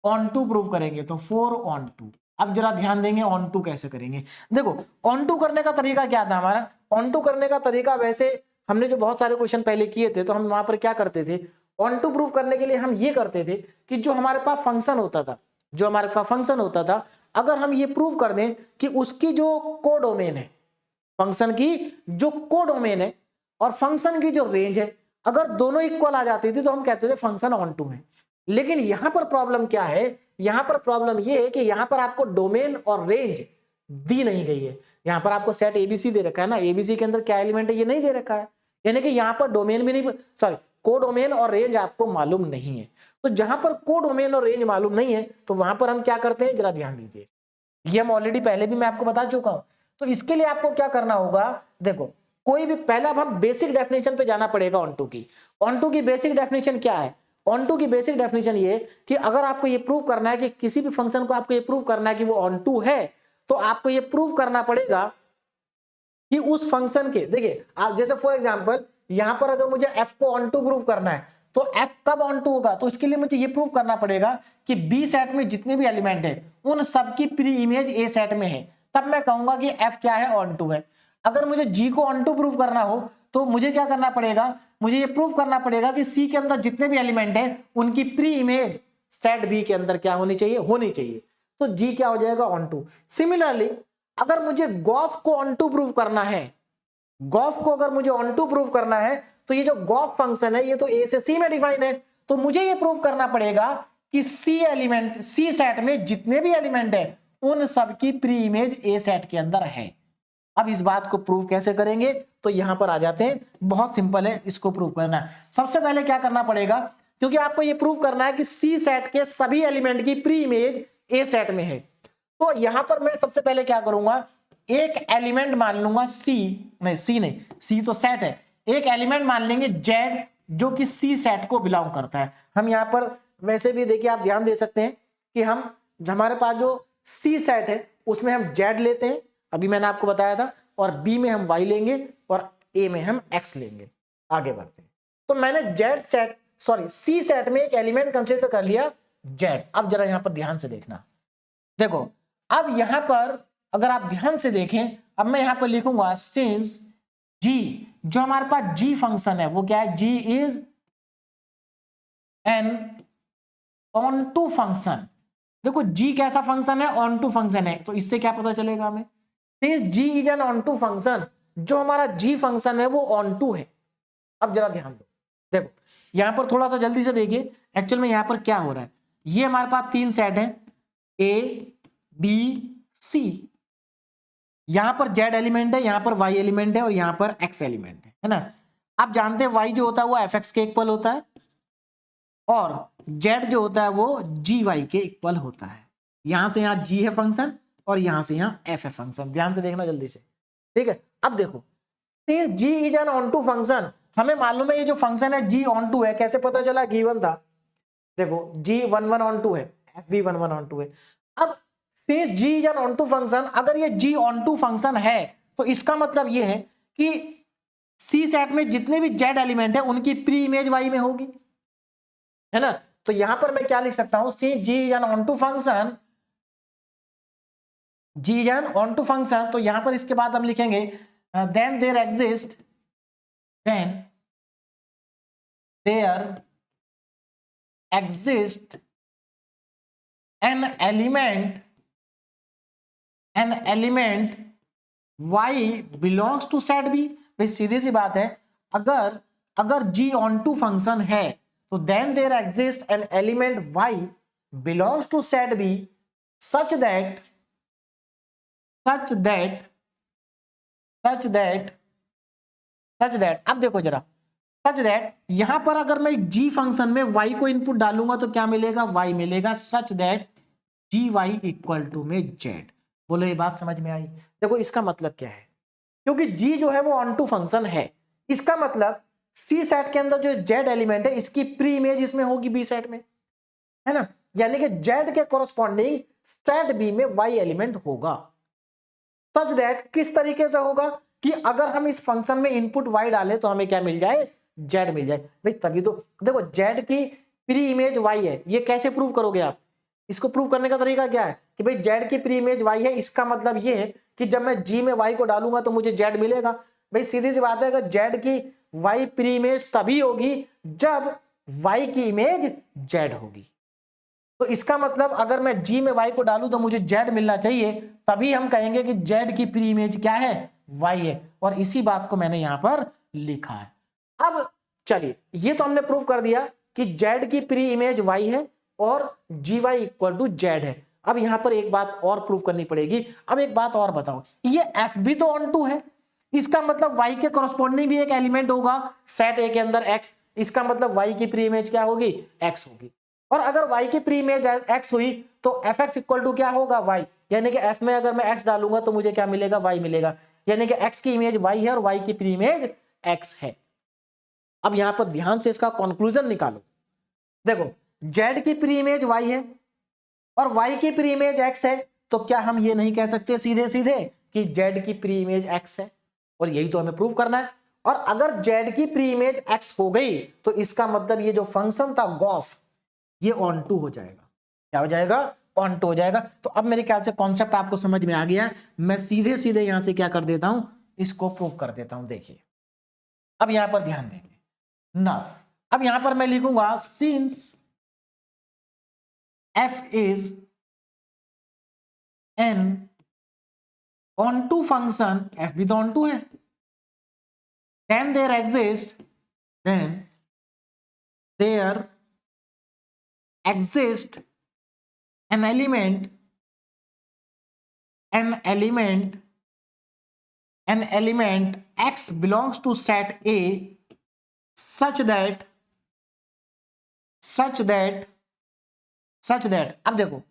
ऑन टू प्रूव करेंगे। तो 4 ऑन टू। अब जरा ध्यान देंगे ऑन टू कैसे करेंगे। देखो ऑन टू करने का तरीका क्या था हमारा, ऑन टू करने का तरीका, वैसे हमने जो बहुत सारे क्वेश्चन पहले किए थे तो हम वहां पर क्या करते थे, ऑन टू प्रूव करने के लिए हम ये करते थे कि जो हमारे पास फंक्शन होता था, अगर हम ये प्रूव कर दें कि उसकी जो कोडोमेन है, फंक्शन की जो कोडोमेन है और फंक्शन की जो रेंज है, अगर दोनों इक्वल आ जाती थी तो हम कहते थे फंक्शन ऑन टू है। लेकिन यहां पर प्रॉब्लम क्या है, यहां पर प्रॉब्लम ये है कि यहां पर आपको डोमेन और रेंज दी नहीं गई है। यहां पर आपको सेट एबीसी दे रखा है ना, एबीसी के अंदर क्या एलिमेंट है ये नहीं दे रखा है, यानी कि यहां पर डोमेन भी नहीं, सॉरी कोडोमेन और रेंज आपको मालूम नहीं है। तो जहां पर कोडोमेन और रेंज मालूम नहीं है तो वहां पर हम क्या करते हैं, जरा ध्यान दीजिए। ये हम ऑलरेडी पहले भी मैं आपको बता चुका हूं। तो इसके लिए आपको क्या करना होगा, देखो कोई भी पहले अब हम बेसिक डेफिनेशन पे जाना पड़ेगा ऑन टू की। ऑन टू की बेसिक डेफिनेशन क्या है, ऑन टू की बेसिक डेफिनेशन ये कि अगर आपको ये प्रूव करना है कि किसी भी फंक्शन को आपको ये प्रूव करना है कि वो ऑन टू है, तो आपको ये प्रूव करना पड़ेगा कि उस फंक्शन के, देखिए आप जैसे फॉर एग्जांपल यहां पर अगर मुझे f को ऑन टू प्रूव करना है तो f कब ऑन टू होगा, तो इसके लिए मुझे ये प्रूव करना पड़ेगा कि b सेट में जितने भी एलिमेंट है उन सबकी प्री इमेज a सेट में है, तब मैं कहूंगा कि f क्या है, ऑन टू है। अगर मुझे g को ऑन टू प्रूव करना हो तो मुझे क्या करना पड़ेगा, मुझे ये प्रूव करना पड़ेगा कि c के अंदर जितने भी एलिमेंट है उनकी प्री इमेज सेट b के अंदर क्या होनी चाहिए, तो g क्या हो जाएगा, ऑन टू। सिमिलरली अगर मुझे गॉफ को ऑन टू प्रूव करना है, गॉफ को अगर मुझे ऑन टू प्रूव करना है तो ये जो गॉफ फंक्शन है ये तो a से c में डिफाइन है, तो मुझे ये प्रूव करना पड़ेगा कि c सेट में जितने भी एलिमेंट है उन सबकी प्री इमेज a सेट के अंदर है। अब इस बात को प्रूव कैसे करेंगे, तो यहां पर आ जाते हैं, बहुत सिंपल है इसको प्रूव करना। सबसे पहले क्या करना पड़ेगा, क्योंकि आपको ये प्रूव करना है कि सी सेट के सभी एलिमेंट की प्री इमेज ए सेट में है। तो यहां पर मैं सबसे पहले क्या करूंगा, एक एलिमेंट मान लूंगा सी तो सेट है, एक एलिमेंट मान लेंगे जेड जो कि सी सेट को बिलोंग करता है। हम यहां पर वैसे भी देखिए आप ध्यान दे सकते हैं कि हमारे पास जो सी सेट है उसमें हम जेड लेते हैं, अभी मैंने आपको बताया था, और बी में हम वाई लेंगे और ए में हम एक्स लेंगे। आगे बढ़ते हैं। तो मैंने सी सेट में एक एलिमेंट कंसीडर कर लिया जेड। अब जरा यहां पर ध्यान से देखना, देखो अब यहां पर अगर आप ध्यान से देखें, अब मैं यहां पर लिखूंगा सिंस जी, जो हमारे पास जी फंक्शन है वो क्या है, G is an onto function. देखो जी कैसा फंक्शन है, ऑन टू फंक्शन है, तो इससे क्या पता चलेगा हमें, since g is an onto function, जो हमारा जी फंक्शन है वो ऑन टू है। अब जरा ध्यान दो, देखो यहां पर थोड़ा सा जल्दी से देखिए एक्चुअल में यहां पर क्या हो रहा है। ये हमारे पास तीन सेट है ए बी सी, यहां पर जेड एलिमेंट है, यहां पर वाई एलिमेंट है और यहां पर एक्स एलिमेंट है ना। आप जानते हैं वाई जो होता है वो एफ एक्स के इक्वल होता है और जेड जो होता है वो जी वाई के इक्वल होता है। यहां से यहां जी है फंक्शन और यहां से यहां एफ है फंक्शन, ध्यान से देखना जल्दी से, ठीक है। अब देखो G is an onto function, हमें मालूम है ये जो फंक्शन है जी ऑन टू है, कैसे पता चला, गिवन था, देखो जी 1 1 ऑन टू है, एफ भी 1 1 ऑन टू है। अब since g is an onto function, अगर ये जी ऑन टू फंक्शन है तो इसका मतलब ये है कि सी सेट में जितने भी जेड एलिमेंट है उनकी प्री इमेज वाई में होगी, है ना। तो यहां पर मैं क्या लिख सकता हूं, see G is an onto function, G is an onto function, तो यहां पर इसके बाद हम लिखेंगे then there exist an element y belongs to set b। भाई सीधी सी बात है, अगर g ऑन टू फंक्शन है तो then there exists an element y belongs to set b such that अब देखो जरा, सच दैट यहां पर अगर मैं g फंक्शन में y को इनपुट डालूंगा तो क्या मिलेगा, y मिलेगा, such that g y equal to में जेड। बोलो ये बात समझ में आई। देखो इसका मतलब क्या है, क्योंकि g जो है वो ऑन टू फंक्शन है, इसका मतलब सी सेट के अंदर जो जेड एलिमेंट है इसकी प्री इमेज इसमें होगी बी सेट में, है ना। यानी कि जेड के कोरस्पॉन्डिंग सेट बी में वाई एलिमेंट होगा। सच दैट किस तरीके से होगा कि अगर हम इस फंक्शन में इनपुट वाई डालें तो हमें क्या मिल जाए, जेड मिल जाए। भाई तभी तो देखो जेड की प्री इमेज वाई है, ये कैसे प्रूव करोगे आप, इसको प्रूव करने का तरीका क्या है कि भाई जेड की प्री इमेज वाई है, इसका मतलब ये है कि जब मैं जी में वाई को डालूंगा तो मुझे जेड मिलेगा। भाई सीधी सी बात है, अगर जेड की वाई प्री इमेज तभी होगी जब वाई की इमेज जेड होगी। तो इसका मतलब अगर मैं जी में वाई को डालूं तो मुझे जेड मिलना चाहिए, तभी हम कहेंगे कि जेड की प्री इमेज क्या है, वाई है। और इसी बात को मैंने यहां पर लिखा है। अब चलिए ये तो हमने प्रूव कर दिया कि जेड की प्री इमेज वाई है और जी वाई इक्वल टू जेड है। अब यहां पर एक बात और प्रूव करनी पड़ेगी। अब एक बात और बताओ, ये एफ भी तो ऑन टू है, इसका मतलब वाई के कोरस्पॉन्डिंग भी एक एलिमेंट होगा सेट ए के अंदर एक्स, इसका मतलब वाई की प्री इमेज क्या होगी, एक्स होगी। और अगर वाई की प्री इमेज एक्स हुई तो एफ एक्स इक्वल टू क्या होगा, वाई। यानी कि एफ में अगर मैं एक्स डालूंगा तो मुझे क्या मिलेगा, वाई मिलेगा। यानी कि एक्स की इमेज वाई है और वाई की प्री इमेज एक्स है। अब यहां पर ध्यान से इसका कंक्लूजन निकालो। देखो जेड की प्री इमेज वाई है और वाई की प्री इमेज एक्स है, तो क्या हम ये नहीं कह सकते सीधे सीधे कि जेड की प्री इमेज एक्स है, और यही तो हमें प्रूव करना है। और अगर जेड की प्री इमेज एक्स हो गई तो इसका मतलब ये जो फंक्शन था गॉफ ये ऑन टू हो जाएगा। क्या हो जाएगा, ऑन टू हो जाएगा। तो अब मेरे ख्याल से कॉन्सेप्ट आपको समझ में आ गया। मैं सीधे सीधे यहां से क्या कर देता हूं, इसको प्रूव कर देता हूं। देखिए अब यहां पर ध्यान देंगे ना, अब यहां पर मैं लिखूंगा since f is an onto function, f भी तो onto है, then there exists an element x belongs to set A such that such that अब देखो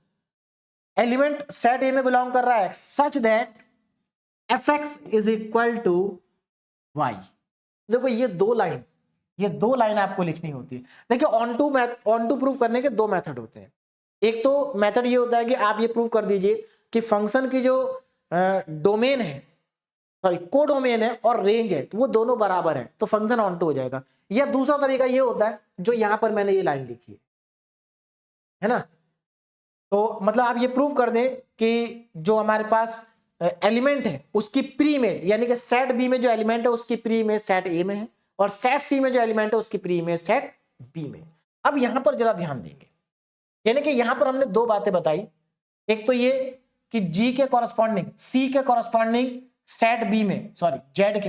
एलिमेंट सेट ए में बिलोंग कर रहा है, such that fx is equal to y। देखो ये दो लाइन आपको लिखनी होती है। देखिए ऑन टू प्रूव करने के दो मेथड होते हैं। एक तो मेथड ये होता है कि आप ये प्रूव कर दीजिए कि फंक्शन की जो डोमेन है, सॉरी कोडोमेन है और रेंज है, तो वो दोनों बराबर है, तो फंक्शन ऑन टू हो जाएगा। या दूसरा तरीका ये होता है जो यहां पर मैंने ये लाइन लिखी है ना, तो मतलब आप ये प्रूव कर दें कि जो हमारे पास एलिमेंट है उसकी प्री इमेज, यानी कि सेट बी में जो एलिमेंट है उसकी प्री इमेज सेट ए में है, और सेट सी में जो एलिमेंट है उसकी प्री इमेज सेट बी में। अब यहां पर जरा ध्यान देंगे, यानी कि यहां पर हमने दो बातें बताई। एक तो ये कि जी के कॉरस्पॉन्डिंग सी के कॉरस्पॉन्डिंग सेट बी में, सॉरी जेड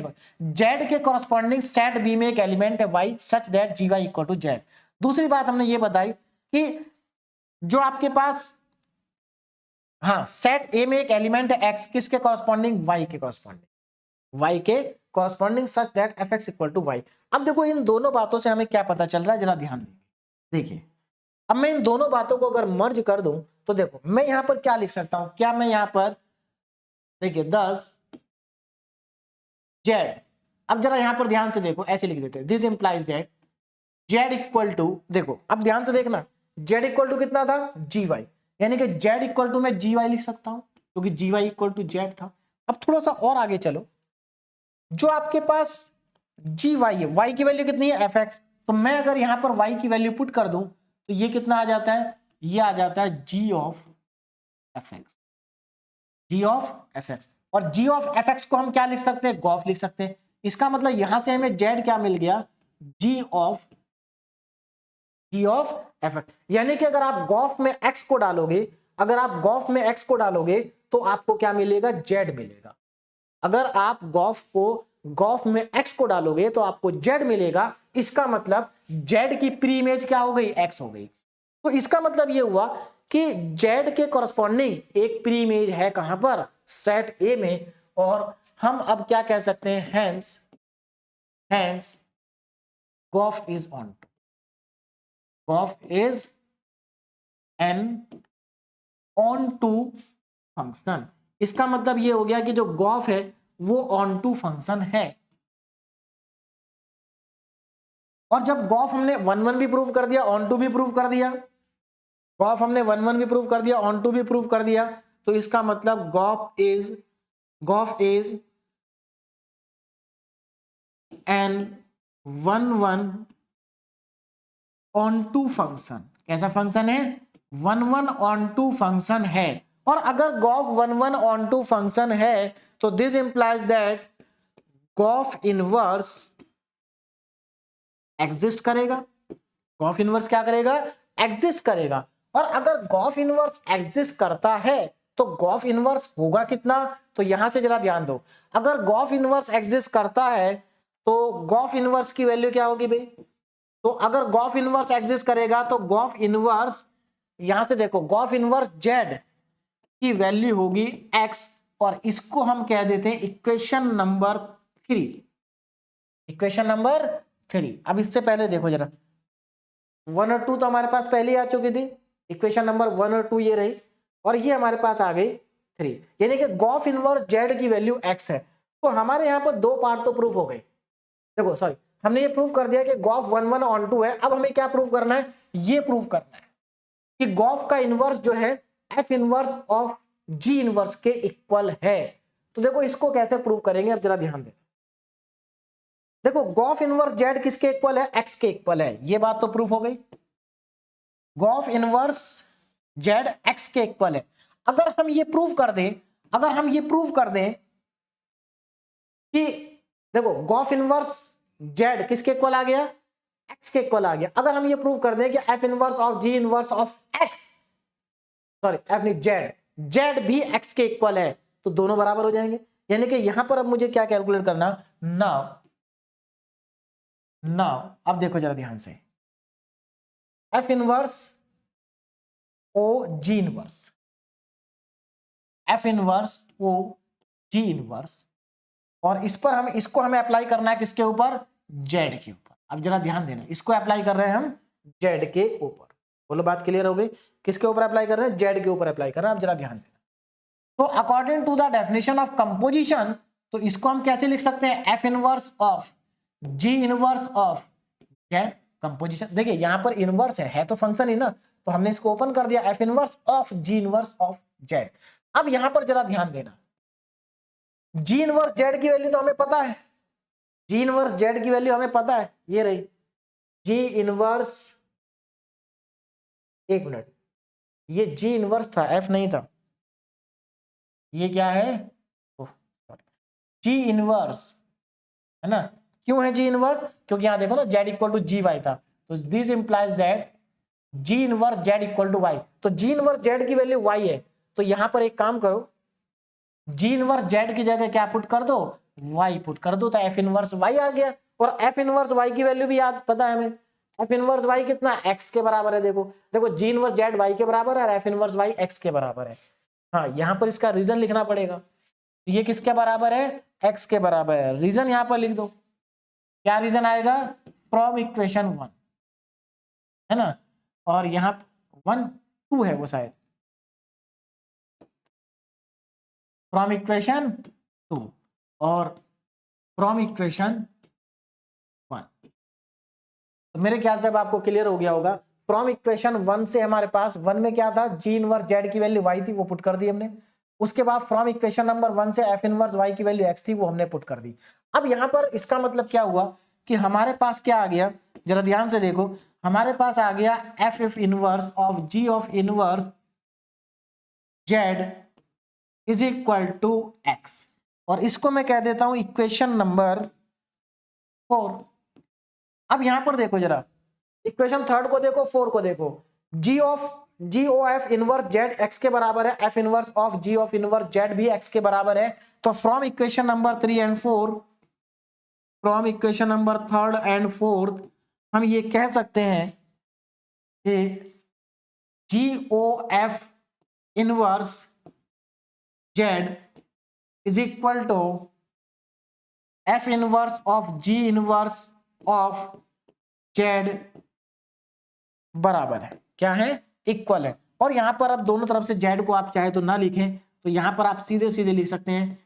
के कॉरस्पॉन्डिंग सेट बी में एक एलिमेंट है y, such that g y equal to z. दूसरी बात हमने ये बताई कि जो आपके पास हाँ सेट ए में एक एलिमेंट है एक्स, किसके कॉरस्पॉन्डिंग वाई के corresponding such that f x equal to Y. अब देखो इन दोनों बातों से हमें क्या पता चल रहा है, जरा ध्यान देखिए। अब मैं इन दोनों बातों को अगर मर्ज कर दूं तो देखो मैं यहां पर क्या लिख सकता हूं, क्या मैं यहां पर देखिए 10 जेड, अब जरा यहां पर ध्यान से देखो, ऐसे लिख देते हैं this implies that z equal to, देखो अब ध्यान से देखना, जेड इक्वल टू कितना था जी वाई, यानी कि जेड इक्वल टू मैं जी वाई लिख सकता हूं क्योंकि जी वाई इक्वल टू जेड था। अब थोड़ा सा और आगे चलो, जो आपके पास जी वाई है, वाई की वैल्यू कितनी है एफ एक्स, तो मैं अगर यहां पर वाई की वैल्यू पुट कर दूं तो ये कितना आ जाता है, ये आ जाता है जी ऑफ एफ एक्स, और जी ऑफ एफ एक्स को हम क्या लिख सकते हैं, गॉफ लिख सकते हैं। इसका मतलब यहां से हमें जेड क्या मिल गया, जी ऑफ एफ एक्स, यानी कि अगर आप गॉफ में एक्स को डालोगे, तो आपको क्या मिलेगा, जेड मिलेगा। अगर आप गॉफ में एक्स को डालोगे तो आपको जेड मिलेगा। इसका मतलब जेड की प्री इमेज क्या हो गई, एक्स हो गई। तो इसका मतलब ये हुआ कि जेड के कॉरस्पॉन्डिंग एक प्री इमेज है कहां पर, सेट ए में, और हम अब क्या कह सकते हैं, hence gof is onto, gof is an onto function. इसका मतलब ये हो गया कि जो गॉफ है वो ऑन टू फंक्शन है। और जब गॉफ हमने 1 1 भी प्रूव कर दिया, ऑन टू भी प्रूव कर दिया, गॉफ हमने 1 1 भी प्रूव कर दिया, ऑन टू भी प्रूव कर दिया, तो इसका मतलब gof is an 1 1 onto function. कैसा फंक्शन है, 1 1 ऑन टू फंक्शन है। और अगर गॉफ 1 1 ऑन टू फंक्शन है तो this implies that gof inverse exist करेगा। गॉफ इनवर्स क्या करेगा, एग्जिस्ट करेगा। और अगर गॉफ इनवर्स एग्जिस्ट करता है तो गॉफ इनवर्स होगा कितना, तो यहां से जरा ध्यान दो, अगर गॉफ इनवर्स एग्जिस्ट करता है तो गॉफ इनवर्स की वैल्यू क्या होगी भाई, तो अगर गॉफ इनवर्स एग्जिस्ट करेगा तो गॉफ इनवर्स, यहां से देखो गॉफ इनवर्स जेड की वैल्यू होगी एक्स, और इसको हम कह देते हैं इक्वेशन नंबर 3। अब इससे पहले देखो जरा 1 और 2 तो हमारे पास पहले आ चुकी थी, इक्वेशन नंबर 1 और 2 ये रही, और ये हमारे पास आ गई 3, यानी कि गॉफ इनवर्स जेड की वैल्यू एक्स है। तो हमारे यहाँ पर दो पार्ट तो प्रूफ हो गए। देखो सॉरी, हमने ये प्रूफ कर दिया कि गॉफ 1 1 ऑन टू है। अब हमें क्या प्रूफ करना है, ये प्रूफ करना है कि गॉफ का इनवर्स जो है f inverse of g inverse के इक्वल है। तो देखो इसको कैसे प्रूव करेंगे, अब जरा ध्यान दें। देखो गॉफ इनवर्स जेड किसके इक्वल है, एक्स के इक्वल है, ये बात तो प्रूफ हो गई। गॉफ इनवर्स जेड एक्स के इक्वल है। अगर हम ये प्रूव कर दें कि देखो गॉफ इनवर्स जेड किसके इक्वल आ गया, एक्स के इक्वल आ गया। अगर हम ये प्रूव कर दें कि F inverse of g inverse of x, sorry F नहीं जेड भी एक्स के इक्वल है, तो दोनों बराबर हो जाएंगे। यानी कि यहां पर अब मुझे क्या कैलकुलेट करना, नाउ अब देखो जरा ध्यान से, एफ इनवर्स ओ जी इनवर्स, एफ इनवर्स ओ जी इनवर्स, और इस पर इसको हमें अप्लाई करना है किसके ऊपर, जेड के ऊपर। अब जरा ध्यान देना, इसको अप्लाई कर रहे हैं हम जेड के ऊपर। बोलो बात क्लियर हो गई? किसके ऊपर अप्लाई कर रहे हैं? जेड के ऊपर अप्लाई कर रहे हैं। आप जरा ध्यान देना। तो according to the definition of composition, तो इसको हम कैसे लिख सकते हैं? F inverse of g inverse of z composition. देखिए यहां पर इनवर्स है तो फंक्शन ही ना, तो हमने इसको ओपन कर दिया, F inverse of g inverse of Z. अब यहां पर जरा ध्यान देना, जी इनवर्स जेड की वैल्यू तो हमें पता है, जी इनवर्स जेड की वैल्यू हमें पता है, ये रही जी इनवर्स, एक मिनट, ये जी इनवर्स था, एफ नहीं था, ये क्या है? जी इनवर्स है ना। क्यों है जी इनवर्स? क्योंकि यहां देखो ना z equal to g y था, तो this implies that g inverse z equal to y. तो जी इनवर्स जेड की वैल्यू वाई है, तो यहां पर एक काम करो, जी इनवर्स जेड की जगह क्या पुट कर दो? वाई पुट कर दो, तो एफ इनवर्स वाई आ गया। और एफ इनवर्स वाई की वैल्यू भी याद पता है हमें, एफ इनवर्स वाई कितना? एक्स के बराबर है। देखो देखो जी इनवर्स जेड वाई के बराबर है और एफ इनवर्स वाई एक्स के बराबर है। हाँ, यहां पर इसका रीजन लिखना पड़ेगा, ये किसके बराबर है? एक्स के बराबर है। रीजन यहां पर लिख दो, क्या रीजन आएगा? फ्रॉम इक्वेशन 1 है ना, और यहां 1 2 है वो शायद, फ्रॉम इक्वेशन 2 और फ्रॉम इक्वेशन 1। तो मेरे ख्याल से अब आपको क्लियर हो गया होगा। फ्रॉम इक्वेशन 1 से हमारे पास 1 में क्या था? जी इनवर्स जेड की वैल्यू वाई थी, वो पुट कर दी हमने। उसके बाद फ्रॉम इक्वेशन नंबर 1 से एफ इनवर्स वाई की वैल्यू एक्स थी, वो हमने पुट कर दी। अब यहां पर इसका मतलब क्या हुआ कि हमारे पास क्या आ गया? जरा ध्यान से देखो, हमारे पास आ गया f inverse of g of inverse z is equal to x, और इसको मैं कह देता हूं इक्वेशन नंबर 4। अब यहां पर देखो जरा, इक्वेशन 3 को देखो, 4 को देखो, g o f inverse z x के बराबर है, f inverse of g of inverse z भी एक्स के बराबर है। तो from equation number 3 and 4, from equation number 3 and 4 हम ये कह सकते हैं कि g o f inverse z is equal to f inverse of g inverse of z बराबर है, क्या है? इक्वल है। और यहां पर अब दोनों तरफ से जेड को आप चाहे तो ना लिखें, तो यहां पर आप सीधे सीधे लिख सकते हैं,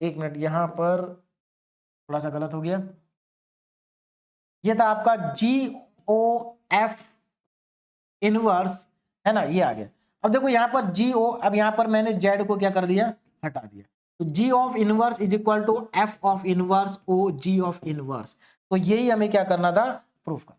एक मिनट, यहां पर थोड़ा सा गलत हो गया, ये था आपका जी ओ एफ इनवर्स है ना, ये आ गया। अब देखो यहां पर जी ओ, अब यहां पर मैंने जेड को क्या कर दिया? हटा दिया। तो g of inverse is equal to f of inverse o g of inverse. तो यही हमें क्या करना था? प्रूफ करना।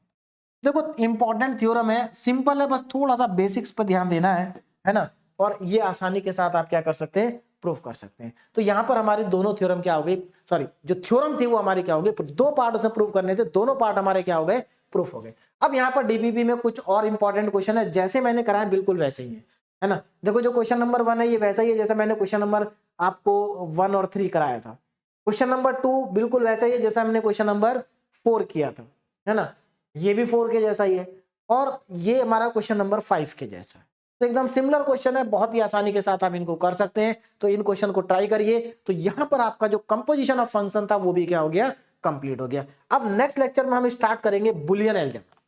देखो इंपॉर्टेंट थ्योरम है, सिंपल है, बस थोड़ा सा बेसिक्स पर ध्यान देना है ना, और ये आसानी के साथ आप क्या कर सकते हैं? प्रूफ कर सकते हैं। तो यहां पर हमारी दोनों थ्योरम क्या हो गए? सॉरी, जो थ्योरम थी वो हमारी क्या हो गई? 2 पार्ट उसमें प्रूफ करने थे, दोनों पार्ट हमारे क्या हो गए? प्रूफ हो गए। अब यहाँ पर डीपीपी में कुछ और इंपॉर्टेंट क्वेश्चन है, जैसे मैंने कराया बिल्कुल वैसे ही है ना। देखो जो क्वेश्चन नंबर 1 है ये वैसा ही है जैसा मैंने क्वेश्चन नंबर आपको 1 और 3 कराया था। क्वेश्चन नंबर 2 बिल्कुल वैसा ही है जैसा हमने क्वेश्चन नंबर 4 किया था, है ना। ये भी 4 के जैसा ही है, और ये हमारा क्वेश्चन नंबर 5 के जैसा है। तो एकदम सिमिलर क्वेश्चन है, बहुत ही आसानी के साथ आप इनको कर सकते हैं। तो इन क्वेश्चन को ट्राई करिए। तो यहां पर आपका जो कंपोजिशन ऑफ फंक्शन था वो भी क्या हो गया? कंप्लीट हो गया। अब नेक्स्ट लेक्चर में हम स्टार्ट करेंगे Boolean algebra.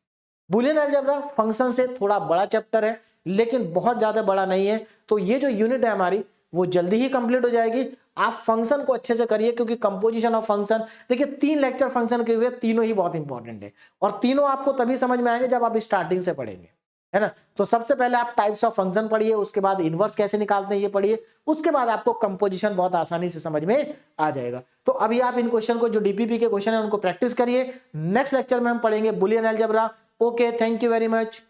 Boolean algebra function से थोड़ा बड़ा चैप्टर है, लेकिन बहुत ज्यादा बड़ा नहीं है। तो ये जो यूनिट है हमारी वो जल्दी ही कंप्लीट हो जाएगी। आप फंक्शन को अच्छे से करिए, क्योंकि कंपोजिशन ऑफ फंक्शन, देखिए 3 लेक्चर फंक्शन के हुए, तीनों ही बहुत इंपॉर्टेंट है, और तीनों आपको तभी समझ में आएंगे जब आप स्टार्टिंग से पढ़ेंगे, है ना। तो सबसे पहले आप टाइप्स ऑफ फंक्शन पढ़िए, उसके बाद इनवर्स कैसे निकालते हैं ये पढ़िए, उसके बाद आपको कंपोजिशन बहुत आसानी से समझ में आ जाएगा। तो अभी आप इन क्वेश्चन को, जो डीपीपी के क्वेश्चन है, उनको प्रैक्टिस करिए। नेक्स्ट लेक्चर में हम पढ़ेंगे Boolean algebra. Okay, thank you very much.